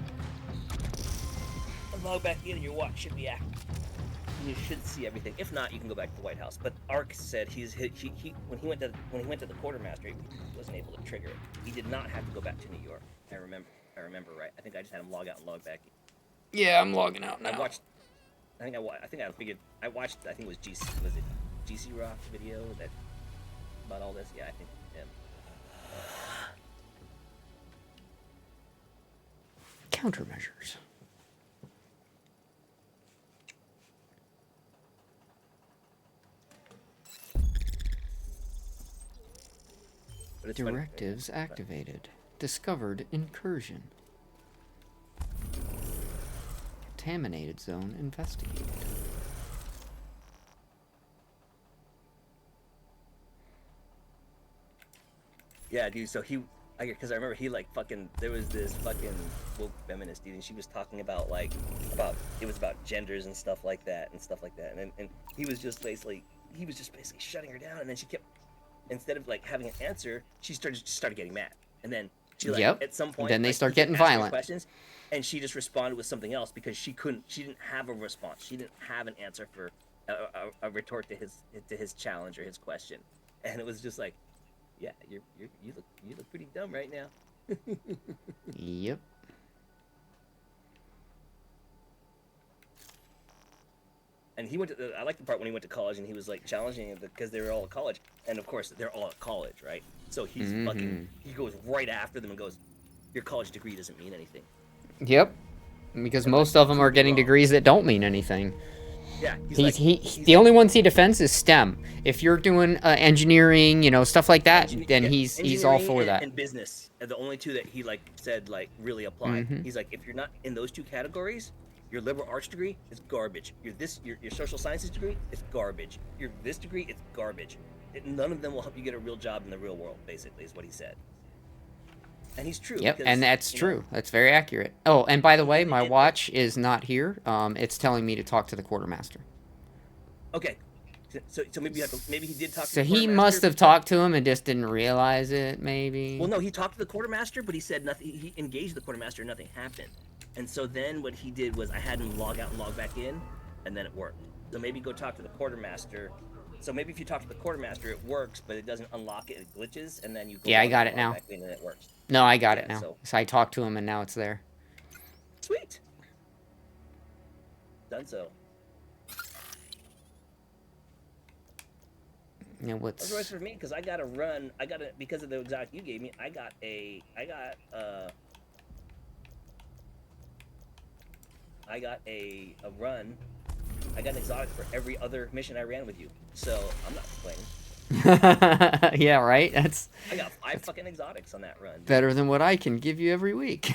[SPEAKER 2] And log back in and your watch should be active. You should see everything. If not, you can go back to the White House. But Ark said he when he went to the quartermaster, he wasn't able to trigger it. He did not have to go back to New York. I remember right. I think I just had him log out and log back in.
[SPEAKER 1] Yeah, I'm logging out now.
[SPEAKER 2] I watched it was GC Rock video that about all this. Yeah, I think him.
[SPEAKER 1] Countermeasures. Directives activated. Discovered incursion. Contaminated zone investigated.
[SPEAKER 2] Yeah, dude. So because I remember he like fucking. There was this fucking woke feminist dude, and she was talking about it was about genders and stuff like that, and he was just basically shutting her down, and then she kept. Instead of like having an answer, she started getting mad, and then she like at some point
[SPEAKER 1] then they
[SPEAKER 2] like,
[SPEAKER 1] start
[SPEAKER 2] he kept
[SPEAKER 1] getting
[SPEAKER 2] asking her
[SPEAKER 1] violent.
[SPEAKER 2] questions, and she just responded with something else because she didn't have a response, she didn't have an answer for a retort to his challenge or his question, and it was just like, yeah, you look pretty dumb right now.
[SPEAKER 1] Yep.
[SPEAKER 2] And he went to I like the part when he went to college and he was like challenging it because they were all at college, and of course they're all at college, right? So he's he goes right after them and goes, your college degree doesn't mean anything.
[SPEAKER 1] Yep. Because most of them are getting degrees that don't mean anything.
[SPEAKER 2] Yeah,
[SPEAKER 1] the only ones he defends is STEM. If you're doing engineering, you know, stuff like that, then he's all for that.
[SPEAKER 2] And business are the only two that he like said like really apply. He's like, if you're not in those two categories, your liberal arts degree is garbage. Your social sciences degree is garbage. Your this degree it's garbage. None of them will help you get a real job in the real world. Basically, is what he said. And he's true.
[SPEAKER 1] Yep,
[SPEAKER 2] because,
[SPEAKER 1] and that's true. That's very accurate. Oh, and by the way, my watch is not here. It's telling me to talk to the quartermaster.
[SPEAKER 2] Okay, so maybe maybe he did talk.
[SPEAKER 1] So
[SPEAKER 2] to the
[SPEAKER 1] he must have talked to him and just didn't realize it. Maybe.
[SPEAKER 2] Well, no, he talked to the quartermaster, but he said nothing. He engaged the quartermaster, and nothing happened. And so then what he did was I had him log out and log back in, and then it worked. So maybe go talk to the quartermaster. So maybe if you talk to the quartermaster, it works, but it doesn't unlock it. It glitches, and then you go
[SPEAKER 1] I got it now.
[SPEAKER 2] back in and it works.
[SPEAKER 1] No, I got it now. So I talked to him, and now it's there.
[SPEAKER 2] Sweet. Done so.
[SPEAKER 1] Yeah, what's...
[SPEAKER 2] That's right for me, because I got to run. Because of the exotic you gave me, I got a run. I got an exotic for every other mission I ran with you. So, I'm not complaining.
[SPEAKER 1] Yeah, right?
[SPEAKER 2] I got 5 fucking exotics on that run. Dude.
[SPEAKER 1] Better than what I can give you every week.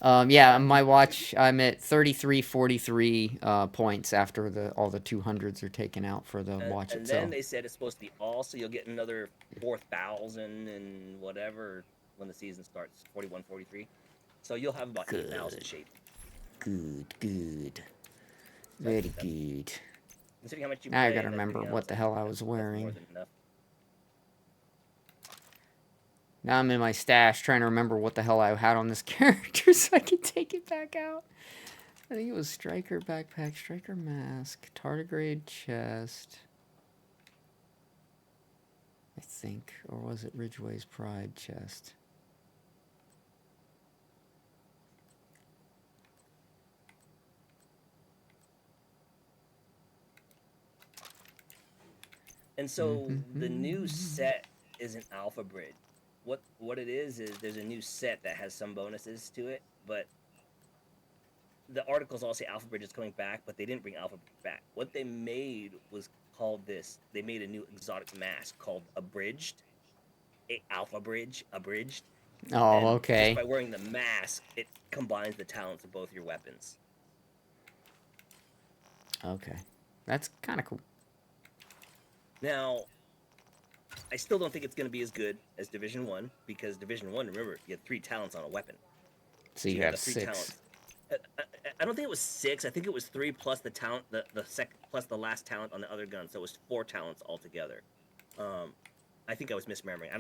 [SPEAKER 1] Yeah, my watch, I'm at 43 points after all the 200s are taken out for the watch
[SPEAKER 2] and
[SPEAKER 1] itself.
[SPEAKER 2] And then they said it's supposed to be all, so you'll get another 4,000 and whatever when the season starts, 41, 43. So you'll have about 8,000 shape.
[SPEAKER 1] Good. Very good.
[SPEAKER 2] Considering how much you
[SPEAKER 1] Now I
[SPEAKER 2] play
[SPEAKER 1] gotta
[SPEAKER 2] and
[SPEAKER 1] remember
[SPEAKER 2] everything
[SPEAKER 1] what
[SPEAKER 2] else,
[SPEAKER 1] the hell I
[SPEAKER 2] that's
[SPEAKER 1] was
[SPEAKER 2] more
[SPEAKER 1] wearing.
[SPEAKER 2] than enough.
[SPEAKER 1] Now I'm in my stash trying to remember what the hell I had on this character so I can take it back out. I think it was Striker backpack, Striker mask, tardigrade chest. I think. Or was it Ridgeway's Pride chest?
[SPEAKER 2] And so the new set is an alpha bridge. What it is there's a new set that has some bonuses to it, but the articles all say Alpha Bridge is coming back, but they didn't bring Alpha Bridge back. What they made was called this. They made a new exotic mask called Abridged, Alpha Bridge, Abridged.
[SPEAKER 1] Oh,
[SPEAKER 2] And just
[SPEAKER 1] okay.
[SPEAKER 2] by wearing the mask, it combines the talents of both your weapons.
[SPEAKER 1] Okay. That's kind of cool.
[SPEAKER 2] Now, I still don't think it's going to be as good as Division 1, because Division 1, remember, you had 3 talents on a weapon.
[SPEAKER 1] So you
[SPEAKER 2] had
[SPEAKER 1] have
[SPEAKER 2] the 3
[SPEAKER 1] 6.
[SPEAKER 2] talents. I don't think it was 6. I think it was 3 plus the talent, plus the last talent on the other gun. So it was 4 talents altogether. I think I was misremembering. I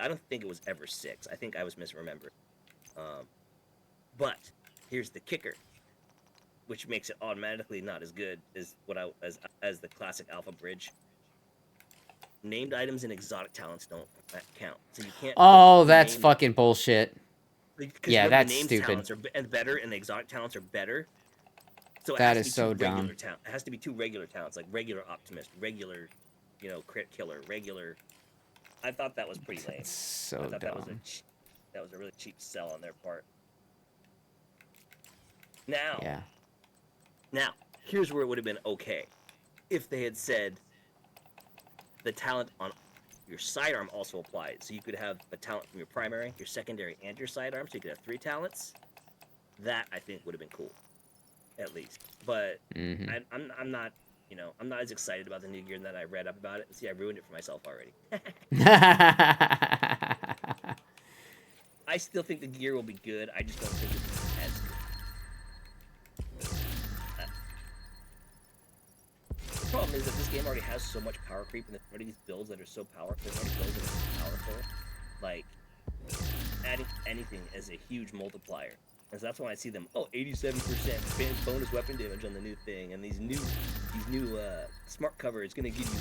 [SPEAKER 2] don't think it was ever 6. I think I was misremembering. But here's the kicker, which makes it automatically not as good as as the classic Alpha Bridge. Named items and exotic talents don't count, so you can't.
[SPEAKER 1] Oh, that's fucking bullshit. Yeah, that's
[SPEAKER 2] the named
[SPEAKER 1] stupid.
[SPEAKER 2] talents are better, and the exotic talents are better. So it
[SPEAKER 1] That
[SPEAKER 2] has
[SPEAKER 1] is
[SPEAKER 2] to be
[SPEAKER 1] so
[SPEAKER 2] two regular
[SPEAKER 1] dumb.
[SPEAKER 2] talents. It has to be 2 regular talents, like regular optimist, regular, crit killer, regular. I thought that was pretty lame.
[SPEAKER 1] That's so
[SPEAKER 2] I thought
[SPEAKER 1] dumb.
[SPEAKER 2] that was a really cheap sell on their part. Now,
[SPEAKER 1] Yeah.
[SPEAKER 2] Now, here's where it would have been okay. If they had said the talent on your sidearm also applied. So you could have a talent from your primary, your secondary, and your sidearm. So you could have 3 talents. That, I think, would have been cool. At least. But I'm not, I'm not as excited about the new gear that I read up about it. See, I ruined it for myself already. I still think the gear will be good. I just don't think it's as good. The problem is that this game already has so much power creep, and there's already these builds that are so powerful. There's already builds that are so powerful. Like, adding anything is a huge multiplier. And so that's why I see them, 87% bonus weapon damage on the new thing, and these new smart cover is going to give you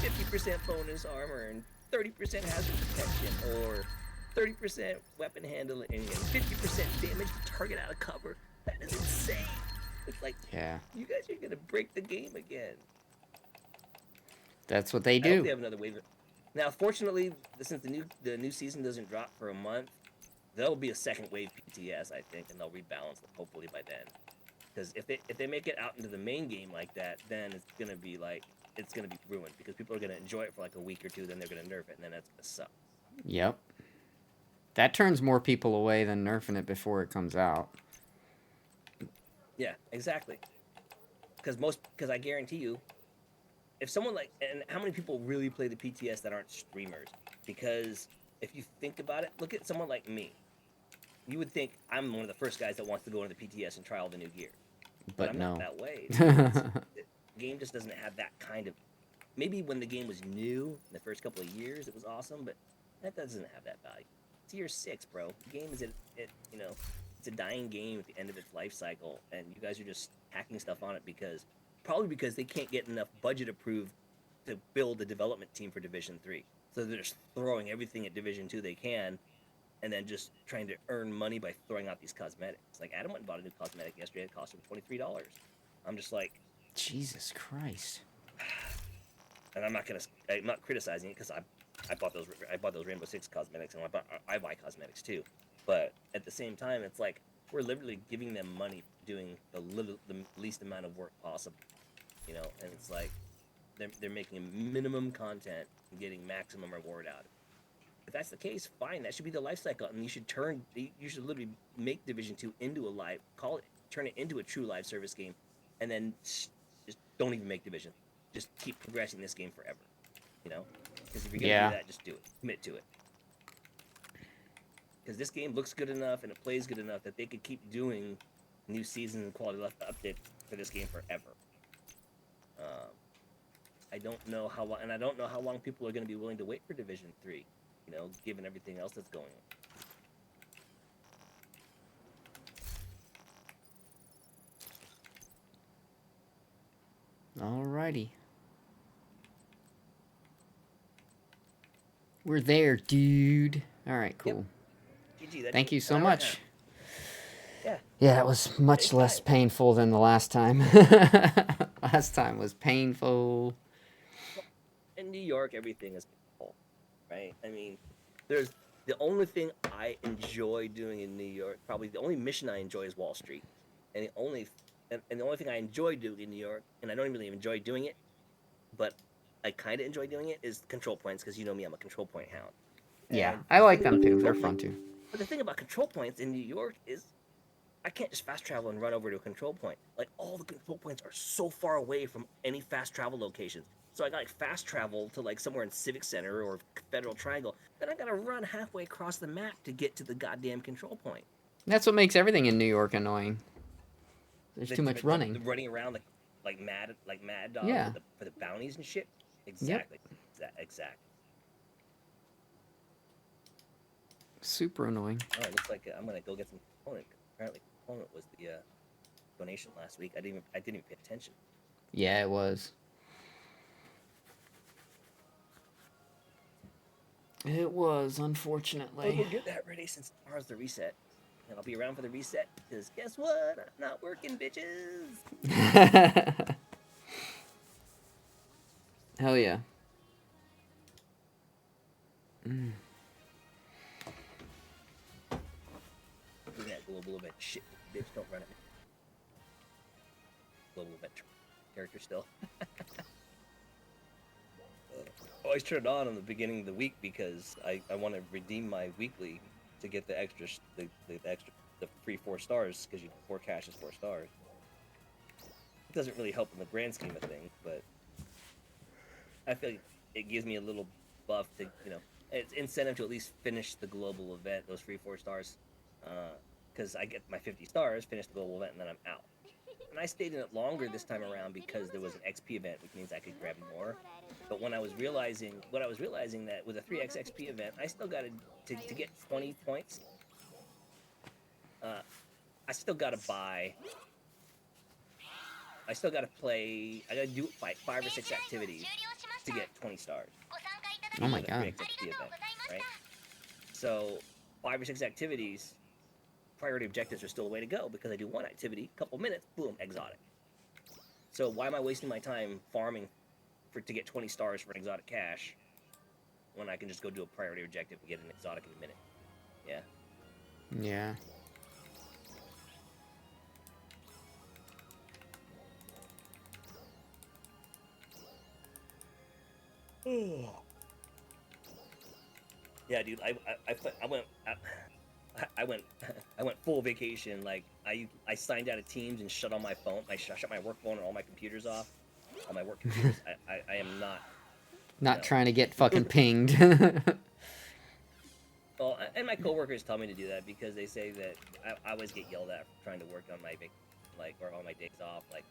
[SPEAKER 2] 50% bonus armor and 30% hazard protection, or 30% weapon handling and 50% damage to target out of cover. That is insane. It's like,
[SPEAKER 1] Yeah.
[SPEAKER 2] you guys are going to break the game again.
[SPEAKER 1] That's what they
[SPEAKER 2] I hope
[SPEAKER 1] do.
[SPEAKER 2] they have another wave. Now, fortunately, since the new season doesn't drop for a month, there'll be a second wave PTS, I think, and they'll rebalance them hopefully by then. Because if they make it out into the main game like that, then it's gonna be ruined, because people are gonna enjoy it for like a week or two, then they're gonna nerf it, and then that's gonna suck.
[SPEAKER 1] Yep. That turns more people away than nerfing it before it comes out.
[SPEAKER 2] Yeah, exactly. Because I guarantee you, if someone and how many people really play the PTS that aren't streamers? Because if you think about it, look at someone like me. You would think I'm one of the first guys that wants to go into the PTS and try all the new gear. But I'm not that way. The game just doesn't have that kind of... Maybe when the game was new, in the first couple of years, it was awesome, but that doesn't have that value. It's year 6, bro. The game is, it's a dying game at the end of its life cycle, and you guys are just hacking stuff on it probably because they can't get enough budget approved to build a development team for Division 3. So they're just throwing everything at Division 2 they can, and then just trying to earn money by throwing out these cosmetics. Like, Adam went and bought a new cosmetic yesterday. It cost him $23. I'm just like...
[SPEAKER 1] Jesus Christ.
[SPEAKER 2] And I'm not criticizing it, because I bought those Rainbow Six cosmetics, and I buy cosmetics too. But at the same time, it's like, we're literally giving them money for doing the least amount of work possible. And it's like, they're making minimum content and getting maximum reward out of it. If that's the case, fine. That should be the life cycle, and you should literally make Division 2 into turn it into a true live service game, and then just don't even make Division. Just keep progressing this game forever. Because if you're gonna do that, just do it. Commit to it. Because this game looks good enough and it plays good enough that they could keep doing new seasons and quality updates for this game forever. I don't know how long, and I don't know how long people are going to be willing to wait for Division 3. You know, given everything else that's going on.
[SPEAKER 1] Alrighty. We're there, dude. Alright, cool.
[SPEAKER 2] GG.
[SPEAKER 1] Thank you so
[SPEAKER 2] an hour and a
[SPEAKER 1] much.
[SPEAKER 2] half. Yeah.
[SPEAKER 1] Yeah, it was much less painful than the last time. Last time was painful.
[SPEAKER 2] In New York, everything is painful, right? I mean, there's the only thing I enjoy doing in New York. Probably the only mission I enjoy is Wall Street, and the only thing I enjoy doing in New York, and I don't really enjoy doing it, but I kind of enjoy doing it, is control points, because you know me, I'm a control point hound.
[SPEAKER 1] Yeah,
[SPEAKER 2] And
[SPEAKER 1] I
[SPEAKER 2] the
[SPEAKER 1] like
[SPEAKER 2] thing
[SPEAKER 1] them
[SPEAKER 2] about
[SPEAKER 1] too. They're
[SPEAKER 2] control
[SPEAKER 1] fun
[SPEAKER 2] point-
[SPEAKER 1] too.
[SPEAKER 2] But the thing about control points in New York is I can't just fast travel and run over to a control point. Like, all the control points are so far away from any fast travel locations. So I got like fast travel to like somewhere in Civic Center or Federal Triangle. Then I gotta run halfway across the map to get to the goddamn control point.
[SPEAKER 1] That's what makes everything in New York annoying. There's too much running.
[SPEAKER 2] Running around like mad dog
[SPEAKER 1] Yeah.
[SPEAKER 2] for the bounties and shit. Exactly. Exactly.
[SPEAKER 1] Super annoying.
[SPEAKER 2] Oh, it looks like I'm gonna go get some component. Apparently, component was the donation last week. I didn't even pay attention.
[SPEAKER 1] Yeah, it was. It was,
[SPEAKER 2] I'll
[SPEAKER 1] unfortunately.
[SPEAKER 2] go get that ready since tomorrow's the reset. And I'll be around for the reset, because guess what? I'm not working, bitches.
[SPEAKER 1] Hell yeah.
[SPEAKER 2] Do that global event shit. Bitch, don't run it. Global event character still. I always turn it on the beginning of the week because I want to redeem my weekly to get the extra, the free 4 stars, because 4 cash is 4 stars. It doesn't really help in the grand scheme of things, but I feel like it gives me a little buff to, it's incentive to at least finish the global event, those free 4 stars, because I get my 50 stars, finish the global event, and then I'm out. And I stayed in it longer this time around because there was an XP event, which means I could grab more. But when I was realizing that with a 3x XP event, I still got to get 20 points. I still got to buy. I still got to play. I got to do 5 or 6 activities to get 20 stars.
[SPEAKER 1] Oh my
[SPEAKER 2] With a
[SPEAKER 1] god.
[SPEAKER 2] 3x XP event, right? So 5 or 6 activities, priority objectives are still a way to go, because I do one activity, couple minutes, boom, exotic. So why am I wasting my time farming to get 20 stars for an exotic cache when I can just go do a priority objective and get an exotic in a minute? Yeah.
[SPEAKER 1] Yeah.
[SPEAKER 2] Yeah, dude. I went full vacation. Like I signed out of Teams and shut all my phone. I shut my work phone and all my computers off. All my work computers. I am not.
[SPEAKER 1] Not trying to get fucking pinged.
[SPEAKER 2] Well, and my coworkers tell me to do that because they say that I always get yelled at for trying to work on my or on my days off. Like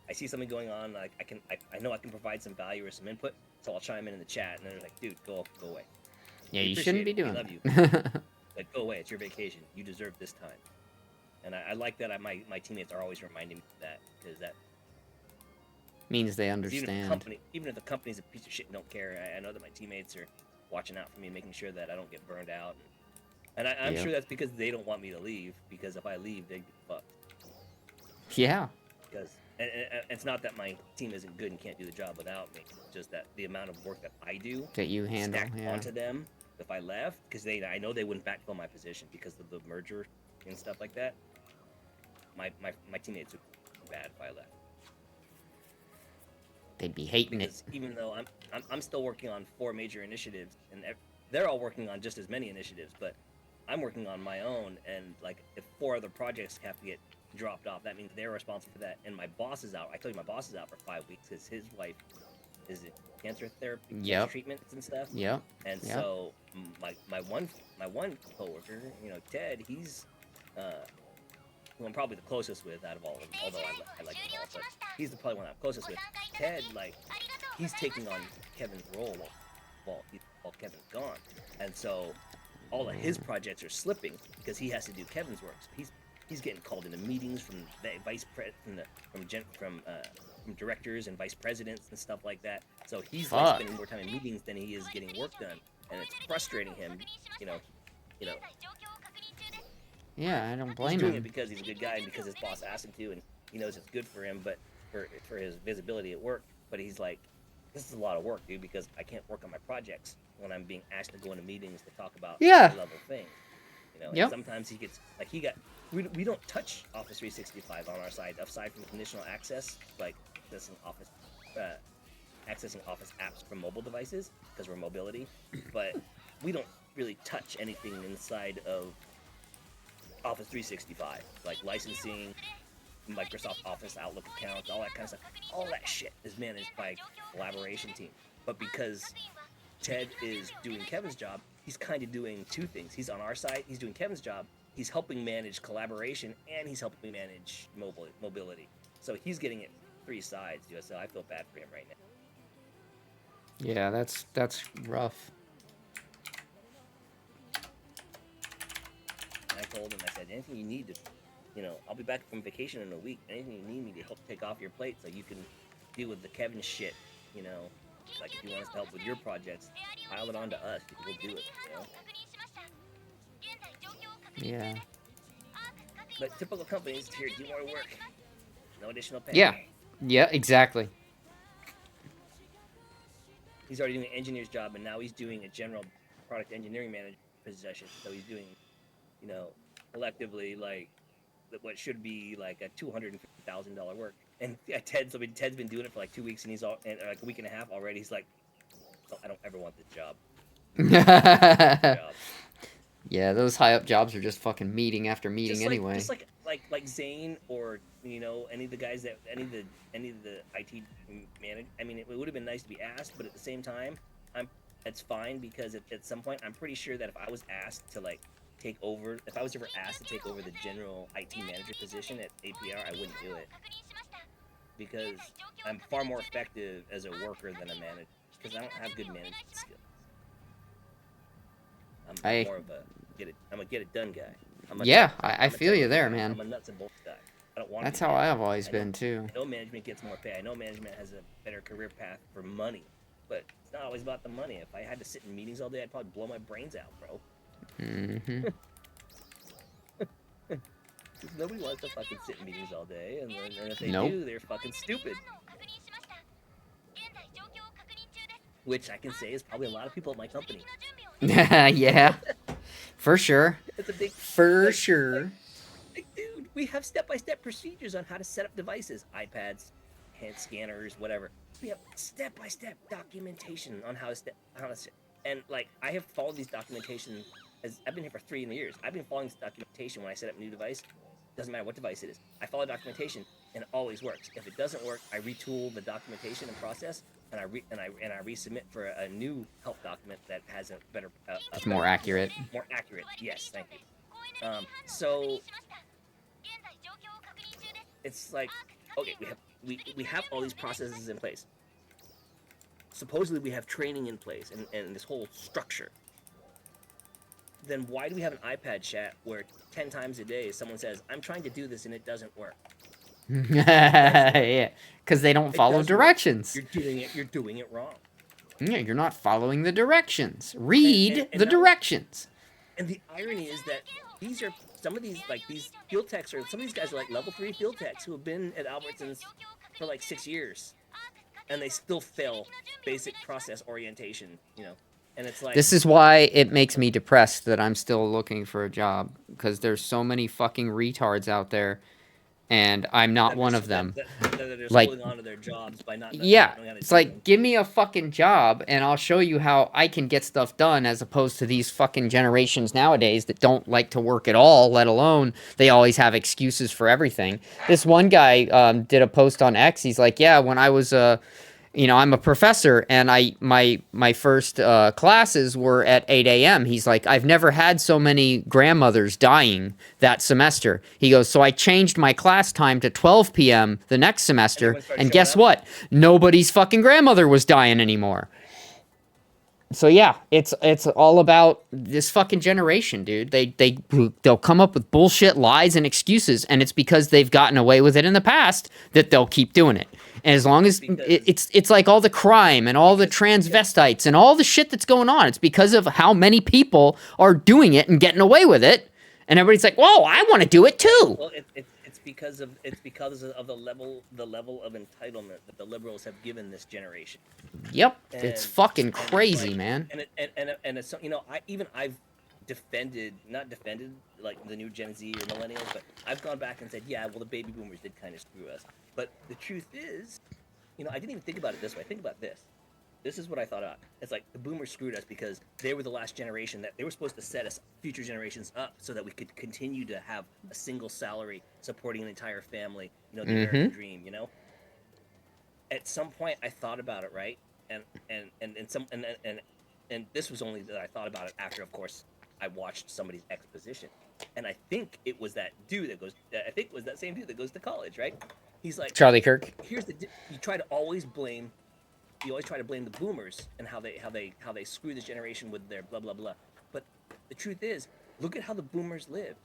[SPEAKER 2] I see something going on, like I know I can provide some value or some input, so I'll chime in the chat, and they're like, dude, go away.
[SPEAKER 1] Yeah,
[SPEAKER 2] We
[SPEAKER 1] you shouldn't be
[SPEAKER 2] appreciate
[SPEAKER 1] doing
[SPEAKER 2] it. We
[SPEAKER 1] that.
[SPEAKER 2] Like, go away. It's your vacation. You deserve this time. And I like that my teammates are always reminding me of that, because that
[SPEAKER 1] Means they
[SPEAKER 2] even if
[SPEAKER 1] understand.
[SPEAKER 2] even if the company's a piece of shit and don't care, I know that my teammates are watching out for me and making sure that I don't get burned out. And I'm
[SPEAKER 1] Yeah.
[SPEAKER 2] sure that's because they don't want me to leave, because if I leave, they'd be fucked.
[SPEAKER 1] Yeah.
[SPEAKER 2] Because and it's not that my team isn't good and can't do the job without me. It's just that the amount of work that I do
[SPEAKER 1] That you handle.
[SPEAKER 2] stacked
[SPEAKER 1] Yeah.
[SPEAKER 2] onto them if I left, because I know they wouldn't backfill my position because of the merger and stuff like that. My teammates would be bad if I left.
[SPEAKER 1] They'd be hating it.
[SPEAKER 2] Because even though I'm still working on 4 major initiatives, and they're all working on just as many initiatives, but I'm working on my own, and like if 4 other projects have to get dropped off, that means they're responsible for that. And my boss is out. I told you my boss is out for 5 weeks because his wife is in cancer therapy,
[SPEAKER 1] Yep.
[SPEAKER 2] treatments and stuff.
[SPEAKER 1] Yep.
[SPEAKER 2] And
[SPEAKER 1] Yep.
[SPEAKER 2] so my one coworker, Ted, he's who I'm probably the closest with out of all of them, although I like him all, but he's probably one I'm closest with. Ted, like, he's taking on Kevin's role while Kevin's gone, and so all of his projects are slipping because he has to do Kevin's work. So he's getting called into meetings from the from directors and vice presidents and stuff like that. So he's like spending more time in meetings than he is getting work done, and it's frustrating him. You know.
[SPEAKER 1] Yeah, I don't blame
[SPEAKER 2] He's doing
[SPEAKER 1] him.
[SPEAKER 2] it because he's a good guy and because his boss asked him to, and he knows it's good for him, but for his visibility at work. But he's like, this is a lot of work, dude, because I can't work on my projects when I'm being asked to go into meetings to talk about high-level things. You know, and sometimes he gets like we don't touch Office 365 on our side aside from conditional access, like accessing Office apps from mobile devices because we're mobility, but we don't really touch anything inside of Office 365, like licensing, Microsoft Office Outlook accounts, all that kind of stuff. All that shit is managed by a collaboration team. But because Ted is doing Kevin's job, he's kind of doing two things. He's on our side, he's doing Kevin's job, he's helping manage collaboration, and he's helping manage mobility. So he's getting it three sides, so I feel bad for him right now.
[SPEAKER 1] Yeah, that's rough.
[SPEAKER 2] I told him, I said, anything you need to, I'll be back from vacation in a week. Anything you need me to help take off your plate so you can deal with the Kevin shit, like if you want us to help with your projects, pile it onto us, we'll do it,
[SPEAKER 1] Yeah.
[SPEAKER 2] But typical companies, here, do more work. No additional pay.
[SPEAKER 1] Yeah, exactly.
[SPEAKER 2] He's already doing an engineer's job, and now he's doing a general product engineering manager position. So he's doing, collectively, like, what should be like a $250,000 work. And Ted's been doing it for like 2 weeks, and like a week and a half already. He's like, oh, I don't ever want this job.
[SPEAKER 1] Yeah, those high up jobs are just fucking meeting after meeting anyway.
[SPEAKER 2] Just like Zane or any of the guys that any of the IT manage. I mean, it would have been nice to be asked, but at the same time, it's fine because at some point, I'm pretty sure that if I was asked to like take over, if I was ever asked to take over the general IT manager position at APR, I wouldn't do it because I'm far more effective as a worker than a manager because I don't have good management skills. I'm more of a get it done guy.
[SPEAKER 1] I feel you there, man.
[SPEAKER 2] I'm a nuts and bolts guy. I don't want.
[SPEAKER 1] That's how I've always been too.
[SPEAKER 2] I know management gets more pay. I know management has a better career path for money, but it's not always about the money. If I had to sit in meetings all day, I'd probably blow my brains out, bro.
[SPEAKER 1] Mm-hmm.
[SPEAKER 2] Nobody wants to fucking sit in meetings all day, and if they do, they're fucking stupid. Which I can say is probably a lot of people at my company.
[SPEAKER 1] Yeah, for sure.
[SPEAKER 2] It's a big
[SPEAKER 1] sure.
[SPEAKER 2] Dude, we have step-by-step procedures on how to set up devices, iPads, hand scanners, whatever. We have step-by-step documentation on how to and like I have followed these documentation as I've been here for 3 years. I've been following this documentation when I set up a new device. Doesn't matter what device it is. I follow documentation and it always works. If it doesn't work, I retool the documentation and process, and I resubmit for a new help document that has a better.
[SPEAKER 1] It's more accurate.
[SPEAKER 2] More accurate. Yes, thank you. So it's like, okay, we have all these processes in place. Supposedly we have training in place and this whole structure. Then why do we have an iPad chat where 10 times a day someone says, I'm trying to do this and it doesn't work?
[SPEAKER 1] Yeah, because they don't follow directions.
[SPEAKER 2] You're doing it wrong.
[SPEAKER 1] Yeah, you're not following the directions. Read the directions.
[SPEAKER 2] And the irony is that these are some of these field techs, or some of these guys are like level 3 field techs who have been at Albertsons for like 6 years, and they still fail basic process orientation, And it's like,
[SPEAKER 1] this is why it makes me depressed that I'm still looking for a job, because there's so many fucking retards out there, and I'm not one of them.
[SPEAKER 2] They're holding on to their jobs by not.
[SPEAKER 1] Yeah,
[SPEAKER 2] knowing how to
[SPEAKER 1] it's
[SPEAKER 2] do
[SPEAKER 1] like,
[SPEAKER 2] them.
[SPEAKER 1] give me a fucking job, and I'll show you how I can get stuff done, as opposed to these fucking generations nowadays that don't like to work at all, let alone they always have excuses for everything. This one guy did a post on X. He's like, yeah, when I was you know, I'm a professor, and my first classes were at 8 a.m. He's like, I've never had so many grandmothers dying that semester. He goes, so I changed my class time to 12 p.m. the next semester,
[SPEAKER 2] everyone started
[SPEAKER 1] and
[SPEAKER 2] showing
[SPEAKER 1] guess
[SPEAKER 2] up?
[SPEAKER 1] what? Nobody's fucking grandmother was dying anymore. So yeah, it's all about this fucking generation, dude. They'll come up with bullshit lies and excuses, and it's because they've gotten away with it in the past that they'll keep doing it. And as long as it's like all the crime and all the transvestites and all the shit that's going on, it's because of how many people are doing it and getting away with it, and everybody's like, "Whoa, I want to do it too."
[SPEAKER 2] Well, it's because of the level of entitlement that the liberals have given this generation.
[SPEAKER 1] Yep, it's
[SPEAKER 2] And
[SPEAKER 1] fucking
[SPEAKER 2] it's
[SPEAKER 1] crazy,
[SPEAKER 2] like,
[SPEAKER 1] man.
[SPEAKER 2] and it's, you know, I've defended, not defended like the new Gen Z or millennials, but I've gone back and said, yeah, well, the baby boomers did kind of screw us. But the truth is, you know, I didn't even think about it this way. Think about this. This is what I thought about. It's like the boomers screwed us because they were the last generation that they were supposed to set us future generations up so that we could continue to have a single salary supporting an entire family. You know, the American dream. You know. At some point, I thought about it, right? And this was only that I thought about it after, of course, I watched somebody's exposition, and I think it was that dude that goes. I think it was that same dude that goes to college, right? He's like,
[SPEAKER 1] Charlie Kirk.
[SPEAKER 2] here's the. You try to always blame. You always try to blame the boomers and how they screw this generation with their blah blah blah. But the truth is, look at how the boomers lived.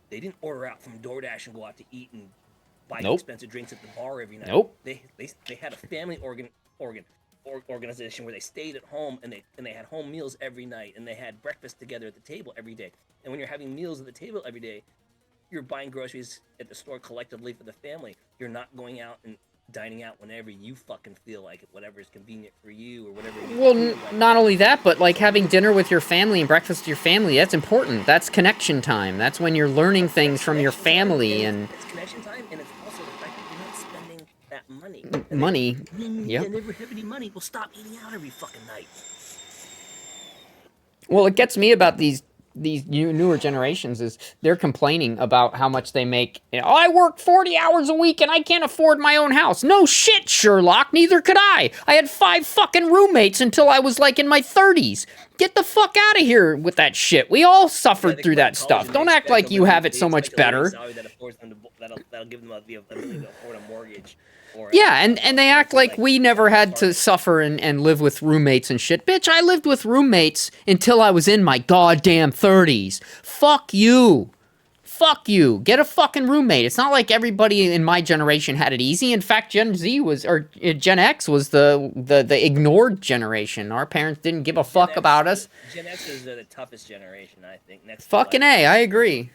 [SPEAKER 2] They didn't order out from DoorDash and go out to eat and buy expensive drinks at the bar every night.
[SPEAKER 1] Nope.
[SPEAKER 2] They had a family organization where they stayed at home and they had home meals every night and they had breakfast together at the table every day. And when you're having meals at the table every day, you're buying groceries at the store collectively for the family. You're not going out and dining out whenever you fucking feel like it, whatever is convenient for you or whatever.
[SPEAKER 1] Well, not only that, but like having dinner with your family and breakfast with your family, that's important. That's connection time. That's when you're learning things from your family. And
[SPEAKER 2] it's connection time, and it's also the fact that you're not spending that money.
[SPEAKER 1] Money.
[SPEAKER 2] Yep. And never have any money. We'll stop eating out every fucking night.
[SPEAKER 1] Well, it gets me about these newer generations is they're complaining about how much they make. You know, oh, I work 40 hours a week and I can't afford my own house. No shit, Sherlock. Neither could I. I had 5 fucking roommates until I was like in my 30s. Get the fuck out of here with that shit. We all suffered through that stuff. Don't act like you have it so much better.
[SPEAKER 2] That'll give them the ability to afford a mortgage.
[SPEAKER 1] Yeah, and they act like we never had to suffer and live with roommates and shit. Bitch, I lived with roommates until I was in my goddamn 30s. Fuck you. Fuck you. Get a fucking roommate. It's not like everybody in my generation had it easy. In fact, Gen X was the ignored generation. Our parents didn't give a fuck about us.
[SPEAKER 2] Gen X is the toughest generation, I think.
[SPEAKER 1] Fucking A, I agree.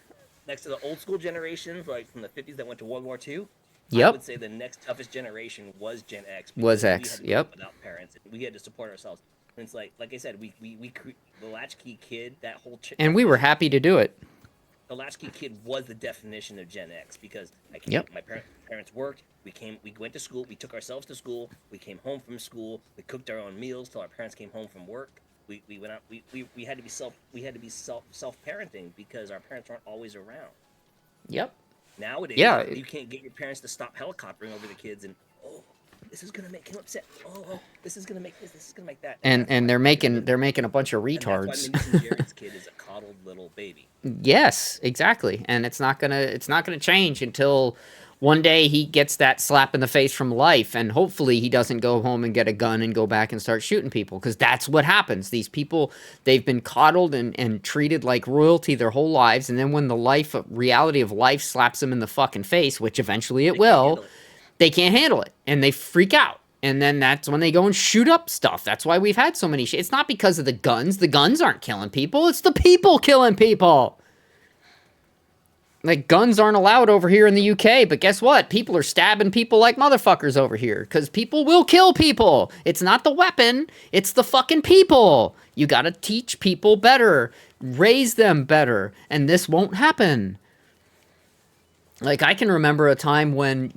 [SPEAKER 2] Next to the old school generations, like from the 50s that went to World War II.
[SPEAKER 1] Yep.
[SPEAKER 2] I would say the next toughest generation was Gen X.
[SPEAKER 1] Was X, yep.
[SPEAKER 2] Without parents, we had to support ourselves. And it's like I said, we the latchkey kid, that whole.
[SPEAKER 1] And we were happy to do it.
[SPEAKER 2] The latchkey kid was the definition of Gen X because my parents worked. We went to school. We took ourselves to school. We came home from school. We cooked our own meals till our parents came home from work. We went out. We had to be self parenting because our parents weren't always around.
[SPEAKER 1] Yep.
[SPEAKER 2] Nowadays, you can't get your parents to stop helicoptering over the kids and, oh, this is gonna make him upset. Oh, this is gonna make this. This is gonna make that.
[SPEAKER 1] And they're making a bunch of retards.
[SPEAKER 2] And that's why Mason Jared's kid is a coddled little baby.
[SPEAKER 1] Yes, exactly. And it's not gonna change until one day he gets that slap in the face from life, and hopefully he doesn't go home and get a gun and go back and start shooting people, because that's what happens. These people, they've been coddled and treated like royalty their whole lives, and then when the reality of life slaps them in the fucking face, which eventually it will, they can't handle it, and they freak out. And then that's when they go and shoot up stuff. That's why we've had so many It's not because of the guns. The guns aren't killing people. It's the people killing people. Like, guns aren't allowed over here in the UK, but guess what? People are stabbing people like motherfuckers over here, because people will kill people. It's not the weapon, it's the fucking people. You gotta teach people better, raise them better, and this won't happen. Like, I can remember a time when,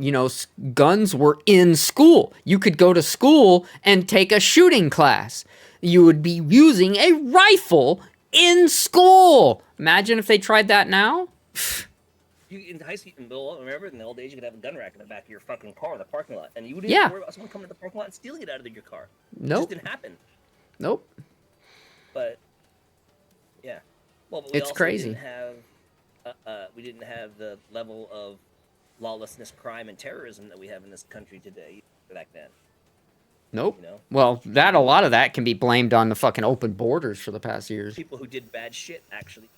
[SPEAKER 1] guns were in school. You could go to school and take a shooting class. You would be using a rifle in school. Imagine if they tried that now.
[SPEAKER 2] You in high school, remember in the old days, you could have a gun rack in the back of your fucking car in the parking lot, and you wouldn't
[SPEAKER 1] Yeah.
[SPEAKER 2] even worry about someone coming to the parking lot and stealing it out of your car. It just
[SPEAKER 1] Nope.
[SPEAKER 2] didn't happen.
[SPEAKER 1] Nope.
[SPEAKER 2] But yeah, well, but
[SPEAKER 1] It's crazy.
[SPEAKER 2] We didn't have the level of lawlessness, crime, and terrorism that we have in this country today back then.
[SPEAKER 1] Nope.
[SPEAKER 2] You know,
[SPEAKER 1] Well, a lot of that can be blamed on the fucking open borders for the past years.
[SPEAKER 2] people who did bad shit actually.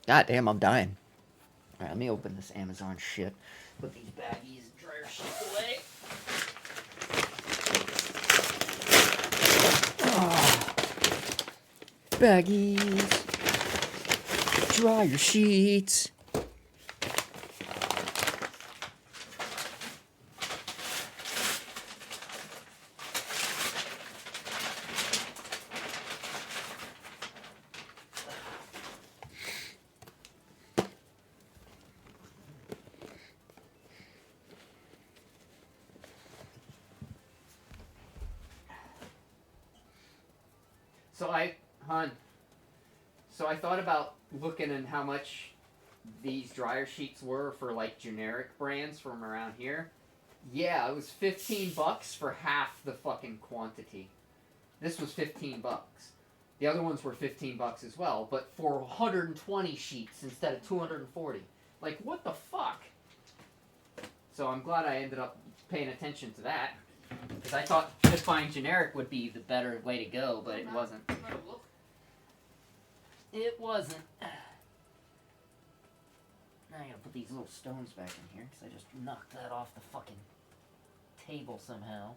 [SPEAKER 1] God damn, I'm dying. All right, let me open this Amazon shit. Put these baggies and dryer sheets away. Oh. Baggies. Dryer sheets. So I thought about looking at how much these dryer sheets were for like generic brands from around here. Yeah, it was $15 for half the fucking quantity. This was $15. The other ones were $15 as well, but for 120 sheets instead of 240. Like, what the fuck? So I'm glad I ended up paying attention to that. Because I thought just buying generic would be the better way to go, but it wasn't. It wasn't. Now I gotta put these little stones back in here, because I just knocked that off the fucking table somehow.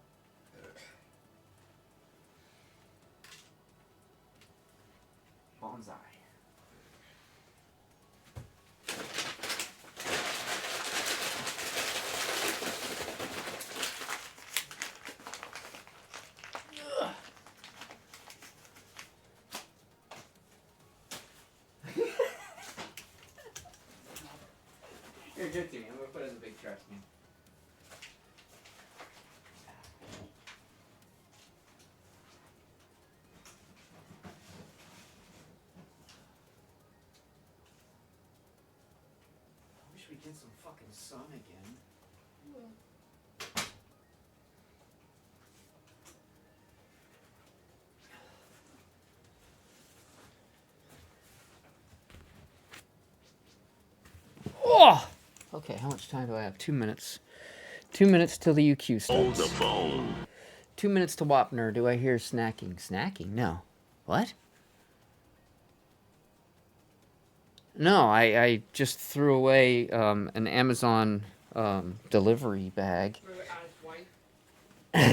[SPEAKER 1] Bonsai. You're good to me. I'm gonna put it in the big trash can. I wish we'd get some fucking sun again. Oh! Okay, how much time do I have? 2 minutes. 2 minutes till the UQ starts.
[SPEAKER 3] Hold the phone.
[SPEAKER 1] 2 minutes to Wapner. Do I hear snacking? Snacking? No. What? No, I just threw away an Amazon delivery bag.
[SPEAKER 2] What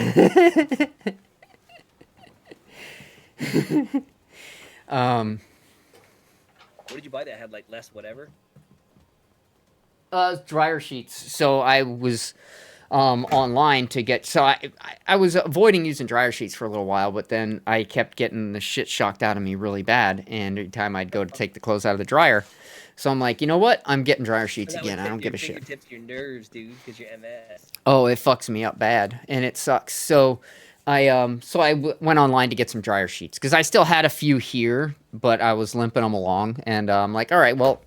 [SPEAKER 2] did you buy that had like less whatever?
[SPEAKER 1] Dryer sheets. So I was online to get. So I was avoiding using dryer sheets for a little while, but then I kept getting the shit shocked out of me really bad. And every time I'd go to take the clothes out of the dryer, so I'm like, you know what? I'm getting dryer sheets again. I don't give a shit.
[SPEAKER 2] Your fingertips, your nerves, dude, because you're MS.
[SPEAKER 1] Oh, it fucks me up bad, and it sucks. So I went online to get some dryer sheets because I still had a few here, but I was limping them along, and I'm like, all right, well,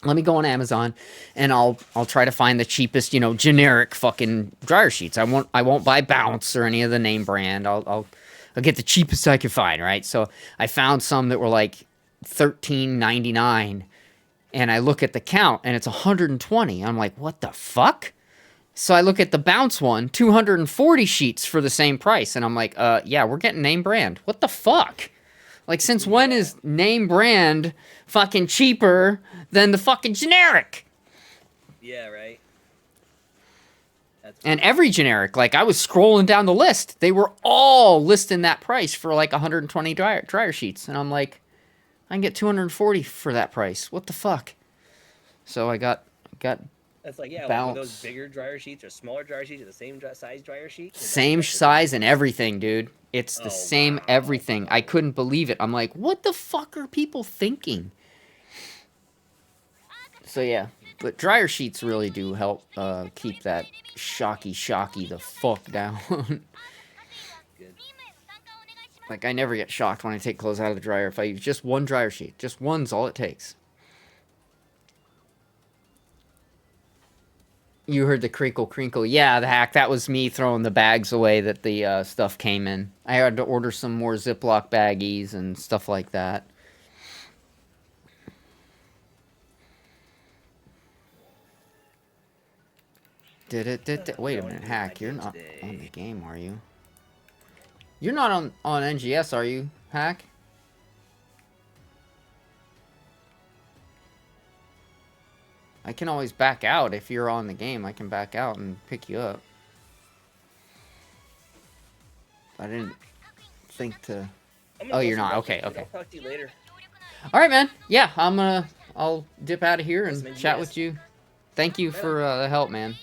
[SPEAKER 1] let me go on Amazon, and I'll try to find the cheapest, generic fucking dryer sheets. I won't buy Bounce or any of the name brand. I'll get the cheapest I could find, right? So I found some that were like $13.99, and I look at the count, and it's 120. I'm like, what the fuck? So I look at the Bounce one, 240 sheets for the same price, and I'm like, yeah, we're getting name brand. What the fuck? Like, since when is name brand fucking cheaper than the fucking generic?
[SPEAKER 2] Yeah, right.
[SPEAKER 1] And every generic, like, I was scrolling down the list. They were all listing that price for like 120 dryer sheets. And I'm like, I can get 240 for that price. What the fuck? So I got
[SPEAKER 2] That's like, yeah, like
[SPEAKER 1] bounce.
[SPEAKER 2] with those bigger dryer sheets or smaller dryer sheets or the same size dryer sheet.
[SPEAKER 1] Same size and everything, dude. It's the same
[SPEAKER 2] wow.
[SPEAKER 1] everything. I couldn't believe it. I'm like, what the fuck are people thinking? So yeah, but dryer sheets really do help keep that shocky the fuck down.
[SPEAKER 2] Good.
[SPEAKER 1] Like, I never get shocked when I take clothes out of the dryer if I use just one dryer sheet. Just one's all it takes. You heard the crinkle crinkle. Yeah, the hack. That was me throwing the bags away that the stuff came in. I had to order some more Ziploc baggies and stuff like that. Wait a minute, hack. You're not on the game, are you? You're not on NGS, are you, hack? I can always back out if you're on the game. I can back out and pick you up. I didn't think to... Oh, you're not. Okay, okay.
[SPEAKER 2] I'll talk to you later.
[SPEAKER 1] All right, man. Yeah, I'll dip out of here and chat with you. Thank you for the help, man.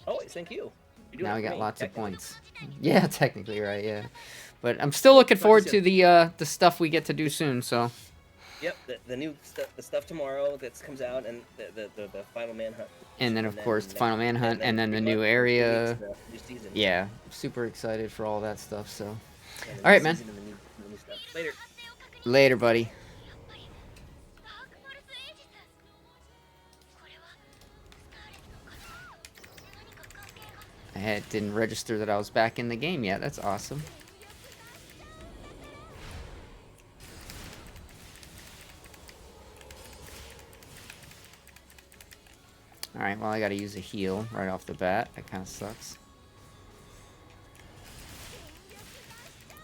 [SPEAKER 2] Oh, thank you.
[SPEAKER 1] Now we got lots of points. Yeah, technically, right, yeah. But I'm still looking forward to the stuff we get to do soon, so...
[SPEAKER 2] Yep, the new stuff tomorrow that comes out, and the final manhunt.
[SPEAKER 1] And then, of course, the final manhunt, and then the new area. Yeah, super excited for all that stuff, so. All right, man.
[SPEAKER 2] Later.
[SPEAKER 1] Later, buddy. Didn't register that I was back in the game yet. That's awesome. Alright, well, I gotta use a heal right off the bat. That kind of sucks.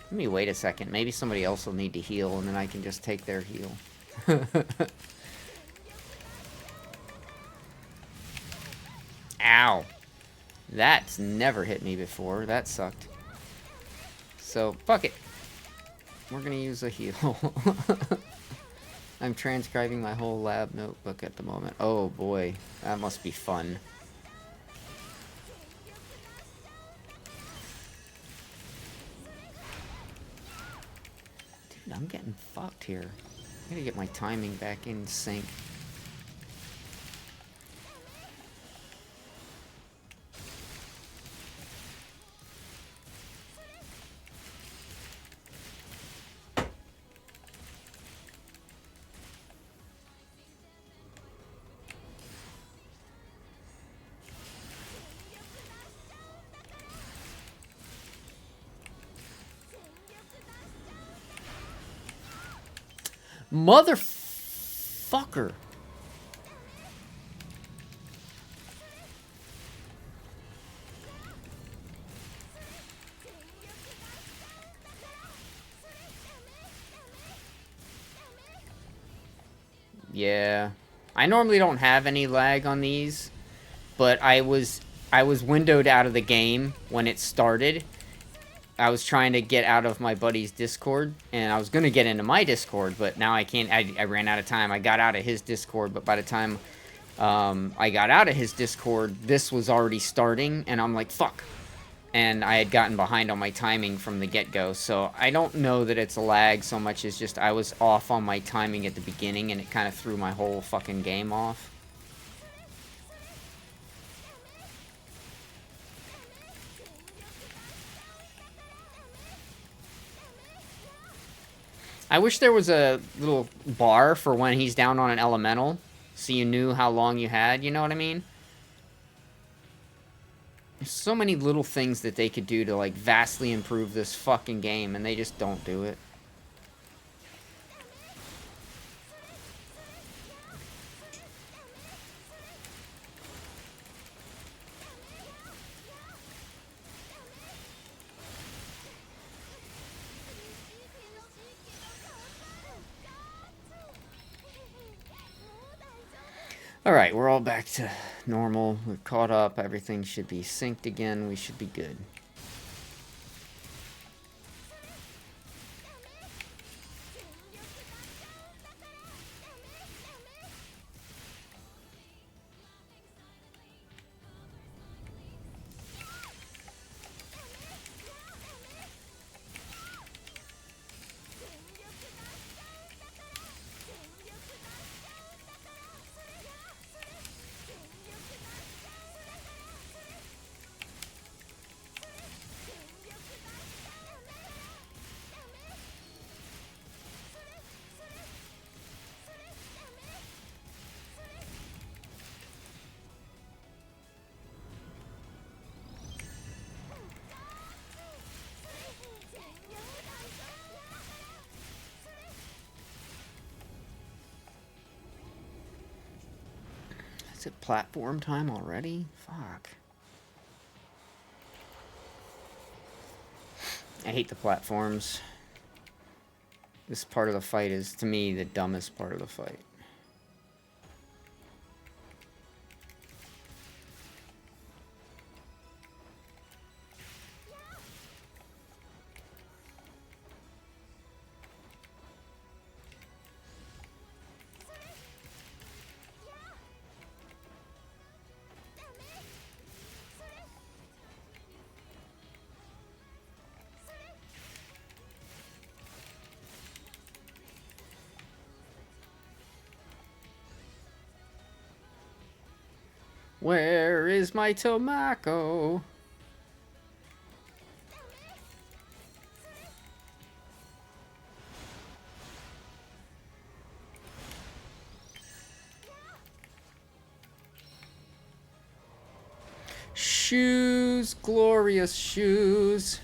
[SPEAKER 1] Let me wait a second. Maybe somebody else will need to heal, and then I can just take their heal. Ow. That's never hit me before. That sucked. So, fuck it. We're gonna use a heal. I'm transcribing my whole lab notebook at the moment. Oh boy, that must be fun. Dude, I'm getting fucked here. I gotta get my timing back in sync. Motherfucker. Yeah. I normally don't have any lag on these, but I was windowed out of the game when it started. I was trying to get out of my buddy's Discord, and I was going to get into my Discord, but now I can't. I ran out of time. I got out of his Discord, but by the time I got out of his Discord, this was already starting, and I'm like, fuck. And I had gotten behind on my timing from the get-go, so I don't know that it's a lag so much as just I was off on my timing at the beginning, and it kind of threw my whole fucking game off. I wish there was a little bar for when he's down on an elemental, so you knew how long you had, you know what I mean? There's so many little things that they could do to, like, vastly improve this fucking game, and they just don't do it. Alright, we're all back to normal. We're caught up. Everything should be synced again. We should be good. it platform time already? Fuck. I hate the platforms. This part of the fight is, to me, the dumbest part of the fight. Where is my Tomako? Shoes, glorious shoes.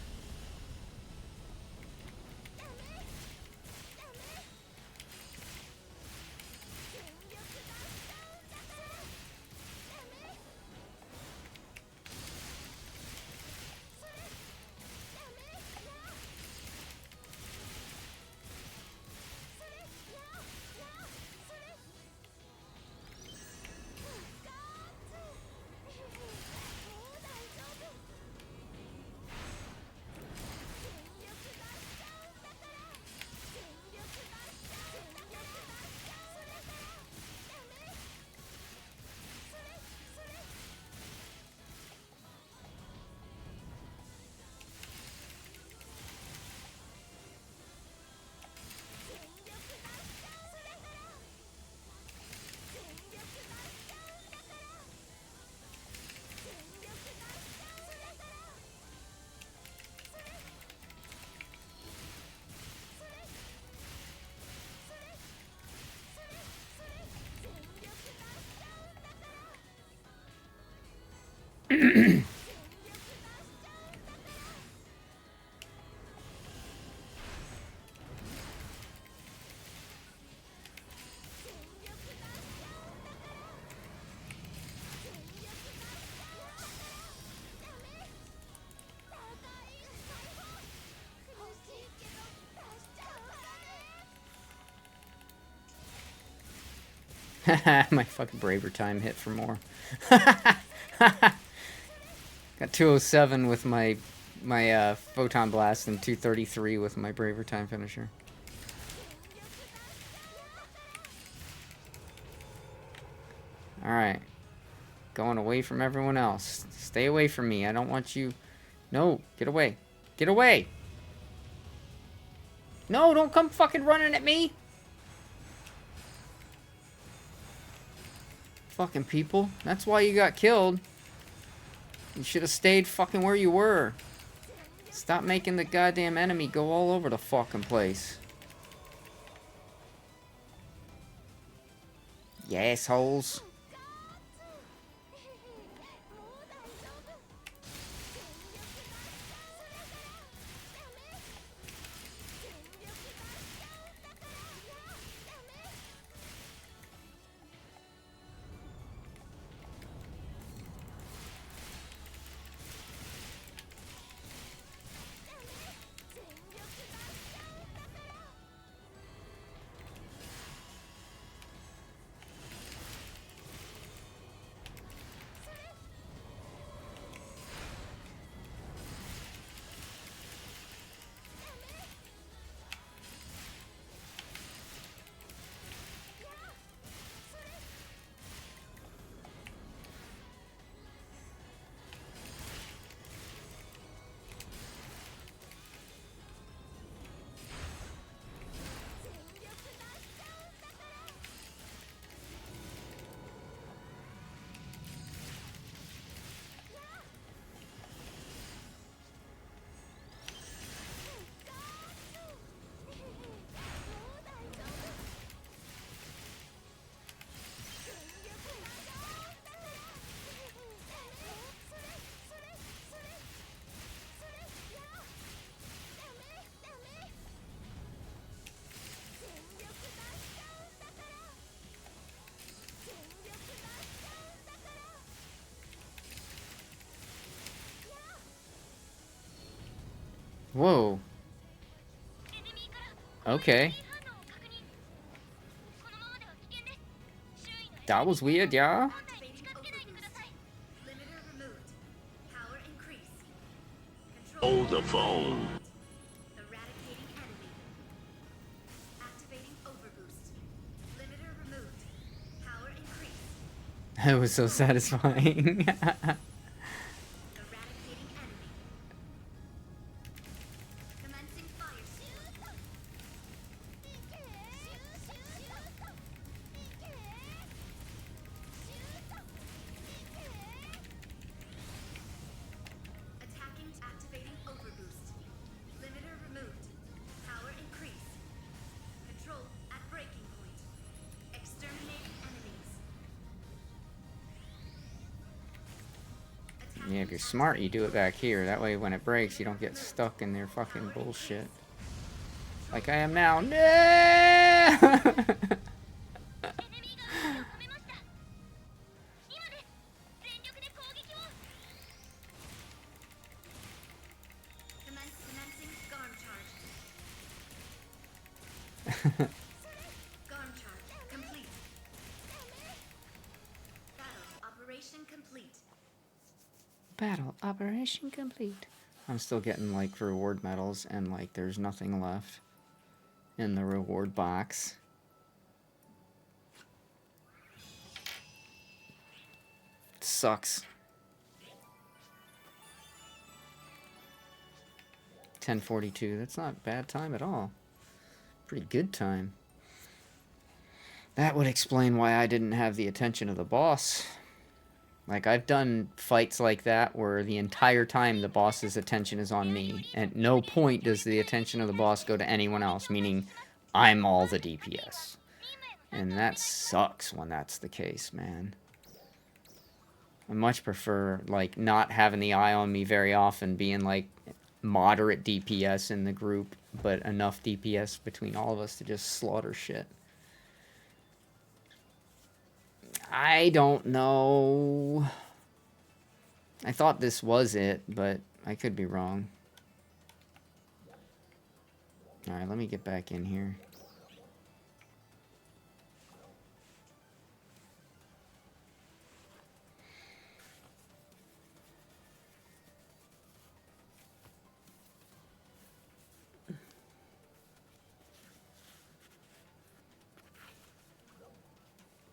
[SPEAKER 1] My fucking Braver time hit for more. Got 207 with my Photon Blast and 233 with my Braver time finisher. Alright. Going away from everyone else. Stay away from me. I don't want you... No, get away. Get away! No, don't come fucking running at me! Fucking people. That's why you got killed. You should have stayed fucking where you were. Stop making the goddamn enemy go all over the fucking place. You assholes. Whoa. Okay. That was weird, yeah?
[SPEAKER 3] Activating overboost. Limiter removed. Power increase.
[SPEAKER 4] Hold
[SPEAKER 3] Control.
[SPEAKER 4] the phone.
[SPEAKER 3] Eradicating enemy. Activating overboost. Limiter removed. Power increase.
[SPEAKER 1] That was so satisfying.
[SPEAKER 3] Eradicating enemy. Commencing fire sale. Attacking. Activating overboost. Limiter removed. Power increase. Control at breaking point. Exterminating enemies.
[SPEAKER 1] Yeah, if you're smart, you do it back here. That way when it breaks, you don't get stuck in their fucking bullshit. Like I am now. No!
[SPEAKER 3] Commencing Garm charge. Garm charge complete. Battle operation complete.
[SPEAKER 1] Battle operation complete. I'm still getting like reward medals and like there's nothing left in the reward box. Sucks. 10:42. That's not a bad time at all. Pretty good time. That would explain why I didn't have the attention of the boss. Like, I've done fights like that where the entire time the boss's attention is on me. At no point does the attention of the boss go to anyone else, meaning I'm all the DPS. And that sucks when that's the case, man. I much prefer, like, not having the eye on me very often, being, like, moderate DPS in the group, but enough DPS between all of us to just slaughter shit. I don't know. I thought this was it, but I could be wrong. Alright, let me get back in here.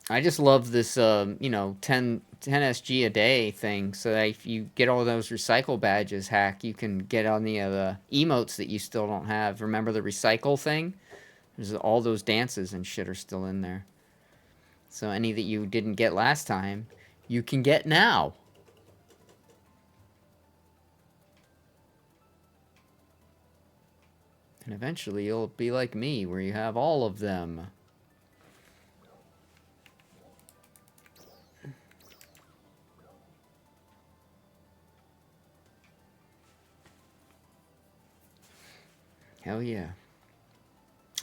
[SPEAKER 1] I just love this, you know, 10 SG a day thing, so that if you get all those recycle badges, Hack, you can get on the emotes that you still don't have. Remember the recycle thing? There's all those dances and shit are still in there. So any that you didn't get last time, you can get now. And eventually you'll be like me, where you have all of them. Hell yeah.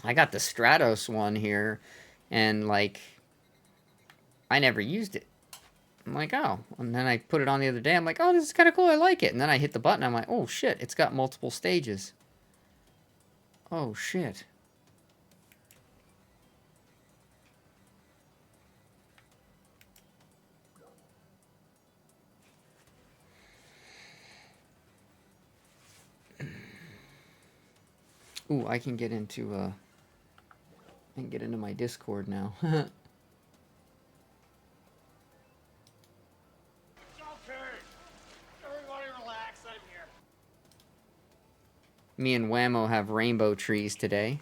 [SPEAKER 1] I got the Stratos one here, and, like, I never used it. I'm like, oh. And then I put it on the other day. I'm like, oh, this is kind of cool. I like it. And then I hit the button. I'm like, oh, shit. It's got multiple stages. Oh, shit. Ooh, I can get into my Discord now. Me and Whammo have rainbow trees today.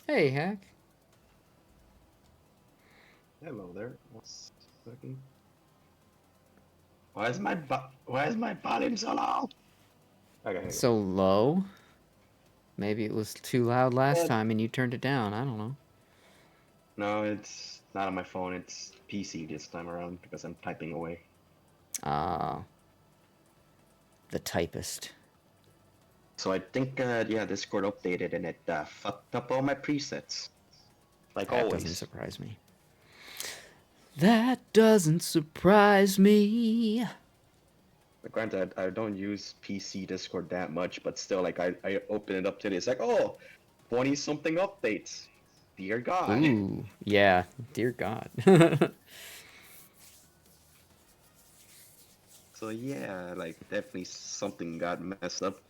[SPEAKER 1] Hey, Hack.
[SPEAKER 5] Hello there. What's second? Why is my volume so low? Okay.
[SPEAKER 1] So low? Maybe it was too loud last
[SPEAKER 5] Yeah.
[SPEAKER 1] time and you turned it down. I don't know.
[SPEAKER 5] No, it's not on my phone. It's PC this time around because I'm typing away.
[SPEAKER 1] Ah. The typist.
[SPEAKER 5] So I think, yeah, Discord updated and it fucked up all my presets. Like
[SPEAKER 1] That
[SPEAKER 5] always.
[SPEAKER 1] doesn't surprise me. That doesn't surprise me.
[SPEAKER 5] But granted, I don't use PC Discord that much, but still, like, I open it up today. It's like, oh, 20-something updates. Dear God.
[SPEAKER 1] Ooh, yeah. Dear God.
[SPEAKER 5] So yeah, like, definitely something got messed up.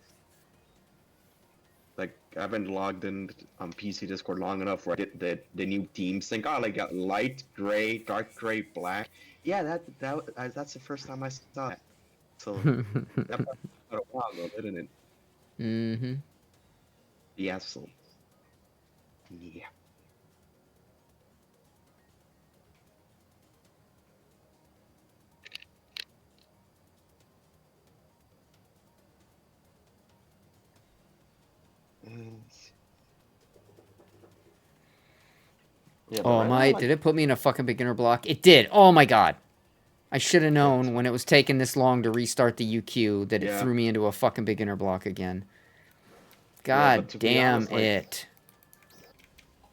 [SPEAKER 5] Like, I haven't logged in on PC Discord long enough where I did the new themes thing. Oh, like, got light gray, dark gray, black. Yeah, that's the first time I saw that. So, that was a while ago, didn't it?
[SPEAKER 1] Mm-hmm.
[SPEAKER 5] Yeah, so. Yeah. Yeah, but
[SPEAKER 1] Oh
[SPEAKER 5] right now,
[SPEAKER 1] my,
[SPEAKER 5] like,
[SPEAKER 1] did it put me in a fucking beginner block? It did. Oh my God. I should have known when it was taking this long to restart the UQ that it
[SPEAKER 5] Yeah.
[SPEAKER 1] threw me into a fucking beginner block again.
[SPEAKER 5] Yeah,
[SPEAKER 1] God
[SPEAKER 5] but to be
[SPEAKER 1] damn
[SPEAKER 5] honest, like-
[SPEAKER 1] it.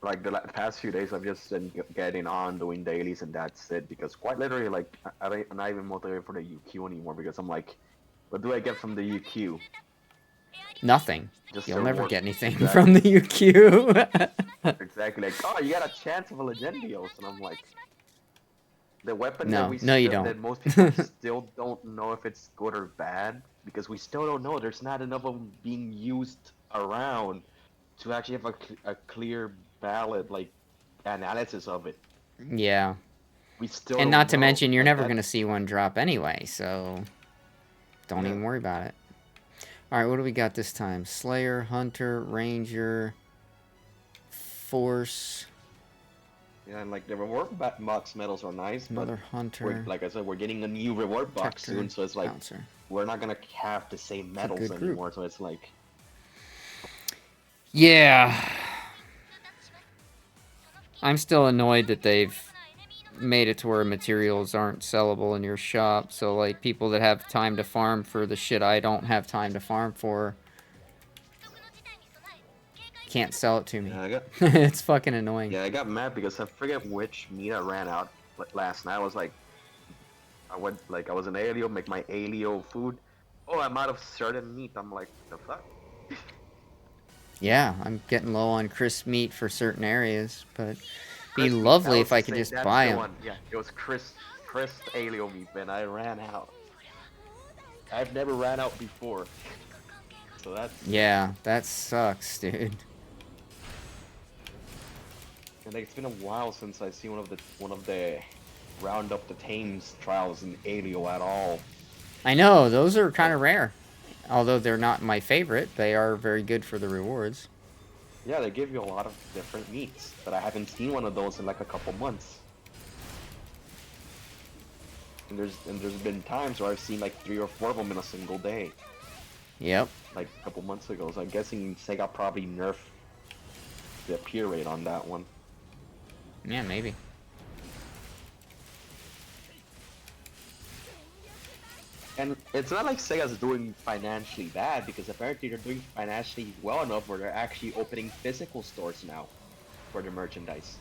[SPEAKER 5] like the past few days, I've just been getting on doing dailies, and that's it. Because quite literally, like, I'm not even motivated for the UQ anymore. Because I'm like, what do I get from the UQ?
[SPEAKER 1] Nothing.
[SPEAKER 5] Just
[SPEAKER 1] You'll
[SPEAKER 5] the
[SPEAKER 1] never
[SPEAKER 5] reward.
[SPEAKER 1] get anything
[SPEAKER 5] Exactly.
[SPEAKER 1] from the UQ.
[SPEAKER 5] Exactly. Like, oh, you got a chance of a Legendios, and I'm like, the weapon
[SPEAKER 1] No,
[SPEAKER 5] that we
[SPEAKER 1] no, you
[SPEAKER 5] still,
[SPEAKER 1] don't.
[SPEAKER 5] that most people still don't know if it's good or bad, because we still don't know. There's not enough of them being used around to actually have a clear, valid, like, analysis of it.
[SPEAKER 1] Yeah.
[SPEAKER 5] We still
[SPEAKER 1] And
[SPEAKER 5] don't
[SPEAKER 1] not to
[SPEAKER 5] know.
[SPEAKER 1] mention, you're
[SPEAKER 5] Like,
[SPEAKER 1] never
[SPEAKER 5] that-
[SPEAKER 1] going to see one drop anyway, so don't
[SPEAKER 5] Yeah.
[SPEAKER 1] even worry about it. Alright, what do we got this time? Slayer, Hunter, Ranger, Force,
[SPEAKER 5] Yeah, and like the reward box medals are nice,
[SPEAKER 1] another
[SPEAKER 5] but
[SPEAKER 1] Hunter,
[SPEAKER 5] like I said, we're getting a new reward box
[SPEAKER 1] Protector,
[SPEAKER 5] soon, so it's like
[SPEAKER 1] Bouncer.
[SPEAKER 5] we're not gonna have the same medals
[SPEAKER 1] good group.
[SPEAKER 5] anymore. So it's like,
[SPEAKER 1] Yeah. I'm still annoyed that they've made it to where materials aren't sellable in your shop. So, like, people that have time to farm for the shit I don't have time to farm for can't sell it to me.
[SPEAKER 5] yeah, I got
[SPEAKER 1] It's fucking annoying.
[SPEAKER 5] yeah, I got mad because I forget which meat I ran out last night. I was like, I was in Alio, make my Alio food. Oh, I'm out of certain meat. I'm like, the fuck?
[SPEAKER 1] Yeah, I'm getting low on crisp meat for certain areas, but it'd be
[SPEAKER 5] Crisp meat,
[SPEAKER 1] lovely
[SPEAKER 5] was
[SPEAKER 1] if I
[SPEAKER 5] the
[SPEAKER 1] could
[SPEAKER 5] same-
[SPEAKER 1] just
[SPEAKER 5] that's
[SPEAKER 1] buy
[SPEAKER 5] the
[SPEAKER 1] them.
[SPEAKER 5] one. Yeah, it was crisp Alio meat, and I ran out. I've never ran out before, so that's.
[SPEAKER 1] Yeah, that sucks, dude.
[SPEAKER 5] And like, it's been a while since I see one of the round up the tames trials in Alio at all.
[SPEAKER 1] I know, those are kind of rare. Although they're not my favorite, they are very good for the rewards.
[SPEAKER 5] Yeah, they give you a lot of different meats, but I haven't seen one of those in like a couple months. And there's been times where I've seen like 3 or 4 of them in a single day,
[SPEAKER 1] Yep.
[SPEAKER 5] like a couple months ago. So I'm guessing Sega probably nerfed the appear rate on that one.
[SPEAKER 1] Yeah, maybe.
[SPEAKER 5] And it's not like Sega's doing financially bad, because apparently they're doing financially well enough where they're actually opening physical stores now for the merchandise.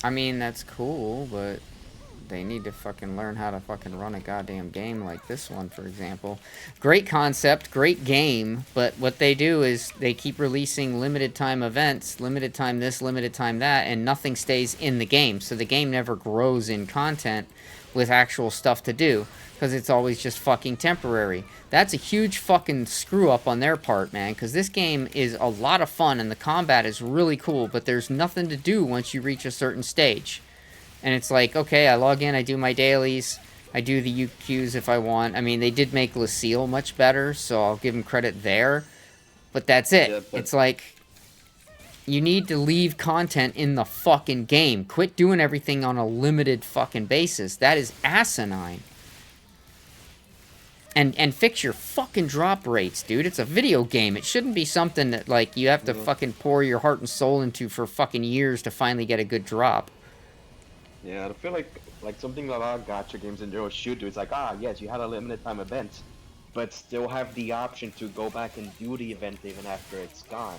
[SPEAKER 1] I mean, that's cool, but they need to fucking learn how to fucking run a goddamn game like this one, for example. Great concept, great game, but what they do is they keep releasing limited time events, limited time this, limited time that, and nothing stays in the game. So the game never grows in content with actual stuff to do, because it's always just fucking temporary. That's a huge fucking screw up on their part, man, because this game is a lot of fun and the combat is really cool, but there's nothing to do once you reach a certain stage. And it's like, okay, I log in, I do my dailies, I do the UQs if I want. I mean, they did make Lucille much better, so I'll give them credit there. But that's it.
[SPEAKER 5] Yeah, but-
[SPEAKER 1] It's like, you need to leave content in the fucking game. Quit doing everything on a limited fucking basis. That is asinine. And fix your fucking drop rates, dude. It's a video game. It shouldn't be something that, like, you have to fucking pour your heart and soul into for fucking years to finally get a good drop.
[SPEAKER 5] Yeah, I feel like something a lot of gacha games in general should do. It's like, yes, you had a limited time event, but still have the option to go back and do the event even after it's gone.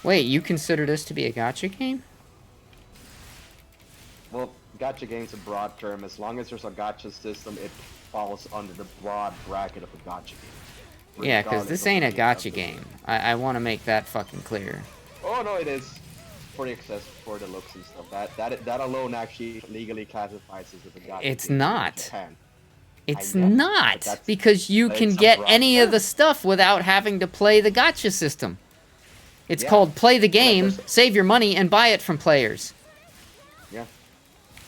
[SPEAKER 1] Wait, you consider this to be a gacha game?
[SPEAKER 5] Well, gacha game's a broad term. As long as there's a gacha system, it falls under the broad bracket of a gacha game.
[SPEAKER 1] Yeah, because this
[SPEAKER 5] Regardless
[SPEAKER 1] ain't a
[SPEAKER 5] of the
[SPEAKER 1] gacha
[SPEAKER 5] subject.
[SPEAKER 1] game. I want to make that fucking clear.
[SPEAKER 5] Oh no, it is for the access, for the looks and stuff. That alone actually legally classifies as a gacha
[SPEAKER 1] It's
[SPEAKER 5] game in
[SPEAKER 1] not.
[SPEAKER 5] Japan.
[SPEAKER 1] It's
[SPEAKER 5] know, but
[SPEAKER 1] not,
[SPEAKER 5] that's-
[SPEAKER 1] because you
[SPEAKER 5] but
[SPEAKER 1] can
[SPEAKER 5] it's a
[SPEAKER 1] get
[SPEAKER 5] broad
[SPEAKER 1] any of
[SPEAKER 5] term.
[SPEAKER 1] the stuff without having to play the gacha system. It's
[SPEAKER 5] Yeah.
[SPEAKER 1] called play the game,
[SPEAKER 5] there's-
[SPEAKER 1] save your money, and buy it from players.
[SPEAKER 5] Yeah.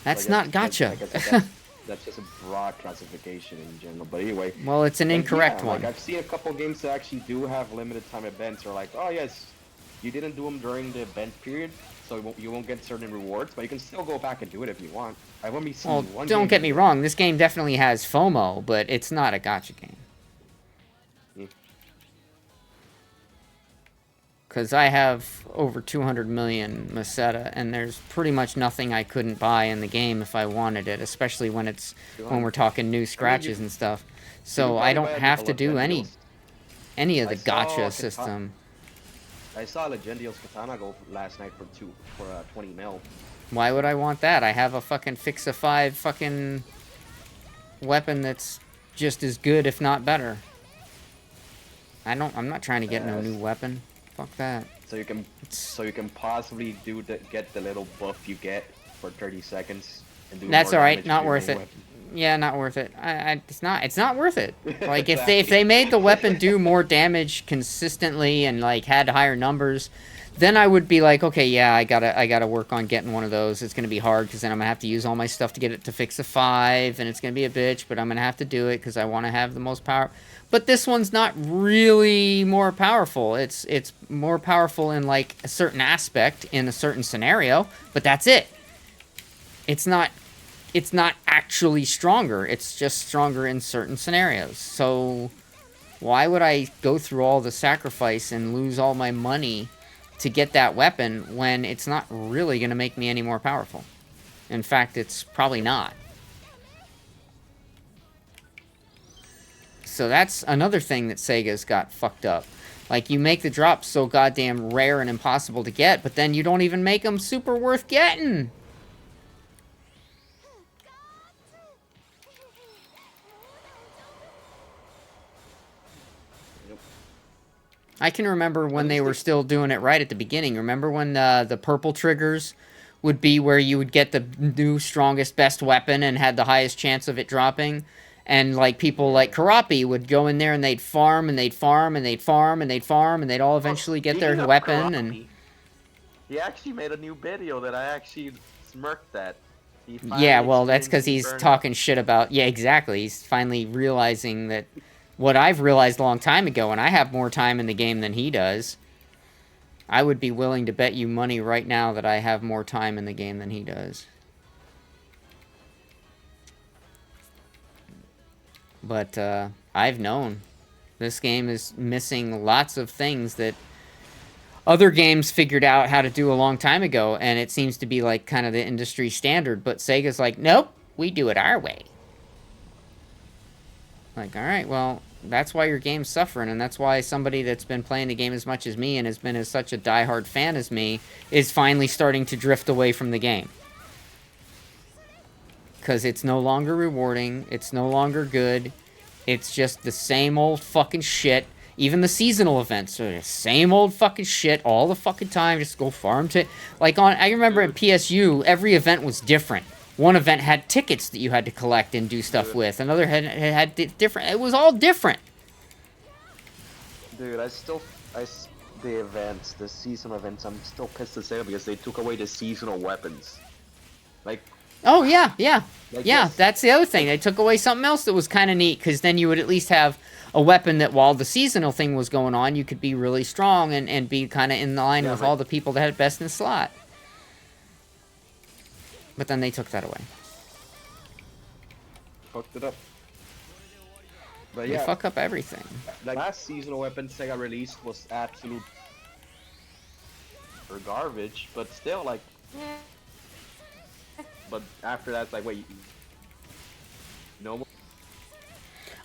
[SPEAKER 1] That's
[SPEAKER 5] Like,
[SPEAKER 1] not gacha.
[SPEAKER 5] like I said, that's just a broad classification in general. But anyway.
[SPEAKER 1] Well, it's an
[SPEAKER 5] like,
[SPEAKER 1] incorrect
[SPEAKER 5] yeah,
[SPEAKER 1] one.
[SPEAKER 5] Like I've seen a couple games that actually do have limited time events. Or like, oh yes, you didn't do them during the event period, so you won't get certain rewards, but you can still go back and do it if you want. I've only seen
[SPEAKER 1] Well,
[SPEAKER 5] one.
[SPEAKER 1] don't
[SPEAKER 5] game
[SPEAKER 1] get me wrong. This game definitely has FOMO, but it's not a gacha game.
[SPEAKER 5] Hmm.
[SPEAKER 1] Because I have over 200 million Meseta, and there's pretty much nothing I couldn't buy in the game if I wanted it, especially when we're talking new scratches and stuff. So I don't have to do any of the
[SPEAKER 5] I saw
[SPEAKER 1] gacha system.
[SPEAKER 5] I saw Legendios Katana go last night for 20 mil.
[SPEAKER 1] Why would I want that? I have a fucking Fixa-5 fucking weapon that's just as good, if not better. I'm not trying to get no new weapon. Fuck that.
[SPEAKER 5] So you can possibly get the little buff you get for 30 seconds. And do
[SPEAKER 1] That's
[SPEAKER 5] more
[SPEAKER 1] alright,
[SPEAKER 5] damage
[SPEAKER 1] not
[SPEAKER 5] with your
[SPEAKER 1] worth
[SPEAKER 5] main
[SPEAKER 1] it.
[SPEAKER 5] weapon.
[SPEAKER 1] Yeah, not worth it. It's not worth it. Like if they made the weapon do more damage consistently and like had higher numbers, then I would be like, okay, yeah, I gotta work on getting one of those. It's gonna be hard because then I'm gonna have to use all my stuff to get it to fix a 5, and it's gonna be a bitch. But I'm gonna have to do it because I want to have the most power. But this one's not really more powerful. It's more powerful in like a certain aspect in a certain scenario, but that's it. It's not actually stronger. It's just stronger in certain scenarios. So why would I go through all the sacrifice and lose all my money to get that weapon when it's not really going to make me any more powerful? In fact, it's probably not. So that's another thing that Sega's got fucked up. Like, you make the drops so goddamn rare and impossible to get, but then you don't even make them super worth getting. I can remember when they were still doing it right at the beginning. Remember when the purple triggers would be where you would get the new, strongest, best weapon and had the highest chance of it dropping? And, like, people like Karapi would go in there and they'd farm, and they'd farm, and they'd farm, and they'd farm, and they'd all eventually get their
[SPEAKER 5] Speaking of
[SPEAKER 1] weapon,
[SPEAKER 5] Karapi,
[SPEAKER 1] and...
[SPEAKER 5] he actually made a new video that I actually smirked at. He
[SPEAKER 1] Yeah,
[SPEAKER 5] finally
[SPEAKER 1] well, that's because
[SPEAKER 5] explained
[SPEAKER 1] he's
[SPEAKER 5] burnout.
[SPEAKER 1] talking shit about... Yeah, exactly. He's finally realizing that... What I've realized a long time ago, and I have more time in the game than he does. I would be willing to bet you money right now that I have more time in the game than he does. But, I've known. This game is missing lots of things that other games figured out how to do a long time ago, and it seems to be, like, kind of the industry standard, but Sega's like, nope, we do it our way. Like, alright, well, that's why your game's suffering, and that's why somebody that's been playing the game as much as me and has been as such a diehard fan as me is finally starting to drift away from the game. Because it's no longer rewarding, it's no longer good, it's just the same old fucking shit. Even the seasonal events are the same old fucking shit all the fucking time, just go farm to... Like, I remember at PSU, every event was different. One event had tickets that you had to collect and do stuff with. Another had different... It was all different.
[SPEAKER 5] Dude, the events, the seasonal events, I'm still pissed to say because they took away the seasonal weapons. Like...
[SPEAKER 1] Oh, yeah, yeah.
[SPEAKER 5] Like
[SPEAKER 1] Yeah,
[SPEAKER 5] this.
[SPEAKER 1] that's the other thing. They took away something else that was kind of neat, because then you would at least have a weapon that while the seasonal thing was going on, you could be really strong and be kind of in line
[SPEAKER 5] Yeah,
[SPEAKER 1] with
[SPEAKER 5] but-
[SPEAKER 1] all the people that had best in the slot. But then they took that away.
[SPEAKER 5] Fucked it up. But
[SPEAKER 1] They
[SPEAKER 5] yeah,
[SPEAKER 1] fuck up everything.
[SPEAKER 5] the last seasonal weapon Sega released was absolute or garbage, but still like. But after that, it's like, wait, no more.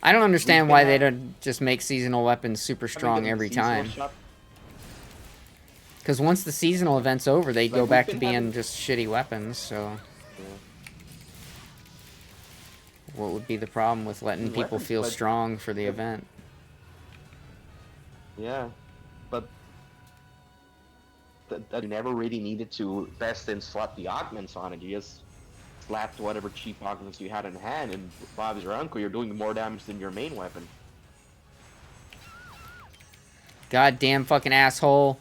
[SPEAKER 1] I don't understand why they don't just make seasonal weapons super strong every time. Because once the seasonal event's over, they go back to being just shitty weapons, so... What would be the problem with letting people feel strong for the event?
[SPEAKER 5] Yeah, but that you never really needed to best in slot the augments on it. You just slapped whatever cheap augments you had in hand, and Bob's your uncle. You're doing more damage than your main weapon.
[SPEAKER 1] Goddamn fucking asshole.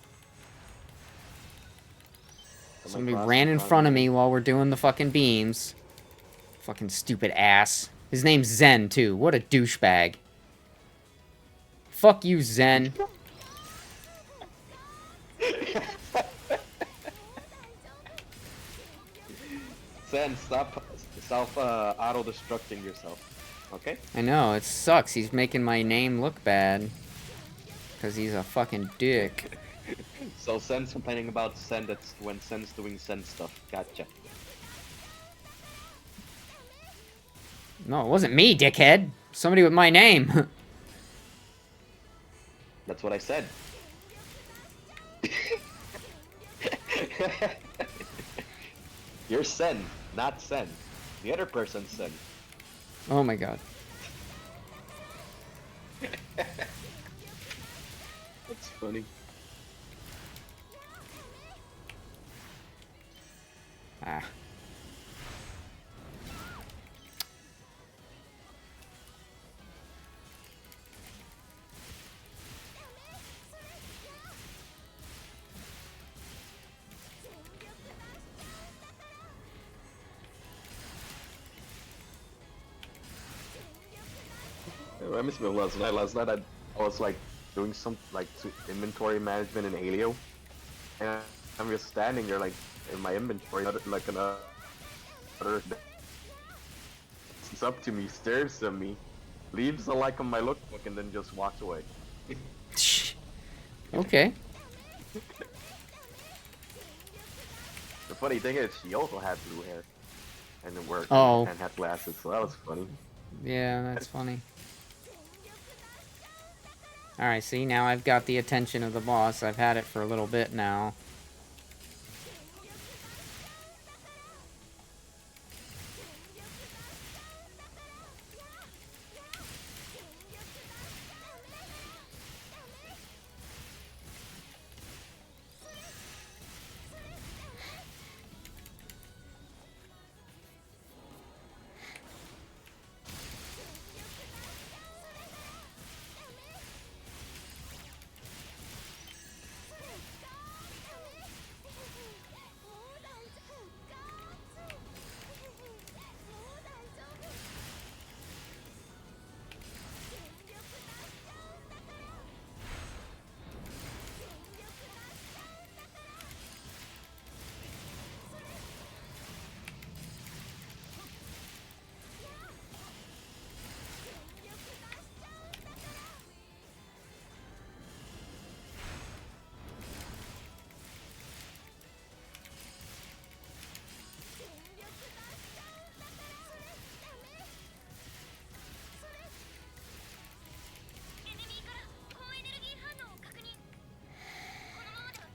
[SPEAKER 1] Somebody ran in front of me while we're doing the fucking beams. Fucking stupid ass. His name's Zen, too. What a douchebag. Fuck you, Zen.
[SPEAKER 5] Zen, stop auto-destructing yourself, okay?
[SPEAKER 1] I know, it sucks. He's making my name look bad. Because he's a fucking dick.
[SPEAKER 5] So Zen's complaining about Zen that's when Zen's doing Zen stuff. Gotcha.
[SPEAKER 1] No, it wasn't me, dickhead. Somebody with my name.
[SPEAKER 5] That's what I said. You're Sen, not Sen. The other person's Sen.
[SPEAKER 1] Oh my god.
[SPEAKER 5] That's funny.
[SPEAKER 1] Ah.
[SPEAKER 5] It reminds me of last night. Last night I was like doing some like inventory management in Halio, and I'm just standing there like in my inventory, like another. He's up to me, stares at me, leaves a like on my lookbook, and then just walks away.
[SPEAKER 1] Okay.
[SPEAKER 5] The funny thing is, she also had blue hair, and it worked,
[SPEAKER 1] Oh.
[SPEAKER 5] and had glasses, so that was funny.
[SPEAKER 1] Yeah, that's funny. Alright, see, now I've got the attention of the boss. I've had it for a little bit now.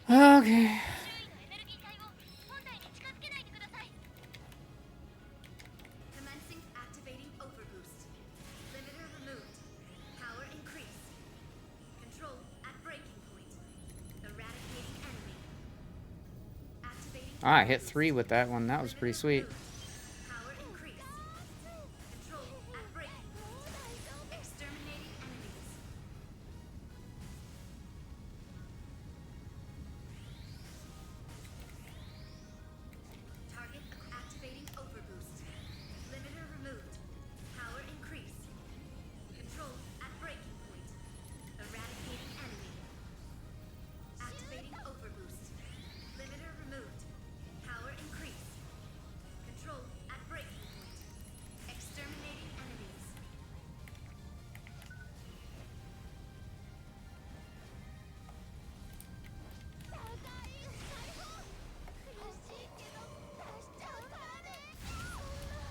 [SPEAKER 1] Okay.
[SPEAKER 3] Commencing activating overboost. Limiter removed. Power increase. Control at breaking point. Eradicating enemy. Activating.
[SPEAKER 1] Ah, I hit 3 with that one. That was pretty sweet.
[SPEAKER 3] Power increase. Control at breaking point. Exterminating enemies. Target activating overboost. Limiter removed. Power increase. Control at breaking point. Eradicating enemy. Activating overboost. Limiter removed. Power increase. Control at breaking point. Exterminating enemies.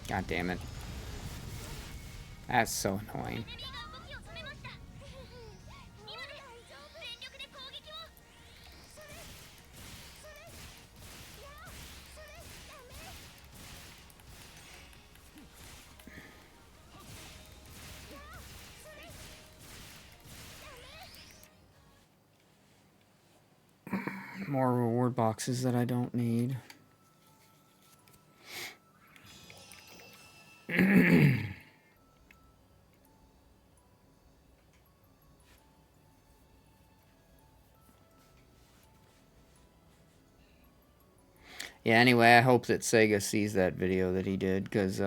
[SPEAKER 1] God damn it. That's so annoying. More reward boxes that I don't need. Yeah, anyway, I hope that Sega sees that video that he did, because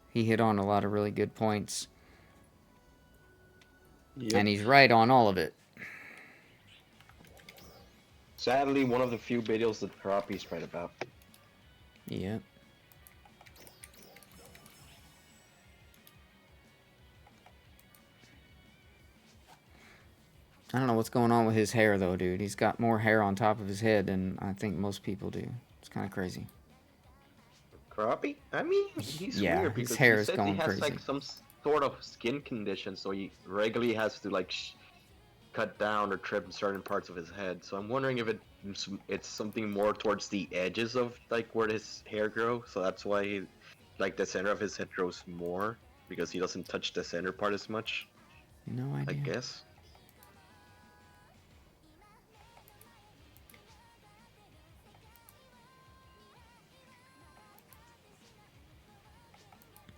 [SPEAKER 1] he hit on a lot of really good points.
[SPEAKER 5] Yep.
[SPEAKER 1] And he's right on all of it.
[SPEAKER 5] Sadly, one of the few videos that Karapi's right about.
[SPEAKER 1] Yep. I don't know what's going on with his hair, though, dude. He's got more hair on top of his head than I think most people do. It's kind of crazy.
[SPEAKER 5] Karapi? I mean, he's
[SPEAKER 1] Yeah,
[SPEAKER 5] weird
[SPEAKER 1] his
[SPEAKER 5] because
[SPEAKER 1] hair
[SPEAKER 5] he
[SPEAKER 1] is
[SPEAKER 5] says
[SPEAKER 1] going
[SPEAKER 5] he has
[SPEAKER 1] crazy.
[SPEAKER 5] like some sort of skin condition, so he regularly has to like cut down or trim certain parts of his head. So I'm wondering if it's something more towards the edges of like where his hair grows. So that's why he, like the center of his head grows more because he doesn't touch the center part as much.
[SPEAKER 1] No
[SPEAKER 5] I
[SPEAKER 1] idea.
[SPEAKER 5] guess.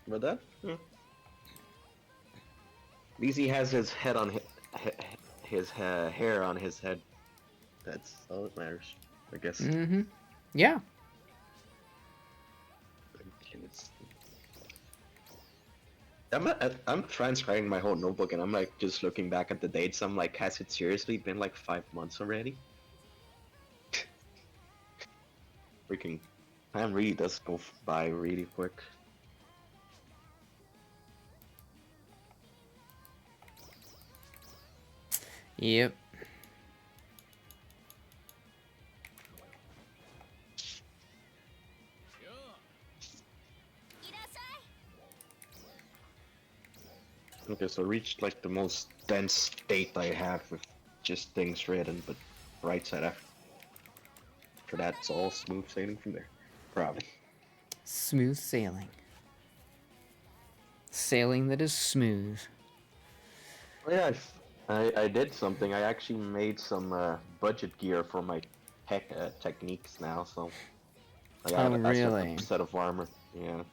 [SPEAKER 5] But that, at least he has his head on his hair on his head. That's all that matters, I guess.
[SPEAKER 1] Mm-hmm. Yeah.
[SPEAKER 5] I'm transcribing my whole notebook and I'm like just looking back at the dates. I'm like, has it seriously been like 5 months already? Freaking time really does go by really quick.
[SPEAKER 1] Yep.
[SPEAKER 5] Okay, so I reached like the most dense state I have with just things written, but right side after that, it's all smooth sailing from there. Probably.
[SPEAKER 1] Smooth sailing. Sailing that is smooth.
[SPEAKER 5] Oh, yeah, I did something. I actually made some budget gear for my techniques now, so I got
[SPEAKER 1] Oh,
[SPEAKER 5] a
[SPEAKER 1] really?
[SPEAKER 5] set of armor. Yeah,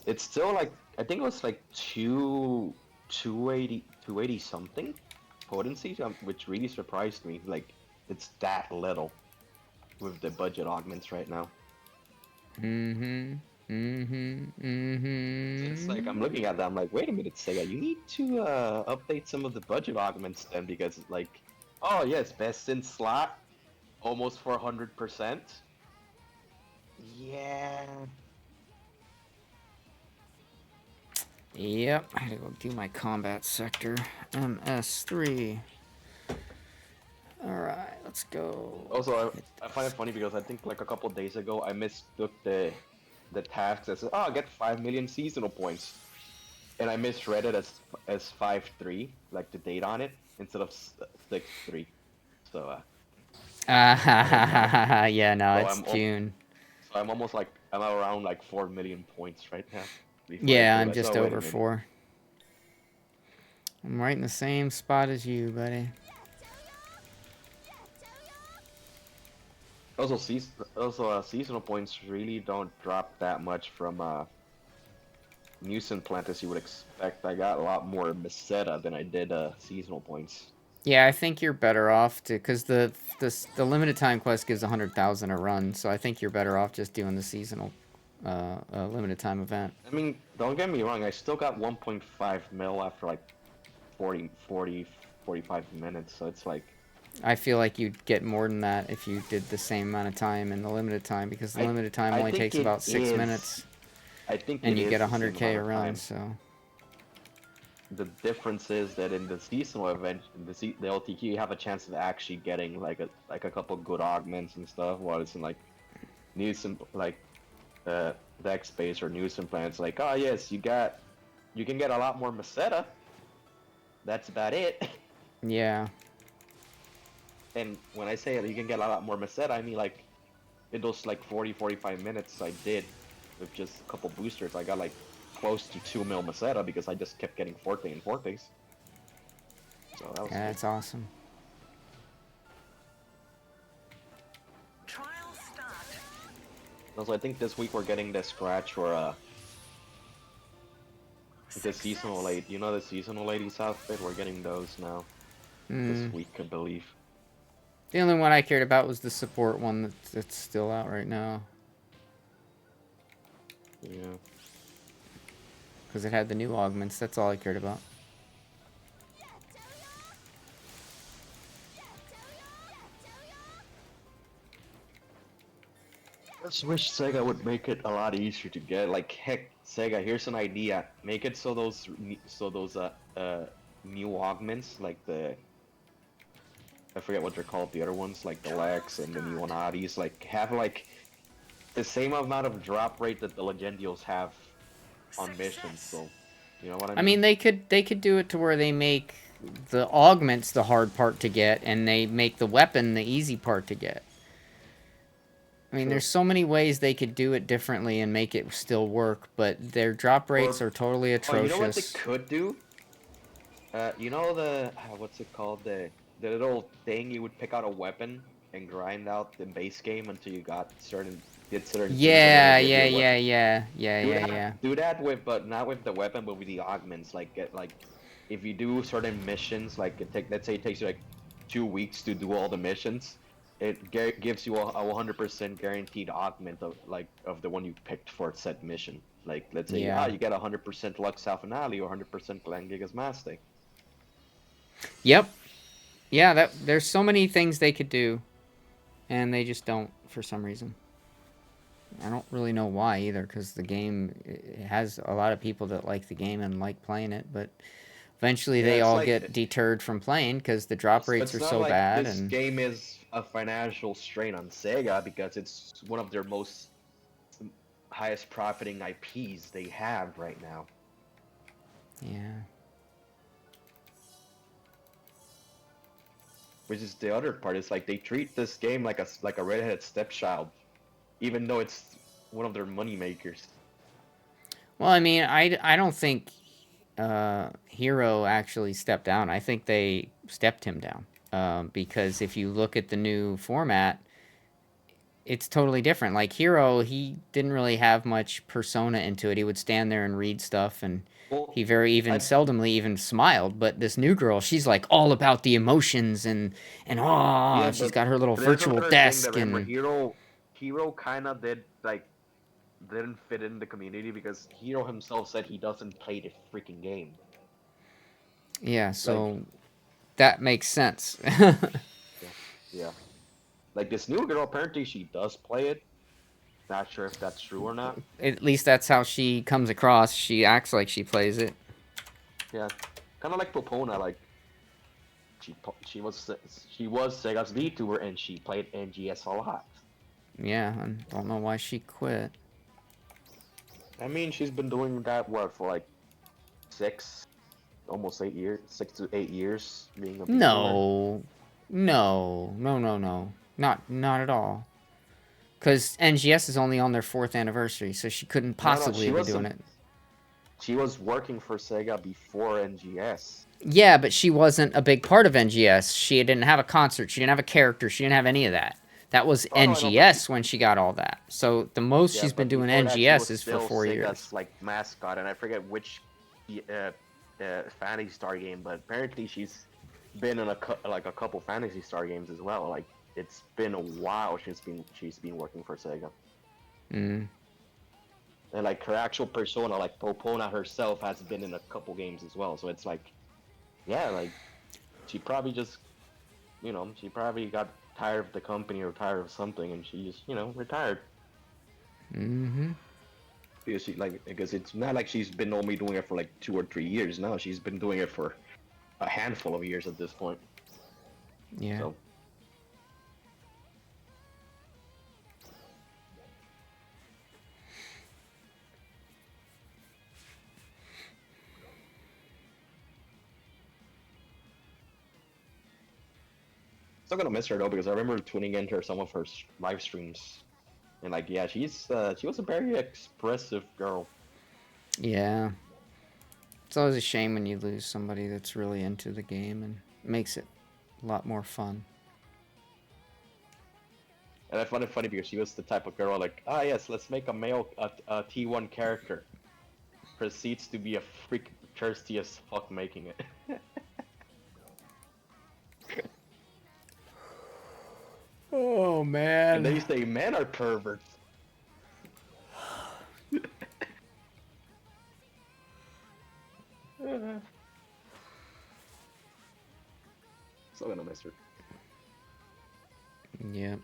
[SPEAKER 5] it's still like I think it was like 280 something potency, which really surprised me. Like it's that little with the budget augments right now.
[SPEAKER 1] Mm-hmm. Mm-hmm. Mm-hmm.
[SPEAKER 5] It's like I'm looking at that, I'm like, wait a minute, Sega, you need to update some of the budget augments then, because like, oh yes, best in slot, almost 400%. Yeah.
[SPEAKER 1] Yep, I gotta go do my combat sector. MS3. Alright, let's go.
[SPEAKER 5] Also, I find it funny because I think like a couple days ago I mistook the task that said, oh, get 5 million seasonal points, and I misread it as 5.3, like the date on it, instead of 6.3. So
[SPEAKER 1] Yeah, no,
[SPEAKER 5] So
[SPEAKER 1] it's June.
[SPEAKER 5] so I'm almost like I'm around like 4 million points right now.
[SPEAKER 1] Yeah, I'm just over 4. I'm right in the same spot as you, buddy.
[SPEAKER 5] Also, seasonal points really don't drop that much from Mucin Plant as you would expect. I got a lot more Meseta than I did seasonal points.
[SPEAKER 1] Yeah, I think you're better off to, because the limited time quest gives 100,000 a run, so I think you're better off just doing the seasonal limited time event.
[SPEAKER 5] I mean, don't get me wrong, I still got 1.5 mil after like 45 minutes, so it's like...
[SPEAKER 1] I feel like you'd get more than that if you did the same amount of time in the limited time, because the limited time only takes about 6 minutes.
[SPEAKER 5] I think
[SPEAKER 1] and you get 100k a run, so...
[SPEAKER 5] The difference is that in the seasonal event, the LTQ, you have a chance of actually getting like a couple good augments and stuff, while it's in like Dex Space or Nuisance Plants, like, oh yes, you got You can get a lot more Meseta. That's about it.
[SPEAKER 1] Yeah.
[SPEAKER 5] And when I say you can get a lot more Meseta, I mean like in those like 40-45 minutes I did with just a couple boosters, I got like close to 2 mil Meseta because I just kept getting Forte and Fortes. So that was
[SPEAKER 1] Yeah, that's awesome.
[SPEAKER 4] Trial start.
[SPEAKER 5] Also, I think this week we're getting the scratch for the seasonal lady. You know the seasonal ladies outfit? We're getting those now this week, I believe.
[SPEAKER 1] The only one I cared about was the support one that's still out right now.
[SPEAKER 5] Yeah.
[SPEAKER 1] Because it had the new augments. That's all I cared about.
[SPEAKER 5] I just wish Sega would make it a lot easier to get. Like, heck, Sega, here's an idea. Make it so those new augments, like I forget what they're called, the other ones, like the Lex and the Neonadis, like have like the same amount of drop rate that the Legendios have on missions. So, you know what I mean?
[SPEAKER 1] I mean, they could do it to where they make the augments the hard part to get, and they make the weapon the easy part to get. I mean,
[SPEAKER 5] True.
[SPEAKER 1] there's so many ways they could do it differently and make it still work, but their drop rates are totally
[SPEAKER 5] Oh,
[SPEAKER 1] atrocious.
[SPEAKER 5] you know what they could do? You know the what's it called? The little thing you would pick out a weapon and grind out the base game until you got certain things that
[SPEAKER 1] Yeah,
[SPEAKER 5] are gonna give you
[SPEAKER 1] yeah,
[SPEAKER 5] a weapon.
[SPEAKER 1] yeah.
[SPEAKER 5] Do that with, but not with the weapon, but with the augments. Like get like, if you do certain missions, like let's say it takes you like 2 weeks to do all the missions, it gives you a 100% guaranteed augment of the one you picked for said mission. Like let's say
[SPEAKER 1] Yeah.
[SPEAKER 5] you get 100% Lux Alphanali or 100% Glen Gigas Mastic.
[SPEAKER 1] Yep. Yeah, there's so many things they could do, and they just don't for some reason. I don't really know why either, because the game it has a lot of people that like the game and like playing it, but eventually they
[SPEAKER 5] it's
[SPEAKER 1] all
[SPEAKER 5] like-
[SPEAKER 1] get deterred from playing because the drop rates are
[SPEAKER 5] It's not
[SPEAKER 1] so
[SPEAKER 5] like
[SPEAKER 1] bad.
[SPEAKER 5] this
[SPEAKER 1] And
[SPEAKER 5] game is a financial strain on Sega because it's one of their most highest profiting IPs they have right now.
[SPEAKER 1] yeah,
[SPEAKER 5] Which is the other part. It's like they treat this game like a redheaded stepchild, even though it's one of their money makers.
[SPEAKER 1] well, I mean, I don't think Hero actually stepped down. I think they stepped him down because if you look at the new format, it's totally different. Like Hero, he didn't really have much persona into it. He would stand there and read stuff, and
[SPEAKER 5] Well,
[SPEAKER 1] he very seldomly even smiled. But this new girl, she's like all about the emotions and she's
[SPEAKER 5] but
[SPEAKER 1] got her little
[SPEAKER 5] there's
[SPEAKER 1] virtual
[SPEAKER 5] another thing
[SPEAKER 1] desk
[SPEAKER 5] that, remember,
[SPEAKER 1] and
[SPEAKER 5] Hero kind of didn't fit in the community because Hero himself said he doesn't play the freaking game.
[SPEAKER 1] yeah. So that makes sense.
[SPEAKER 5] Yeah. Like this new girl, apparently she does play it. Not sure if that's true or not.
[SPEAKER 1] At least that's how she comes across. She acts like she plays it.
[SPEAKER 5] Yeah, kind of like Popona. Like she was Sega's VTuber and she played NGS a lot.
[SPEAKER 1] Yeah, I don't know why she quit.
[SPEAKER 5] I mean, she's been doing that for like almost 8 years, 6 to 8 years being a VTuber.
[SPEAKER 1] No. Not at all. Because NGS is only on their 4th anniversary, so she couldn't possibly be doing it.
[SPEAKER 5] She was working for Sega before NGS.
[SPEAKER 1] Yeah, but she wasn't a big part of NGS. She didn't have a concert. She didn't have a character. She didn't have any of that. That was NGS when she got all that. So the most she's been doing NGS is for 4 years.
[SPEAKER 5] Sega's like mascot, and I forget which Phantasy Star game, but apparently she's been in a couple Phantasy Star games as well. Like it's been a while she's been working for Sega.
[SPEAKER 1] Mm.
[SPEAKER 5] And like her actual persona, like Popona herself, has been in a couple games as well. So it's like, yeah, like she probably just, she probably got tired of the company or tired of something, and she just, retired.
[SPEAKER 1] Mm-hmm.
[SPEAKER 5] Because it's not like she's been only doing it for like 2 or 3 years. No, she's been doing it for a handful of years at this point.
[SPEAKER 1] Yeah.
[SPEAKER 5] So. Still gonna miss her though because I remember tuning into some of her live streams, and like yeah, she was a very expressive girl.
[SPEAKER 1] Yeah. It's always a shame when you lose somebody that's really into the game and makes it a lot more fun.
[SPEAKER 5] And I find it funny because she was the type of girl like, ah yes, let's make a male a T1 character. Proceeds to be a freak thirsty as fuck making it.
[SPEAKER 1] Oh,
[SPEAKER 5] And
[SPEAKER 1] man.
[SPEAKER 5] they say men are perverts. Still gonna miss her.
[SPEAKER 1] Yep.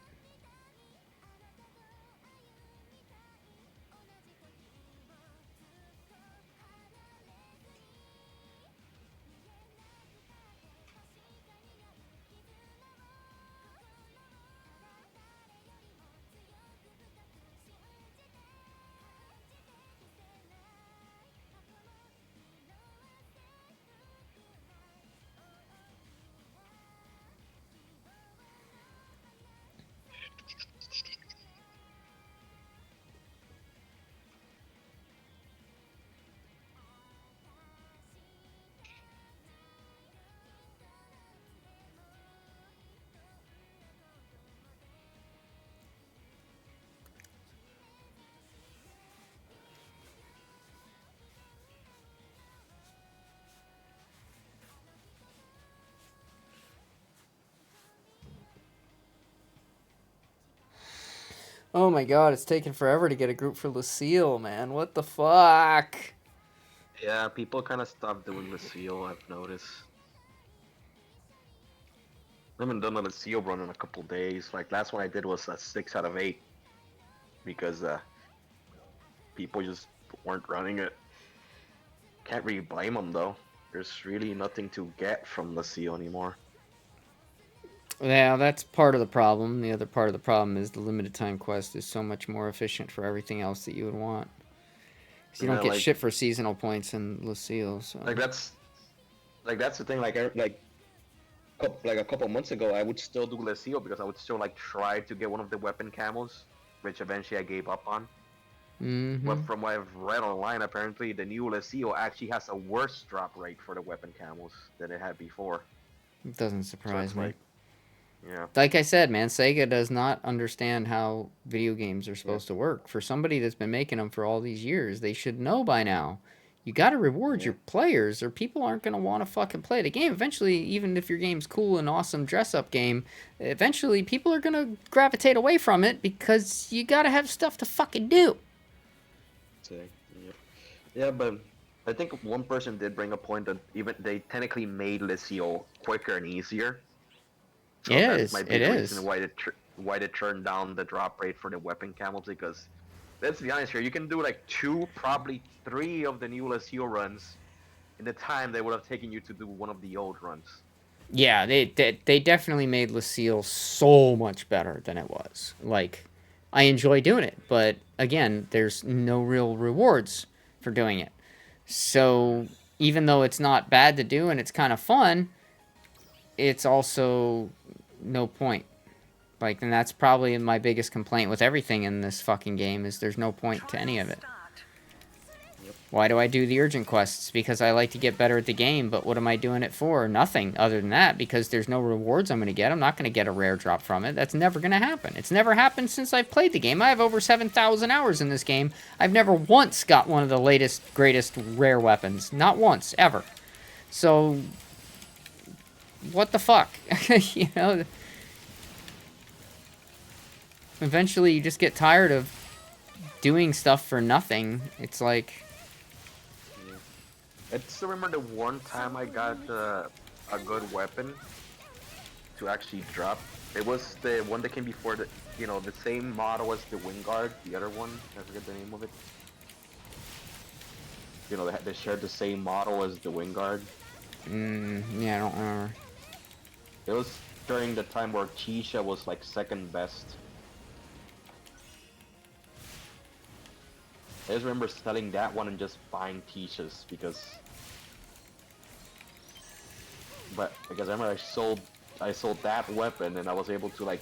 [SPEAKER 1] Oh my god, it's taking forever to get a group for Lucille, man. What the fuck?
[SPEAKER 5] Yeah, people kind of stopped doing the seal. I've noticed. I haven't done a seal run in a couple days. Like last one I did was a 6 out of 8 because people just weren't running it. Can't really blame them though. There's really nothing to get from the seal anymore.
[SPEAKER 1] Yeah, that's part of the problem. The other part of the problem is the limited time quest is so much more efficient for everything else that you would want. Because you don't
[SPEAKER 5] Yeah,
[SPEAKER 1] get
[SPEAKER 5] like-
[SPEAKER 1] shit for seasonal points in Lucille, so...
[SPEAKER 5] Like that's the thing. Like a couple months ago, I would still do the seal because I would still like try to get one of the weapon camos, which eventually I gave up on.
[SPEAKER 1] Mm-hmm.
[SPEAKER 5] But from what I've read online, apparently the new Lucio actually has a worse drop rate for the weapon camos than it had before.
[SPEAKER 1] It doesn't
[SPEAKER 5] So
[SPEAKER 1] surprise
[SPEAKER 5] it's
[SPEAKER 1] me.
[SPEAKER 5] like, yeah.
[SPEAKER 1] Like I said, man, Sega does not understand how video games are supposed to work. For somebody that's been making them for all these years, they should know by now. You got to reward
[SPEAKER 5] Yeah.
[SPEAKER 1] your players, or people aren't going to want to fucking play the game. Eventually, even if your game's cool and awesome dress-up game, eventually people are going to gravitate away from it because you got to have stuff to fucking do.
[SPEAKER 5] So, yeah, but I think one person did bring a point that even they technically made Lucio quicker and easier. So
[SPEAKER 1] Yeah,
[SPEAKER 5] that's my
[SPEAKER 1] it
[SPEAKER 5] big
[SPEAKER 1] is.
[SPEAKER 5] reason why they turned down the drop rate for the weapon camos, because let's be honest here, you can do like 2, probably 3 of the new Lucio runs in the time they would have taken you to do one of the old runs.
[SPEAKER 1] Yeah, they definitely made Lucille so much better than it was. Like, I enjoy doing it, but again, there's no real rewards for doing it. So even though it's not bad to do and it's kind of fun, it's also no point. Like, and that's probably my biggest complaint with everything in this fucking game is there's no point to any of it. Why do I do the urgent quests? Because I like to get better at the game, but what am I doing it for? Nothing other than that, because there's no rewards I'm going to get. I'm not going to get a rare drop from it. That's never going to happen. It's never happened since I've played the game. I have over 7,000 hours in this game. I've never once got one of the latest, greatest rare weapons. Not once, ever. So, what the fuck? You know? Eventually, you just get tired of doing stuff for nothing. It's like...
[SPEAKER 5] I still remember the one time I got a good weapon to actually drop. It was the one that came before the, the same model as the Wingard, the other one. I forget the name of it. They shared the same model as the Wingard.
[SPEAKER 1] Yeah, I don't remember.
[SPEAKER 5] It was during the time where Tisha was like second best. I just remember selling that one and just buying Tisha's because I remember I sold I sold that weapon, and I was able to like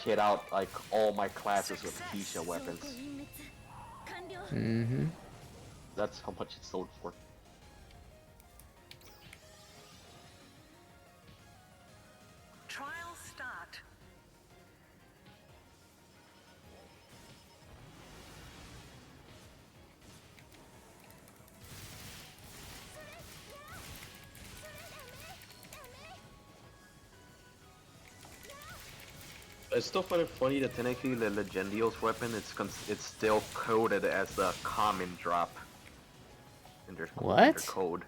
[SPEAKER 5] kit out like all my classes with Keisha weapons.
[SPEAKER 1] Mm-hmm.
[SPEAKER 5] That's how much it sold for.
[SPEAKER 4] Trial start.
[SPEAKER 5] It's still funny that technically the Legendios weapon it's still coded as a common drop in their
[SPEAKER 1] What?
[SPEAKER 5] code.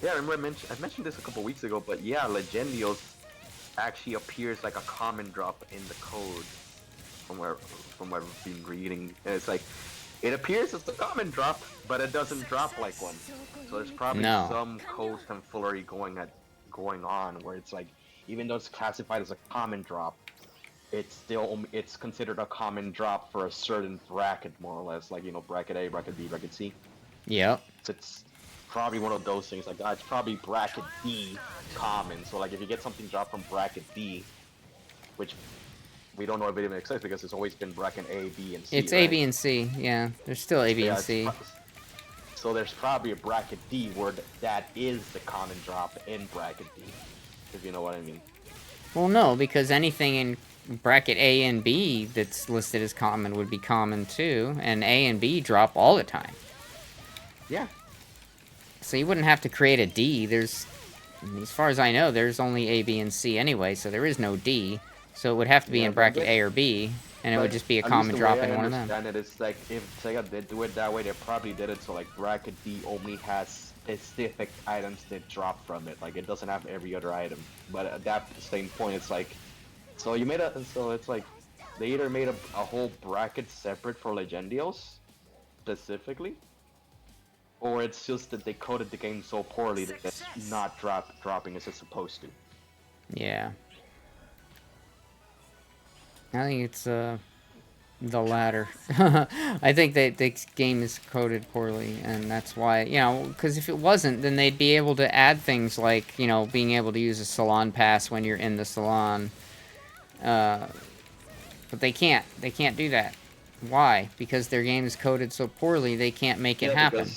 [SPEAKER 5] Yeah, I remember I mentioned this a couple weeks ago, but yeah, Legendios actually appears like a common drop in the code from what I've been reading. And it's like it appears as a common drop, but it doesn't drop like one. So there's probably
[SPEAKER 1] No.
[SPEAKER 5] some code tomfoolery going on where it's like even though it's classified as a common drop, it's considered a common drop for a certain bracket, more or less, like bracket A, bracket B, bracket C.
[SPEAKER 1] Yep.
[SPEAKER 5] It's probably one of those things like it's probably bracket D common. So like if you get something dropped from bracket D, which we don't know if it even exists because it's always been bracket A, B, and C.
[SPEAKER 1] It's
[SPEAKER 5] right?
[SPEAKER 1] A, B, and C. Yeah, there's still A, B,
[SPEAKER 5] Yeah,
[SPEAKER 1] and C.
[SPEAKER 5] so there's probably a bracket D where that is the common drop in bracket D, if you know what I mean.
[SPEAKER 1] Well, no, because anything in bracket A and B that's listed as common would be common too, and A and B drop all the time.
[SPEAKER 5] Yeah.
[SPEAKER 1] So you wouldn't have to create a D. There's, as far as I know, there's only A, B, and C anyway, so there is no D. So it would have to be in bracket A or B, and it would just be a common drop in one of them.
[SPEAKER 5] And it's like if Sega did do it that way, they probably did it so like bracket D only has specific items that drop from it. Like it doesn't have every other item. But at that same point, it's like, so it's like they either made a whole bracket separate for Legendios specifically, or it's just that they coded the game so poorly that it's not dropping as it's supposed to.
[SPEAKER 1] Yeah. I think it's the latter. I think that the game is coded poorly, and that's why, because if it wasn't, then they'd be able to add things like, being able to use a salon pass when you're in the salon. But they can't. They can't do that. Why? Because their game is coded so poorly, they can't make it happen.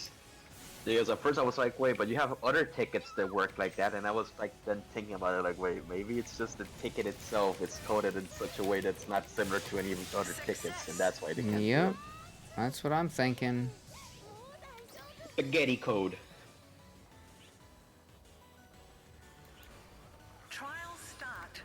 [SPEAKER 5] Because at first I was like, wait, but you have other tickets that work like that, and I was like then thinking about it, like, wait, maybe it's just the ticket itself. It's coded in such a way that's not similar to any of the other tickets, and that's why they can't do it.
[SPEAKER 1] That's what I'm thinking.
[SPEAKER 5] Spaghetti code.
[SPEAKER 4] Trial start.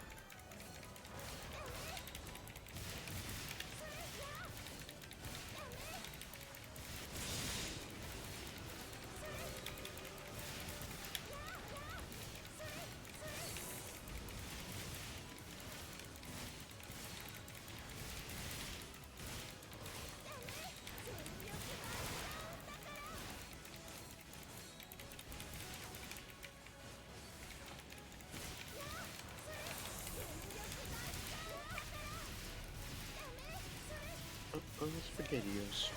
[SPEAKER 5] Spaghettios.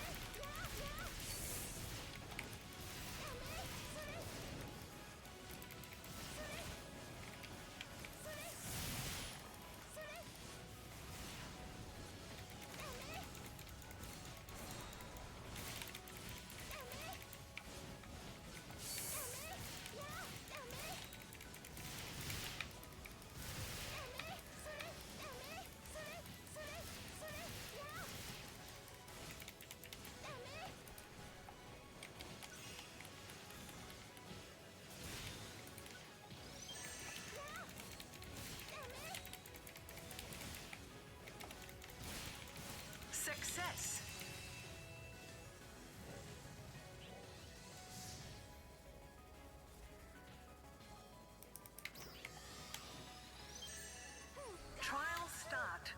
[SPEAKER 4] Success. Trial start.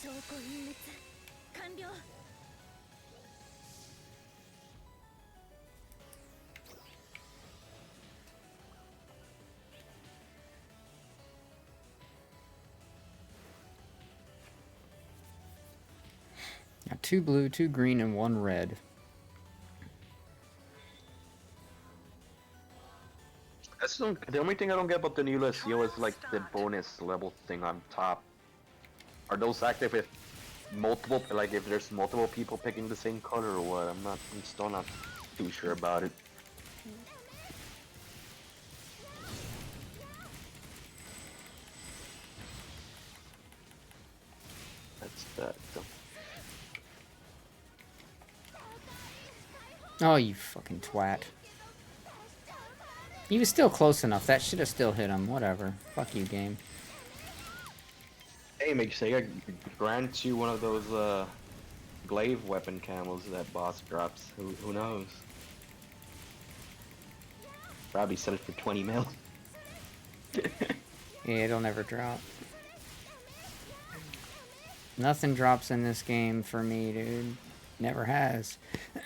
[SPEAKER 3] 証拠隠滅完了。
[SPEAKER 1] Got 2 blue, 2 green, and 1 red.
[SPEAKER 5] The only thing I don't get about the new LSEO is like the bonus level thing on top. Are those active if multiple, like if there's multiple people picking the same color or what? I'm still not too sure about it. That's that.
[SPEAKER 1] Oh, you fucking twat. He was still close enough. That should have still hit him. Whatever. Fuck you, game.
[SPEAKER 5] Hey, make Sega grant you one of those glaive weapon camos that boss drops. Who knows? Probably set it for 20 mil.
[SPEAKER 1] Yeah, it'll never drop. Nothing drops in this game for me, dude. Never has.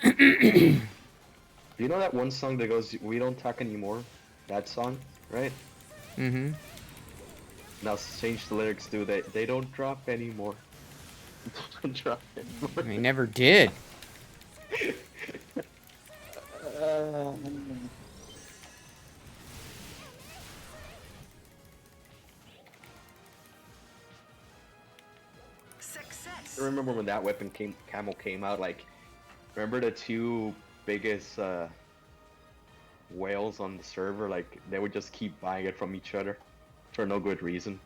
[SPEAKER 5] You know that one song that goes, "We don't talk anymore"? That song, right?
[SPEAKER 1] Mm-hmm.
[SPEAKER 5] Now change the lyrics to they don't drop anymore. Don't drop anymore.
[SPEAKER 1] He never did.
[SPEAKER 4] Success.
[SPEAKER 5] I remember when that weapon camo came out, like, remember the two biggest whales on the server, like, they would just keep buying it from each other for no good reason.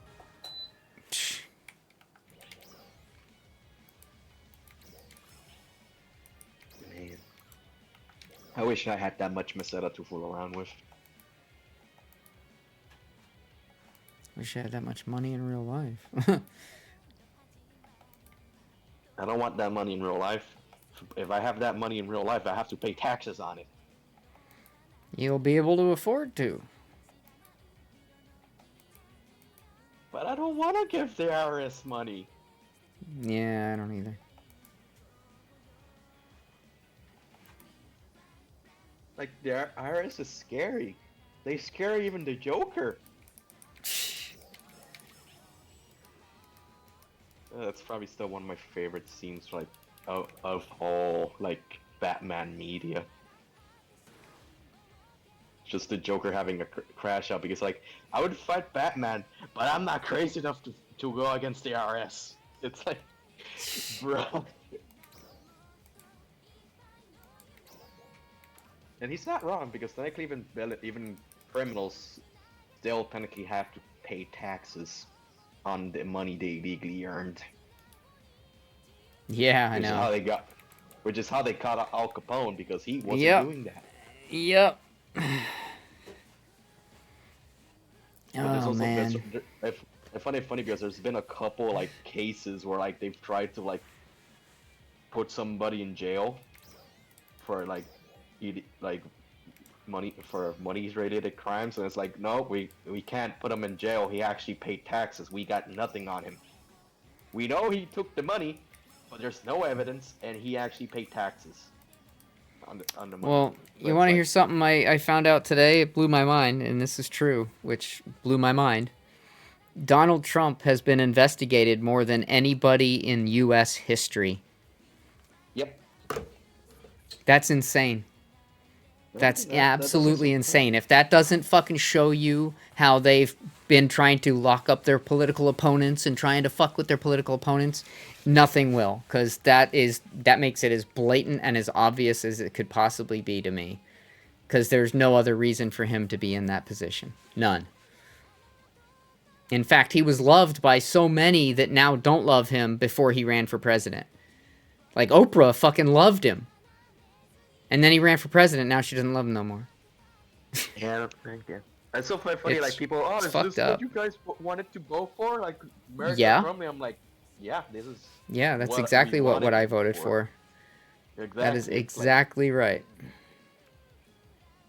[SPEAKER 5] Man. I wish I had that much Meseta to fool around with.
[SPEAKER 1] Wish I had that much money in real life.
[SPEAKER 5] I don't want that money in real life. If I have that money in real life, I have to pay taxes on it.
[SPEAKER 1] You'll be able to afford to.
[SPEAKER 5] But I don't want to give the IRS money.
[SPEAKER 1] Yeah, I don't either.
[SPEAKER 5] Like, the IRS is scary. They scare even the Joker. That's probably still one of my favorite scenes, like, of all, like, Batman media. Just the Joker having a crash out because, like, I would fight Batman, but I'm not crazy enough to go against the IRS. It's like, bro. And he's not wrong because technically even criminals still technically have to pay taxes on the money they legally earned.
[SPEAKER 1] Yeah, I know.
[SPEAKER 5] Which is how they caught Al Capone because he wasn't doing that.
[SPEAKER 1] Yep.
[SPEAKER 5] But there's
[SPEAKER 1] Oh,
[SPEAKER 5] also
[SPEAKER 1] man.
[SPEAKER 5] funny because there's been a couple like cases where like they've tried to like put somebody in jail for like money related crimes, and it's like, no, we can't put him in jail. He actually paid taxes. We got nothing on him. We know he took the money, but there's no evidence, and he actually paid taxes on the money.
[SPEAKER 1] Well, you want to hear something I found out today? It blew my mind, and this is true, which blew my mind. Donald Trump has been investigated more than anybody in U.S. history.
[SPEAKER 5] Yep.
[SPEAKER 1] That's insane. That's absolutely insane. If that doesn't fucking show you how they've been trying to lock up their political opponents and trying to fuck with their political opponents, nothing will. Because that makes it as blatant and as obvious as it could possibly be to me. Because there's no other reason for him to be in that position. None. In fact, he was loved by so many that now don't love him before he ran for president. Like, Oprah fucking loved him. And then he ran for president. Now she doesn't love him no more.
[SPEAKER 5] Yeah, that's so funny. Like people, is this what you guys wanted to go for? Like America Romney. I'm like, yeah, this is.
[SPEAKER 1] Yeah, that's exactly what I voted for.
[SPEAKER 5] Exactly.
[SPEAKER 1] That is exactly right.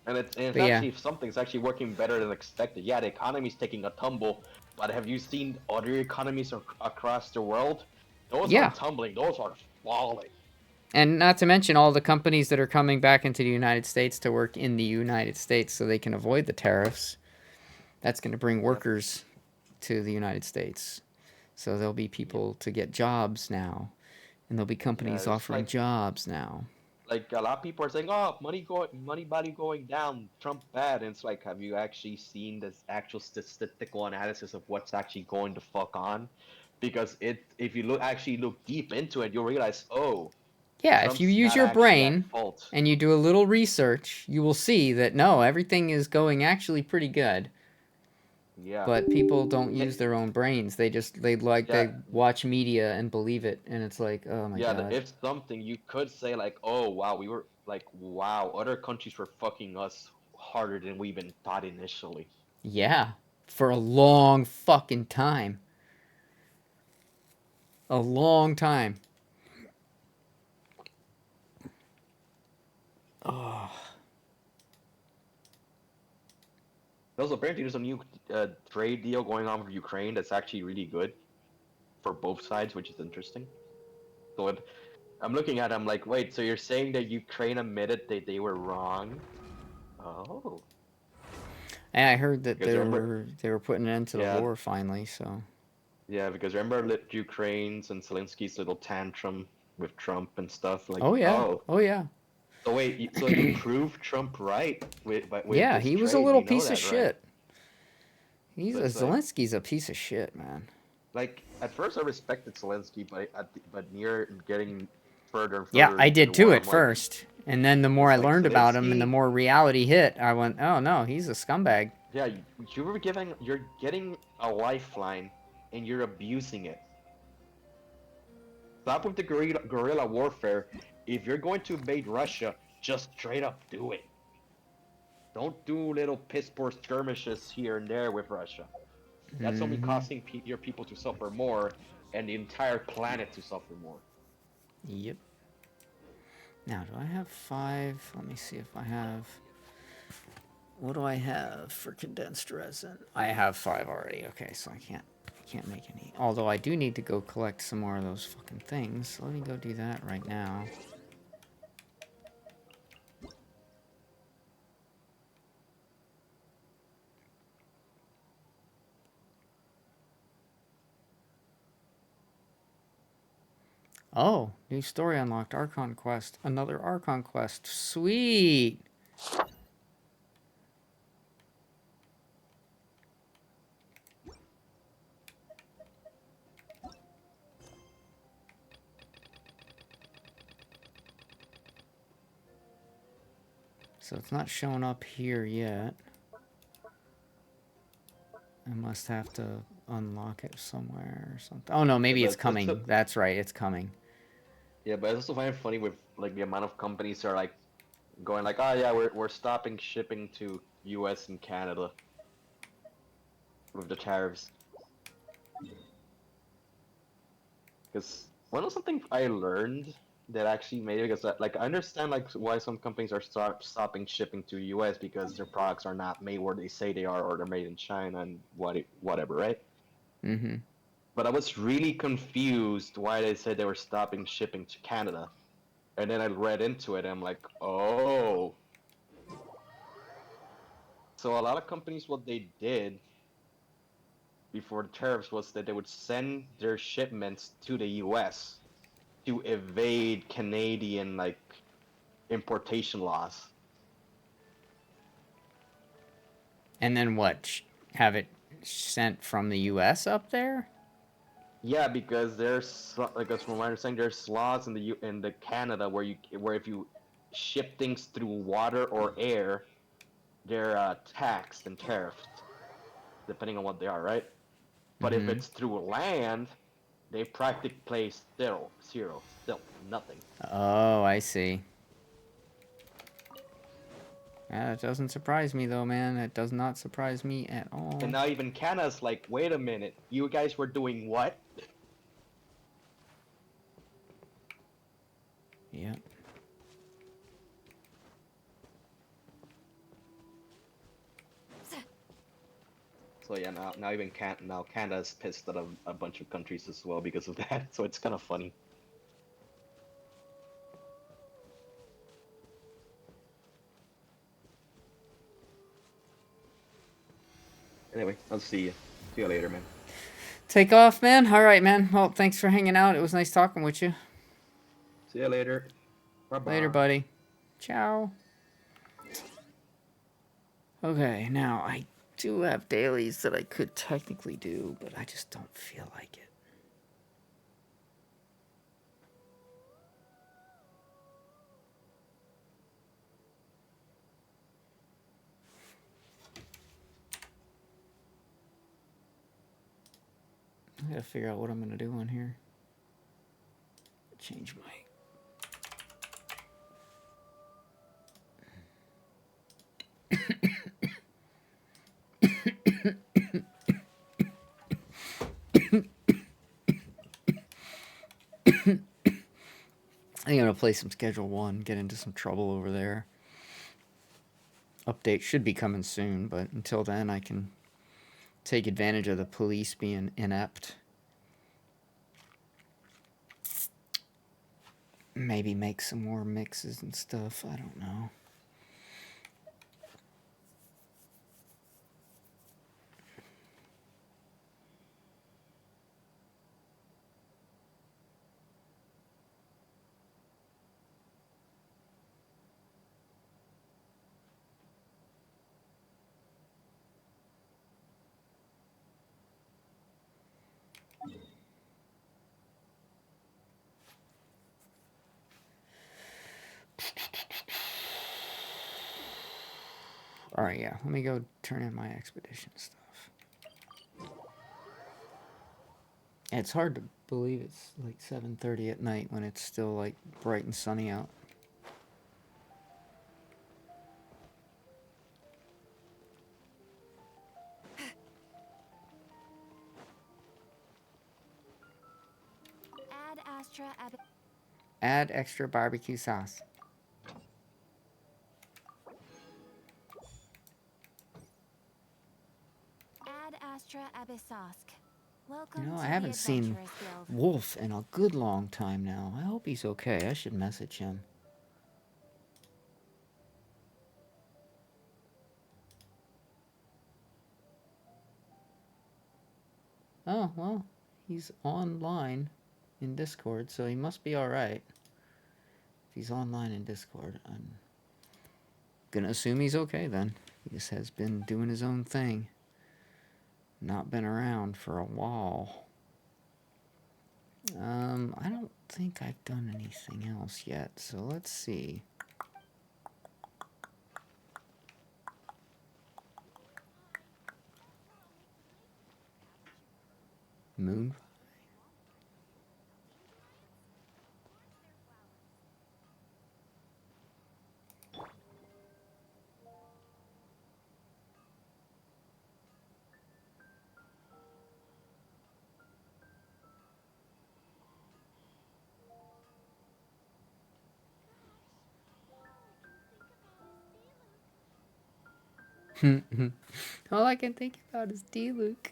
[SPEAKER 5] And it's actually something's actually working better than expected. Yeah, the economy's taking a tumble, but have you seen other economies across the world?
[SPEAKER 6] Those
[SPEAKER 1] Yeah.
[SPEAKER 6] aren't tumbling. Those are falling.
[SPEAKER 1] And not to mention all the companies that are coming back into the United States to work in the United States so they can avoid the tariffs. That's going to bring workers to the United States. So there'll be people to get jobs now. And there'll be companies
[SPEAKER 6] it's
[SPEAKER 1] offering jobs now.
[SPEAKER 6] Like a lot of people are saying, "Oh, money value going down, Trump bad." And it's like, have you actually seen this actual statistical analysis of what's actually going to fuck on? Because if you look deep into it, you'll realize, oh,
[SPEAKER 1] Yeah, if you
[SPEAKER 6] Trump's
[SPEAKER 1] use
[SPEAKER 6] not
[SPEAKER 1] your
[SPEAKER 6] actually at
[SPEAKER 1] brain
[SPEAKER 6] fault.
[SPEAKER 1] and you do a little research, you will see that no, everything is going actually pretty good.
[SPEAKER 6] Yeah.
[SPEAKER 1] But people don't use their own brains. They watch media and believe it, and it's like, oh my god.
[SPEAKER 6] If something you could say like, oh wow, we were like, wow, other countries were fucking us harder than we even thought initially.
[SPEAKER 1] Yeah, for a long fucking time. A long time. Oh.
[SPEAKER 6] Also, apparently there's a new trade deal going on with Ukraine that's actually really good for both sides, which is interesting. So I'm looking at it, I'm like, wait, so you're saying that Ukraine admitted that they were wrong? Oh.
[SPEAKER 1] And I heard that
[SPEAKER 6] Because
[SPEAKER 1] they were putting an end to the
[SPEAKER 6] yeah,
[SPEAKER 1] war finally, so.
[SPEAKER 6] yeah, because remember Ukraine's and Zelensky's little tantrum with Trump and stuff, like,
[SPEAKER 1] Oh yeah.
[SPEAKER 6] oh.
[SPEAKER 1] Oh yeah.
[SPEAKER 6] So wait, so you proved Trump right with
[SPEAKER 1] Yeah,
[SPEAKER 6] this
[SPEAKER 1] he was a
[SPEAKER 6] trade,
[SPEAKER 1] little
[SPEAKER 6] you know
[SPEAKER 1] piece of
[SPEAKER 6] that, right?
[SPEAKER 1] shit.
[SPEAKER 6] So it's like,
[SPEAKER 1] Zelensky's a piece of shit, man.
[SPEAKER 6] like at first I respected Zelensky, but near getting further and
[SPEAKER 1] Yeah,
[SPEAKER 6] further
[SPEAKER 1] I
[SPEAKER 6] into the
[SPEAKER 1] did too
[SPEAKER 6] war,
[SPEAKER 1] at
[SPEAKER 6] I'm like,
[SPEAKER 1] first. And then the more I
[SPEAKER 6] it's like
[SPEAKER 1] learned about him and the
[SPEAKER 6] Zelensky.
[SPEAKER 1] more reality hit, I went, oh no, he's a scumbag.
[SPEAKER 6] Yeah, you're getting a lifeline, and you're abusing it. Stop with the guerrilla warfare. If you're going to invade Russia, just straight up do it. Don't do little piss poor skirmishes here and there with Russia. That's only causing your people to suffer more, and the entire planet to suffer more.
[SPEAKER 1] Yep. Now, do I have 5? Let me see if I have... What do I have for condensed resin? I have 5 already. Okay, so I can't make any. Although I do need to go collect some more of those fucking things. So let me go do that right now. Oh, new story unlocked. Archon quest. Another Archon quest. Sweet. So it's not showing up here yet. I must have to unlock it somewhere or something. Oh no, maybe
[SPEAKER 6] Yeah,
[SPEAKER 1] it's coming. That's right, it's coming.
[SPEAKER 6] Yeah, but I also find it funny with like the amount of companies that are like going like, oh yeah, we're stopping shipping to U.S. and Canada with the tariffs. Because one of something I learned that actually made it, because like I understand like why some companies are stopping shipping to U.S. because their products are not made where they say they are, or they're made in China and whatever, right?
[SPEAKER 1] Mm-hmm.
[SPEAKER 6] But I was really confused why they said they were stopping shipping to Canada. And then I read into it and I'm like, oh. So a lot of companies, what they did before the tariffs was that they would send their shipments to the US to evade Canadian like importation laws.
[SPEAKER 1] And then what? Have it sent from the US up there?
[SPEAKER 6] Yeah, because because from my understanding, there's laws in the Canada where if you ship things through water or air, they're taxed and tariffed, depending on what they are, right? But if it's through land, they practically play zero, still nothing.
[SPEAKER 1] Oh, I see. Yeah, that doesn't surprise me though, man. That does not surprise me at all.
[SPEAKER 6] And now even Canada's like, wait a minute, you guys were doing what?
[SPEAKER 1] Yep.
[SPEAKER 6] So yeah, now even Canada's pissed at a bunch of countries as well because of that. So it's kind of funny.
[SPEAKER 5] Anyway, I'll see you. See you later, man.
[SPEAKER 1] Take off, man. All right, man. Well, thanks for hanging out. It was nice talking with you.
[SPEAKER 5] See you later. Bye bye.
[SPEAKER 1] Later, buddy. Ciao. Okay, now I do have dailies that I could technically do, but I just don't feel like it. I gotta figure out what I'm gonna do on here. Change my. I'm gonna play some Schedule 1, get into some trouble over there. Update should be coming soon, but until then I can take advantage of the police being inept. Maybe make some more mixes and stuff, I don't know. Alright, yeah, let me go turn in my expedition stuff. It's hard to believe it's like 7:30 at night when it's still like bright and sunny out. Add extra barbecue sauce.
[SPEAKER 7] Ad Astra Abyssosque. Welcome
[SPEAKER 1] You know,
[SPEAKER 7] to
[SPEAKER 1] I
[SPEAKER 7] the
[SPEAKER 1] haven't seen
[SPEAKER 7] Adventurers Guild.
[SPEAKER 1] Wolf in a good long time now. I hope he's okay. I should message him. Oh, well, he's online in Discord, so he must be alright. If he's online in Discord, I'm gonna assume he's okay then. He just has been doing his own thing. Not been around for a while. I don't think I've done anything else yet, so let's see. Moon? All I can think about is D-Luke.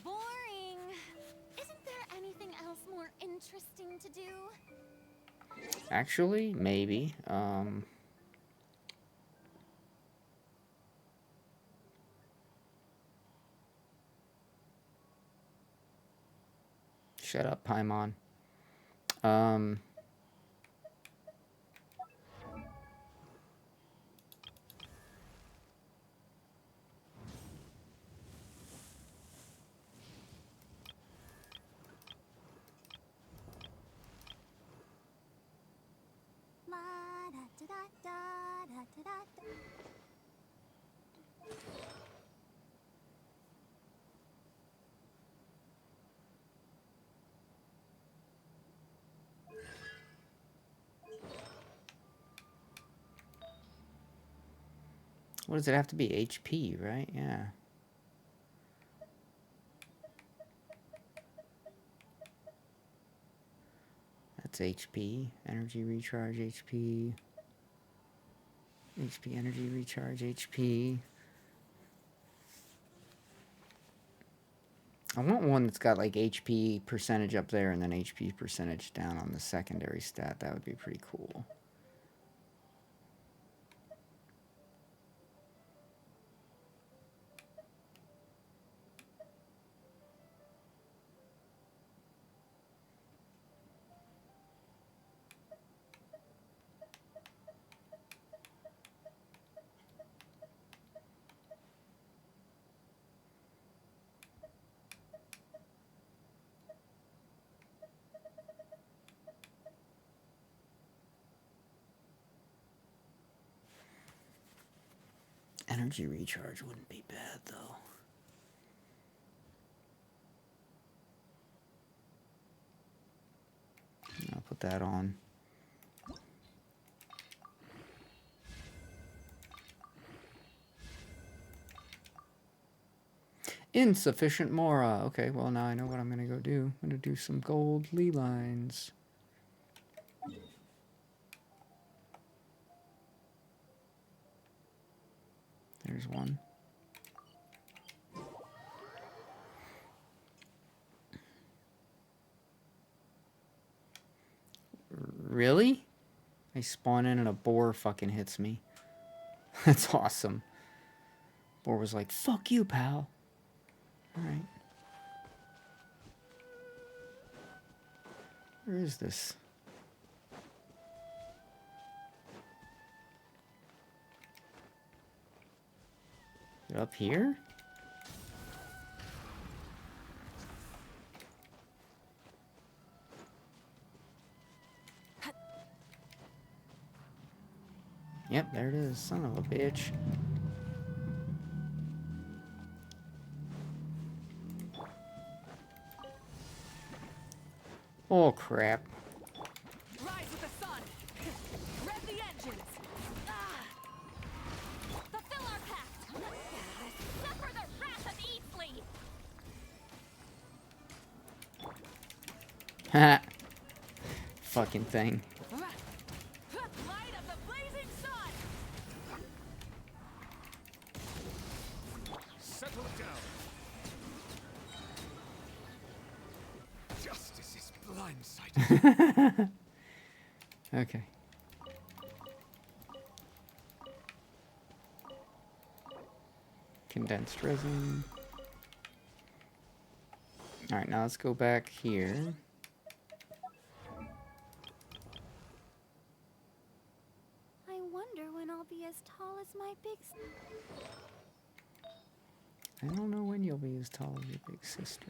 [SPEAKER 7] Boring. Isn't there anything else more interesting to do?
[SPEAKER 1] Actually, maybe. Shut up, Paimon. What does it have to be? HP, right? Yeah. That's HP. Energy recharge HP. HP energy recharge HP. I want one that's got like HP percentage up there and then HP percentage down on the secondary stat. That would be pretty cool. Energy recharge wouldn't be bad though. I'll put that on. Insufficient Mora. Okay, well now I know what I'm gonna go do. I'm gonna do some gold Lee lines. There's one. Really? I spawn in and a boar fucking hits me. That's awesome. Boar was like, fuck you, pal. Alright. Where is this? Is it up here? Yep, there it is. Son of a bitch. Oh, crap.
[SPEAKER 8] Rise with the sun. Rev the engines.
[SPEAKER 7] Fulfill our pact. Suffer the wrath of Easley.
[SPEAKER 1] Ha! Fucking thing.
[SPEAKER 8] Light of the blazing sun.
[SPEAKER 9] Settle down. Justice is blindsided.
[SPEAKER 1] Okay. Condensed resin. Alright, now let's go back here.
[SPEAKER 7] I wonder when I'll be as tall as my big
[SPEAKER 1] I don't know when you'll be as tall as your big sister.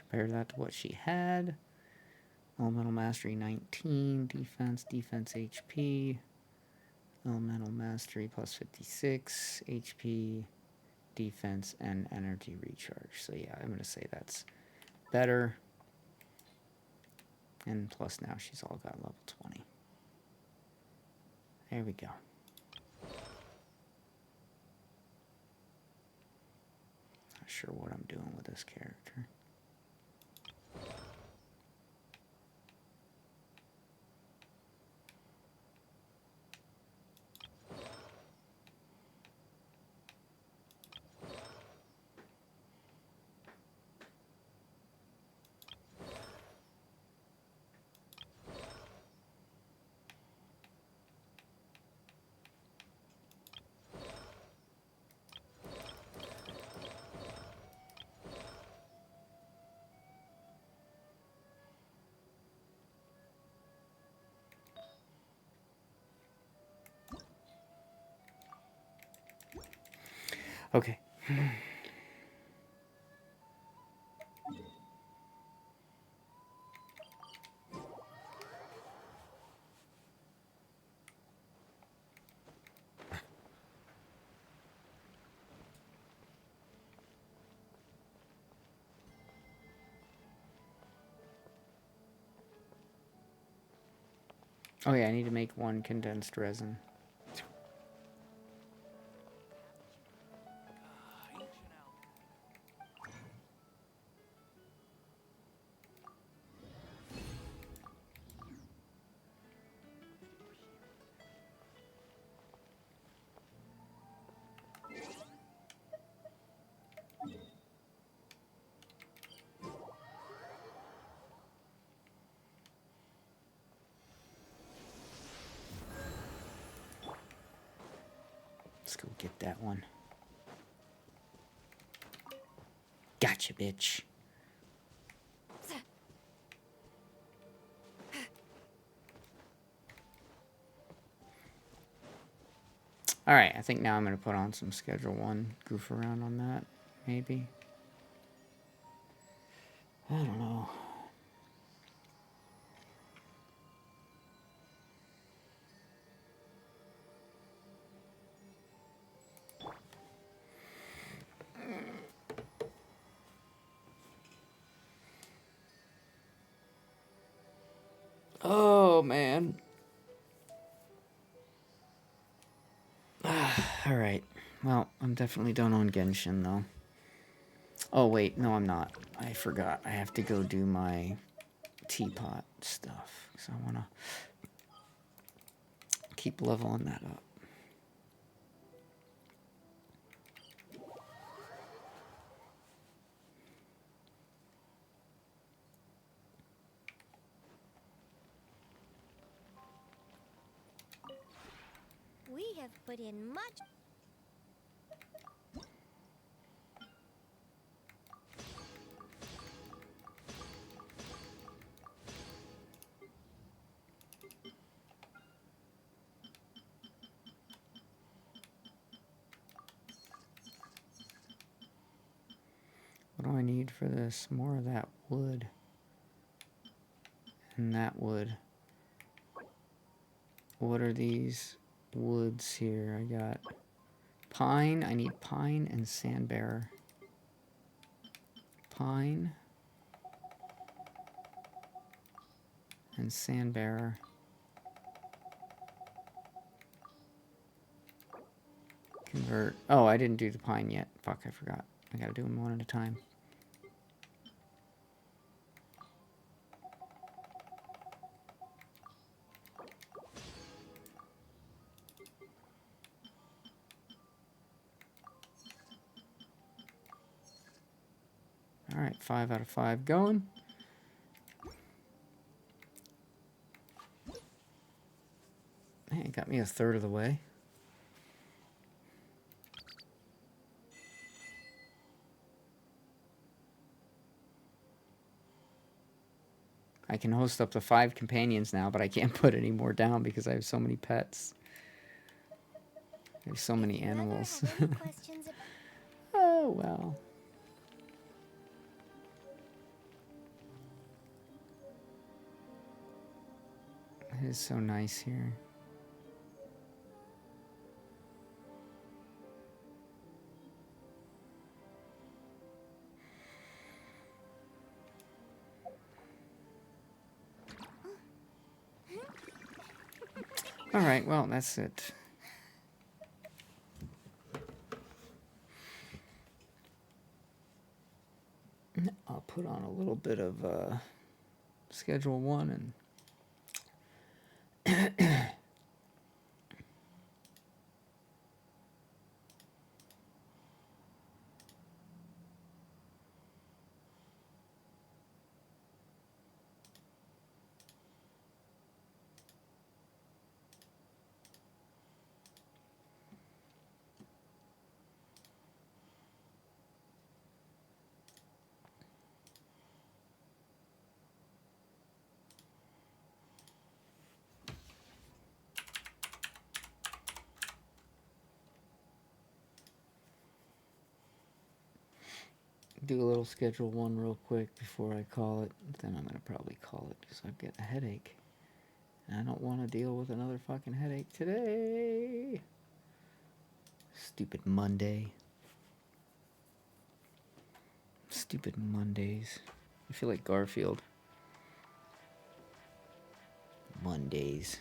[SPEAKER 1] Compare that to what she had. Elemental Mastery 19, defense HP. Elemental Mastery plus 56, HP, defense, and energy recharge. So yeah, I'm going to say that's better. And plus now she's all got level 20. There we go. Not sure what I'm doing with this character. Okay. Oh yeah, I need to make one condensed resin. Let's go get that one. Gotcha, bitch. Alright, I think now I'm going to put on some Schedule 1. Goof around on that, maybe. I don't know. Oh, man. Alright. Well, I'm definitely done on Genshin, though. Oh, wait. No, I'm not. I forgot. I have to go do my teapot stuff. So I want to keep leveling that up.
[SPEAKER 7] We have put in much.
[SPEAKER 1] What do I need for this? More of that wood. And that wood. What are these woods here? I got pine. I need pine and sandbearer. Pine and sandbearer. Convert. Oh, I didn't do the pine yet. Fuck, I forgot. I gotta do them one at a time. Alright, 5 out of 5 going. Hey, it got me a third of the way. I can host up to 5 companions now, but I can't put any more down because I have so many pets. There's so many animals. Oh, well. It is so nice here. Alright, well, that's it. I'll put on a little bit of Schedule 1 and do a little schedule one real quick before I call it. Then I'm gonna probably call it because I'm getting a headache. And I don't want to deal with another fucking headache today. Stupid Monday. Stupid Mondays. I feel like Garfield. Mondays.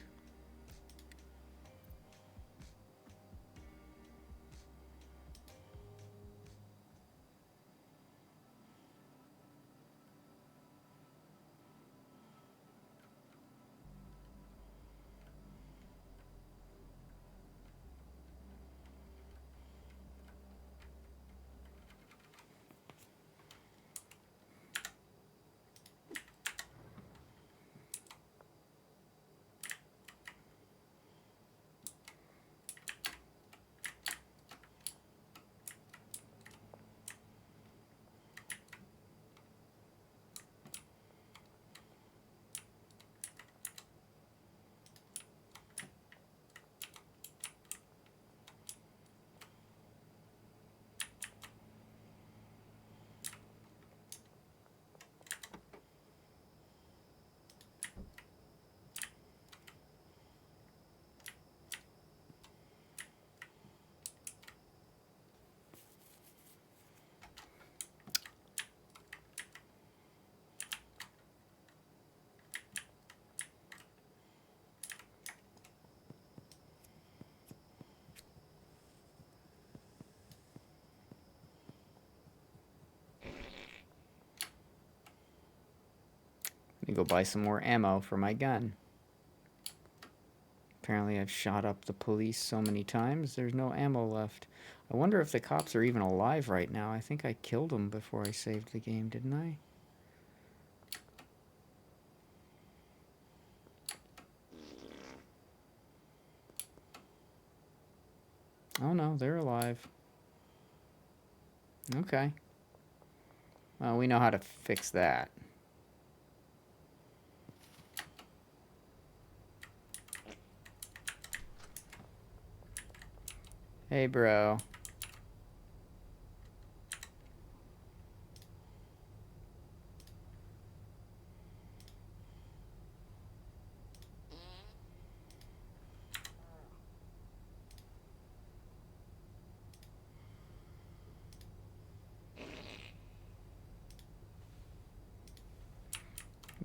[SPEAKER 1] Let me go buy some more ammo for my gun. Apparently I've shot up the police so many times, there's no ammo left. I wonder if the cops are even alive right now. I think I killed them before I saved the game, didn't I? Oh no, they're alive. Okay. Well, we know how to fix that. Hey, bro.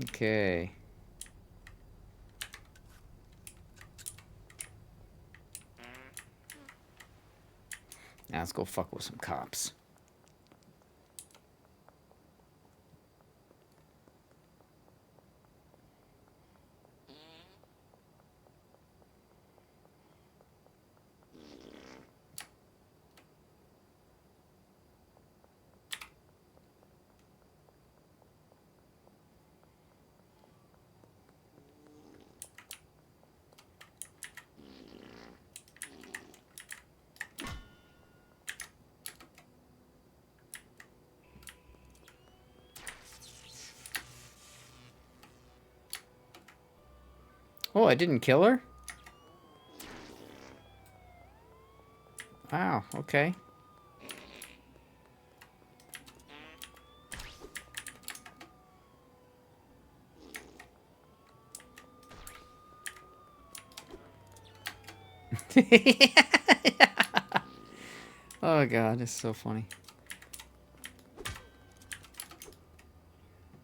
[SPEAKER 1] Okay. Now let's go fuck with some cops. Oh, I didn't kill her? Wow, okay. Oh god, it's so funny.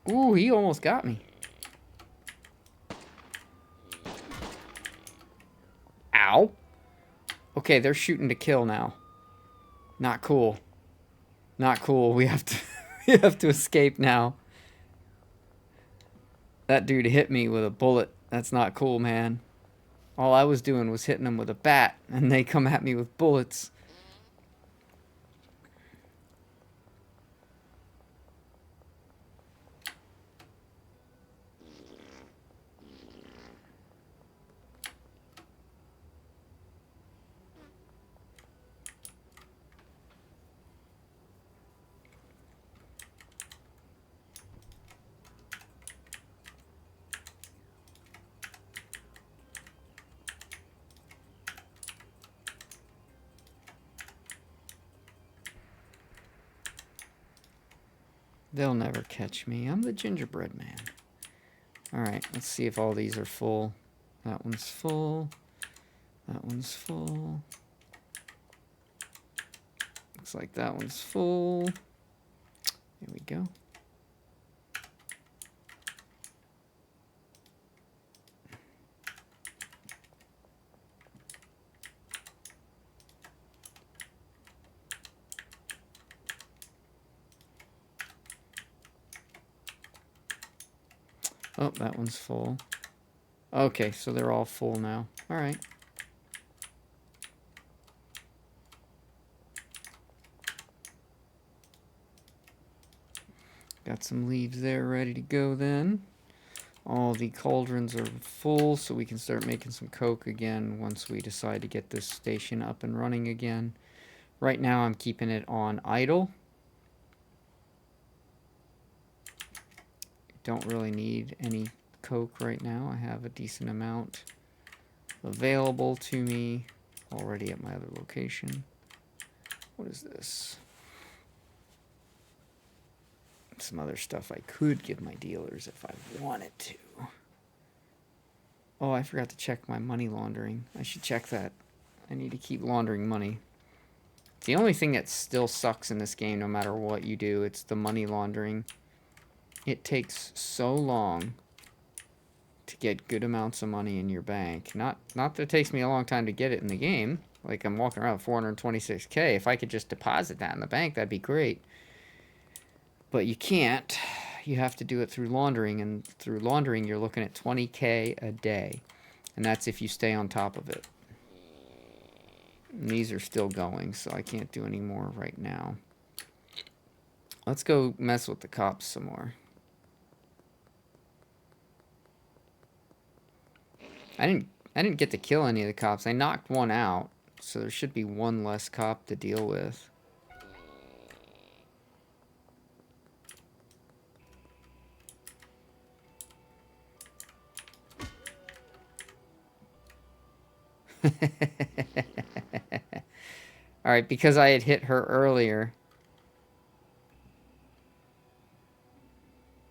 [SPEAKER 1] Ooh, he almost got me. Ow. Okay, they're shooting to kill now. Not cool. Not cool. We have to we have to escape now. That dude hit me with a bullet. That's not cool, man. All I was doing was hitting them with a bat, and they come at me with bullets. They'll never catch me. I'm the gingerbread man. Alright, let's see if all these are full. That one's full. That one's full. Looks like that one's full. There we go. Oh, that one's full. Okay, so they're all full now. All right. Got some leaves there ready to go then. All the cauldrons are full, so we can start making some coke again once we decide to get this station up and running again. Right now I'm keeping it on idle. Don't really need any coke right now. I have a decent amount available to me already at my other location. What is this? Some other stuff I could give my dealers if I wanted to. Oh, I forgot to check my money laundering. I should check that. I need to keep laundering money. It's the only thing that still sucks in this game, no matter what you do. It's the money laundering. It takes so long to get good amounts of money in your bank. Not that it takes me a long time to get it in the game. Like, I'm walking around with 426K. If I could just deposit that in the bank, that'd be great. But you can't. You have to do it through laundering, and through laundering, you're looking at 20K a day. And that's if you stay on top of it. And these are still going, so I can't do any more right now. Let's go mess with the cops some more. I didn't get to kill any of the cops. I knocked one out, so there should be one less cop to deal with. Alright, because I had hit her earlier,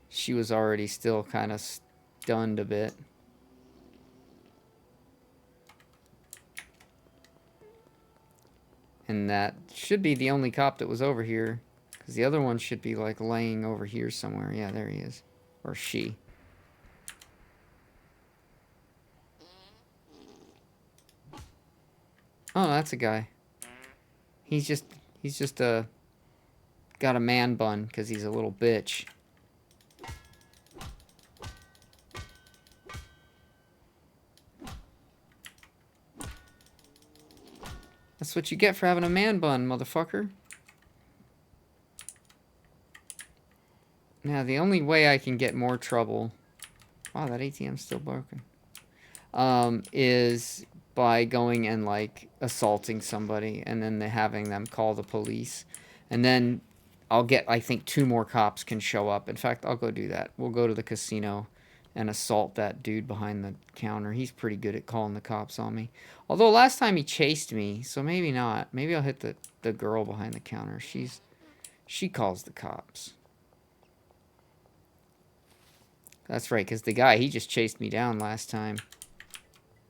[SPEAKER 1] she was already still kind of stunned a bit. And that should be the only cop that was over here, because the other one should be like laying over here somewhere. Yeah, there he is. Or she. Oh, that's a guy. He's just got a man bun because he's a little bitch. That's what you get for having a man bun, motherfucker. Now, the only way I can get more trouble... Wow, that ATM's still broken. Is by going and, like, assaulting somebody and then having them call the police. And then I'll get, I think, 2 more cops can show up. In fact, I'll go do that. We'll go to the casino and assault that dude behind the counter. He's pretty good at calling the cops on me. Although last time he chased me, so maybe not. Maybe I'll hit the girl behind the counter. She calls the cops. That's right, because the guy, he just chased me down last time.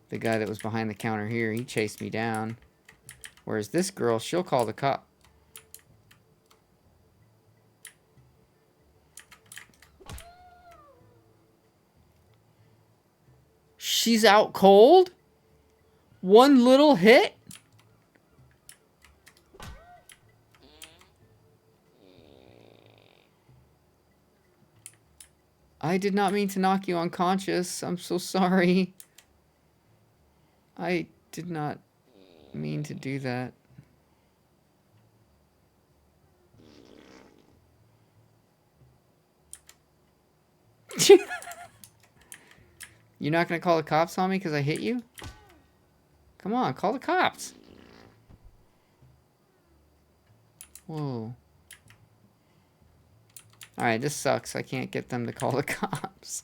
[SPEAKER 1] The guy that was behind the counter here, he chased me down. Whereas this girl, she'll call the cop. She's out cold? One little hit? I did not mean to knock you unconscious. I'm so sorry. I did not mean to do that. You're not gonna call the cops on me because I hit you? Come on, call the cops. Whoa. Alright, this sucks. I can't get them to call the cops.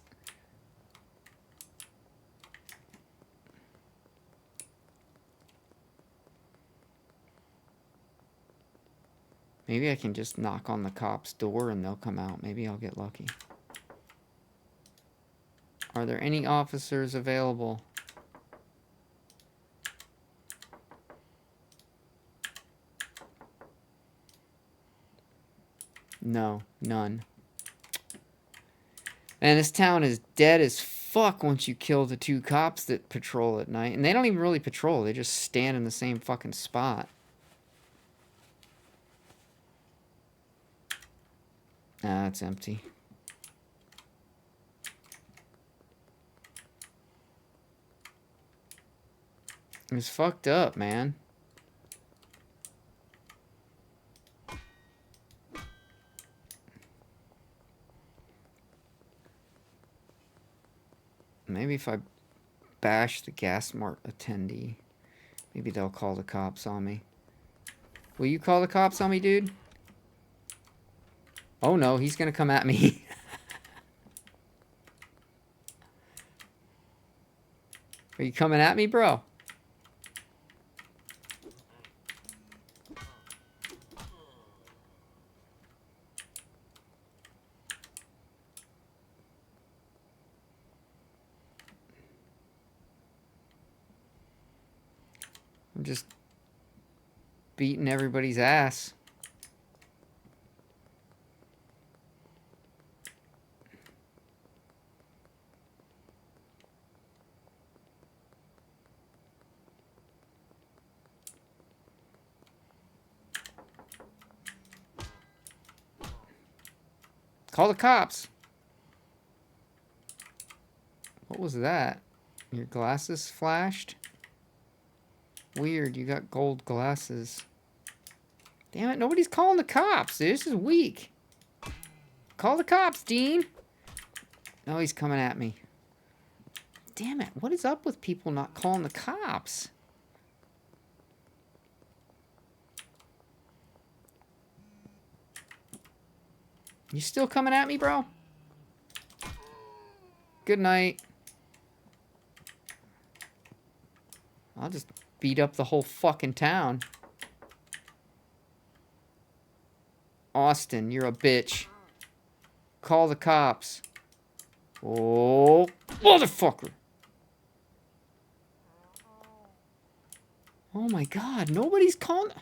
[SPEAKER 1] Maybe I can just knock on the cop's door and they'll come out. Maybe I'll get lucky. Are there any officers available? No, none. Man, this town is dead as fuck once you kill the 2 cops that patrol at night. And they don't even really patrol. They just stand in the same fucking spot. Ah, it's empty. It's fucked up, man. Maybe if I bash the gas mart attendee, maybe they'll call the cops on me. Will you call the cops on me, dude? Oh no, he's gonna come at me. Are you coming at me, bro? I'm just beating everybody's ass. Call the cops. What was that? Your glasses flashed? Weird, you got gold glasses. Damn it, nobody's calling the cops. This is weak. Call the cops, Dean. No, he's coming at me. Damn it, what is up with people not calling the cops? You still coming at me, bro? Good night. I'll just beat up the whole fucking town. Austin, you're a bitch. Call the cops. Oh, motherfucker. Oh my god, nobody's calling.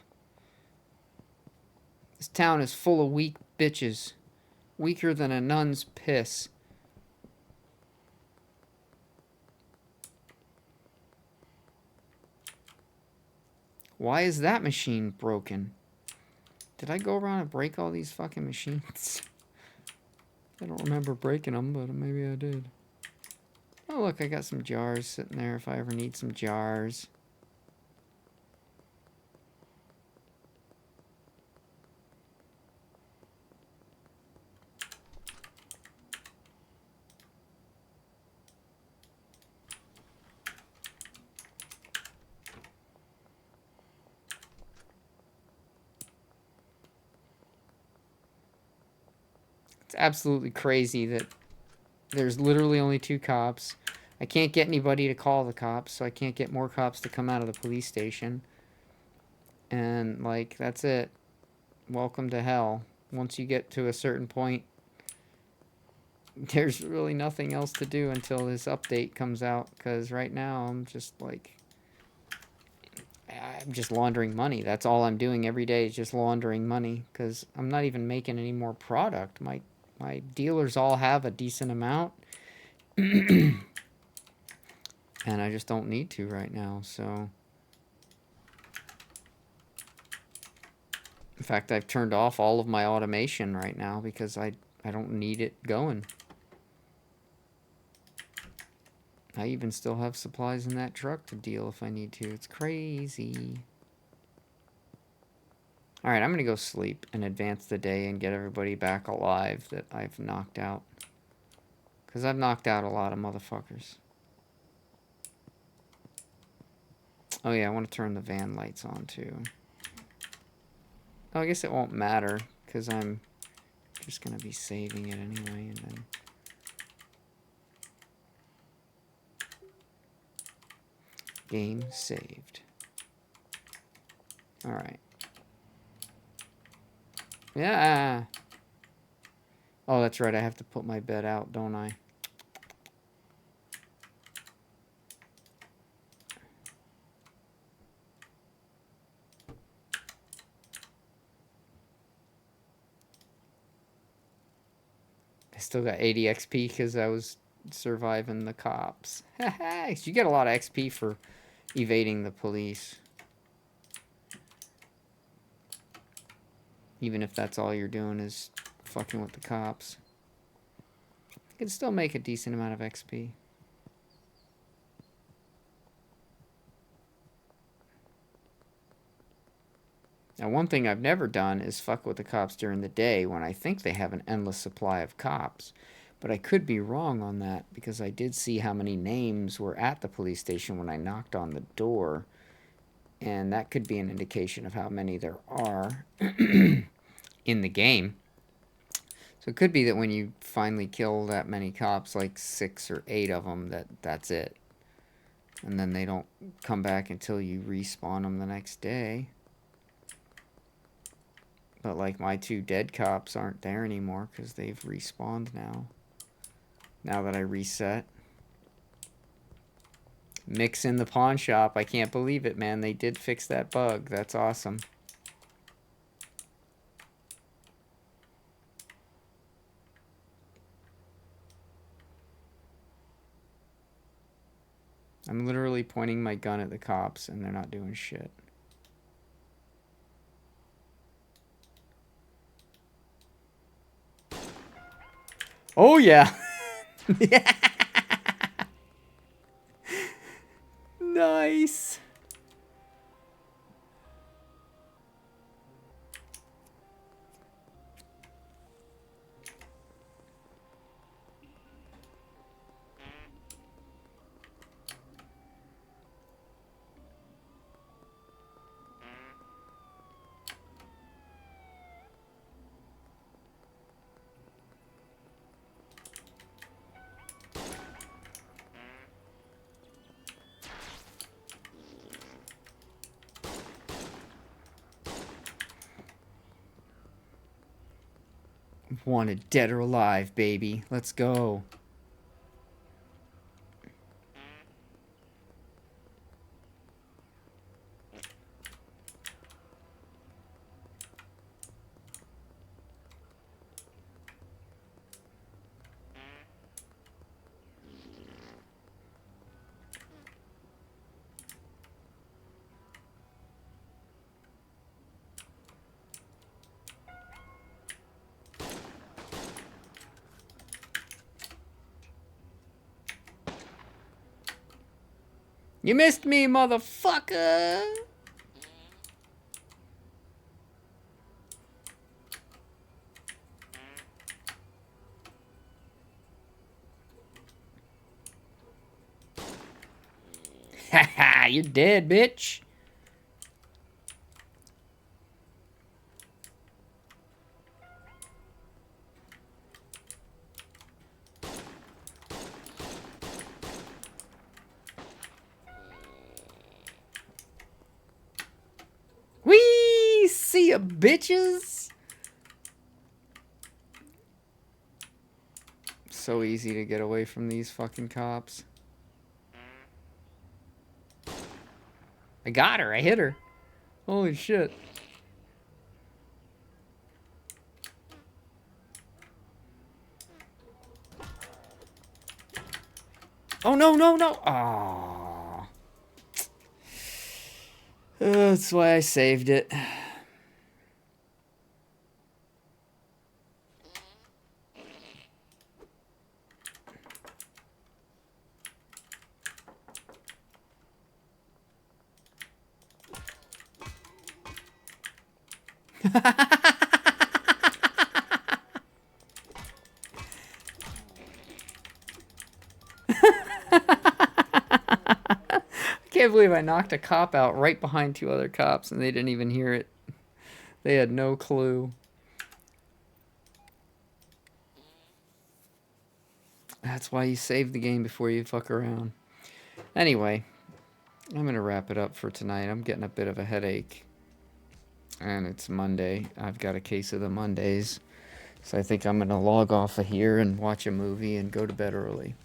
[SPEAKER 1] This town is full of weak bitches. Weaker than a nun's piss. Why is that machine broken? Did I go around and break all these fucking machines? I don't remember breaking them, but maybe I did. Oh, look, I got some jars sitting there if I ever need some jars. It's absolutely crazy that there's literally only 2 cops. I can't get anybody to call the cops, so I can't get more cops to come out of the police station. And, like, that's it. Welcome to hell. Once you get to a certain point, there's really nothing else to do until this update comes out. Because right now, I'm just, laundering money. That's all I'm doing every day is just laundering money. Because I'm not even making any more product. My dealers all have a decent amount. And I just don't need to right now, so... In fact, I've turned off all of my automation right now because I don't need it going. I even still have supplies in that truck to deal if I need to. It's crazy. Alright, I'm gonna go sleep and advance the day and get everybody back alive that I've knocked out. Because I've knocked out a lot of motherfuckers. Oh yeah, I want to turn the van lights on too. Oh, I guess it won't matter, because I'm just going to be saving it anyway, and then... Game saved. Alright. Yeah. Oh, that's right. I have to put my bed out, don't I? I still got 80 XP because I was surviving the cops. You get a lot of XP for evading the police. Even if that's all you're doing is fucking with the cops. You can still make a decent amount of XP. Now, one thing I've never done is fuck with the cops during the day when I think they have an endless supply of cops. But I could be wrong on that because I did see how many names were at the police station when I knocked on the door. And that could be an indication of how many there are in the game. So it could be that when you finally kill that many cops, like 6 or 8 of them, that's it. And then they don't come back until you respawn them the next day. But like my 2 dead cops aren't there anymore because they've respawned now. Now that I reset. Mix in the pawn shop. I can't believe it, man. They did fix that bug. That's awesome. I'm literally pointing my gun at the cops and they're not doing shit. Oh yeah. Yeah. Nice. Wanted dead or alive, baby. Let's go. You missed me, motherfucker! Haha, you're dead, bitch. Whee! See ya, bitches! So easy to get away from these fucking cops. I got her. I hit her. Holy shit. Oh, no, no, no. Aww. That's why I saved it. I can't believe I knocked a cop out right behind 2 other cops and they didn't even hear it. They had no clue. That's why you save the game before you fuck around. Anyway, I'm going to wrap it up for tonight. I'm getting a bit of a headache. and it's Monday. I've got a case of the Mondays. So I think I'm going to log off of here and watch a movie and go to bed early.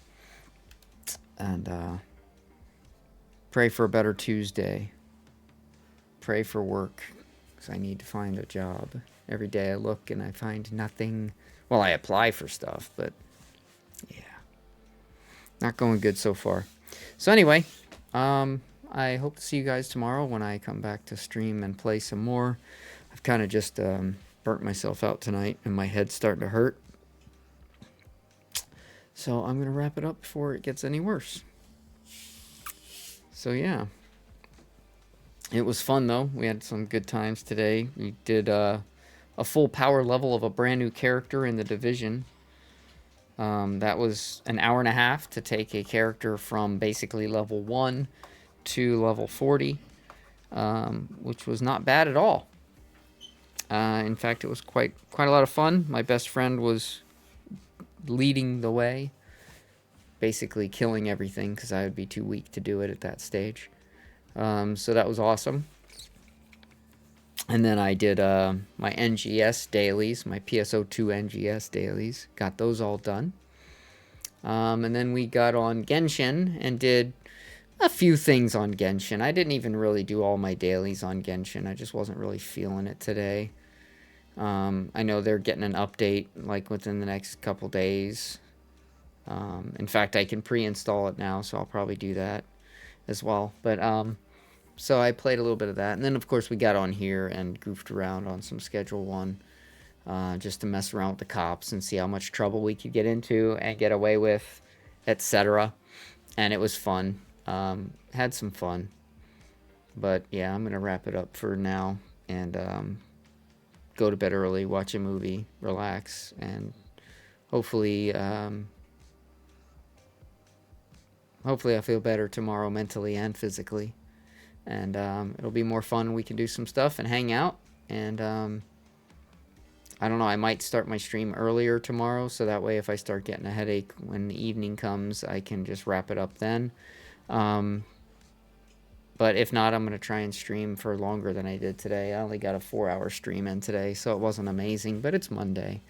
[SPEAKER 1] And pray for a better Tuesday. Pray for work, because I need to find a job. Every day I look and I find nothing. Well, I apply for stuff, but yeah. Not going good so far. So anyway, I hope to see you guys tomorrow when I come back to stream and play some more. I've kind of just burnt myself out tonight and my head's starting to hurt. So I'm going to wrap it up before it gets any worse. So yeah. It was fun though. We had some good times today. We did a full power level of a brand new character in the Division. That was an hour and a half to take a character from basically level 1 to level 40, which was not bad at all. In fact, it was quite a lot of fun. My best friend was leading the way, basically killing everything because I would be too weak to do it at that stage. So that was awesome. And then I did my NGS dailies, my PSO2 NGS dailies. Got those all done. And then we got on Genshin and did a few things on Genshin. I didn't even really do all my dailies on Genshin. I just wasn't really feeling it today. I know they're getting an update like within the next couple days. In fact, I can pre-install it now, so I'll probably do that as well. But so I played a little bit of that. And then, of course, we got on here and goofed around on some Schedule 1 just to mess around with the cops and see how much trouble we could get into and get away with, etc. And it was fun. Had some fun. But, yeah, I'm going to wrap it up for now and go to bed early, watch a movie, relax, and hopefully I feel better tomorrow mentally and physically. And it'll be more fun. We can do some stuff and hang out. And I don't know, I might start my stream earlier tomorrow, so that way if I start getting a headache when the evening comes, I can just wrap it up then. But if not, I'm going to try and stream for longer than I did today. I only got a 4-hour stream in today, so it wasn't amazing, but it's Monday.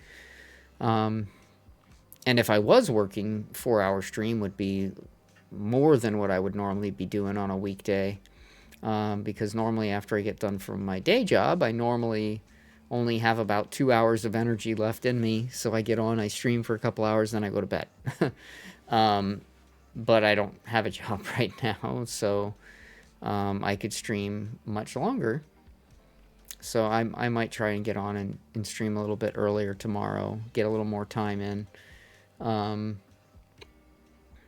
[SPEAKER 1] And if I was working, 4-hour stream would be more than what I would normally be doing on a weekday. Because normally after I get done from my day job, I normally only have about 2 hours of energy left in me. So I get on, I stream for a couple hours, then I go to bed. But I don't have a job right now, so I could stream much longer. So I might try and get on and stream a little bit earlier tomorrow, get a little more time in.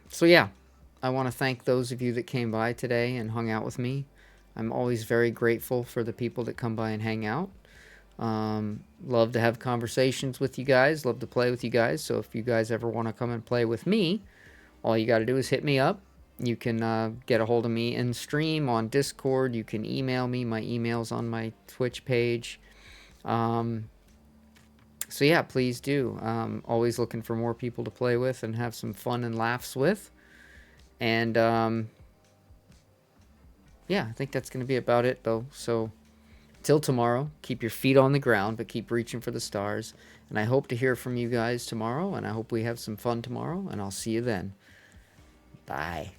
[SPEAKER 1] So yeah, I want to thank those of you that came by today and hung out with me. I'm always very grateful for the people that come by and hang out. Love to have conversations with you guys. Love to play with you guys. So if you guys ever want to come and play with me, all you got to do is hit me up. You can get a hold of me in stream on Discord. You can email me. My email's on my Twitch page. So yeah, please do. Always looking for more people to play with and have some fun and laughs with. And yeah, I think that's going to be about it, though. So till tomorrow, keep your feet on the ground, but keep reaching for the stars. And I hope to hear from you guys tomorrow, and I hope we have some fun tomorrow, and I'll see you then. Bye.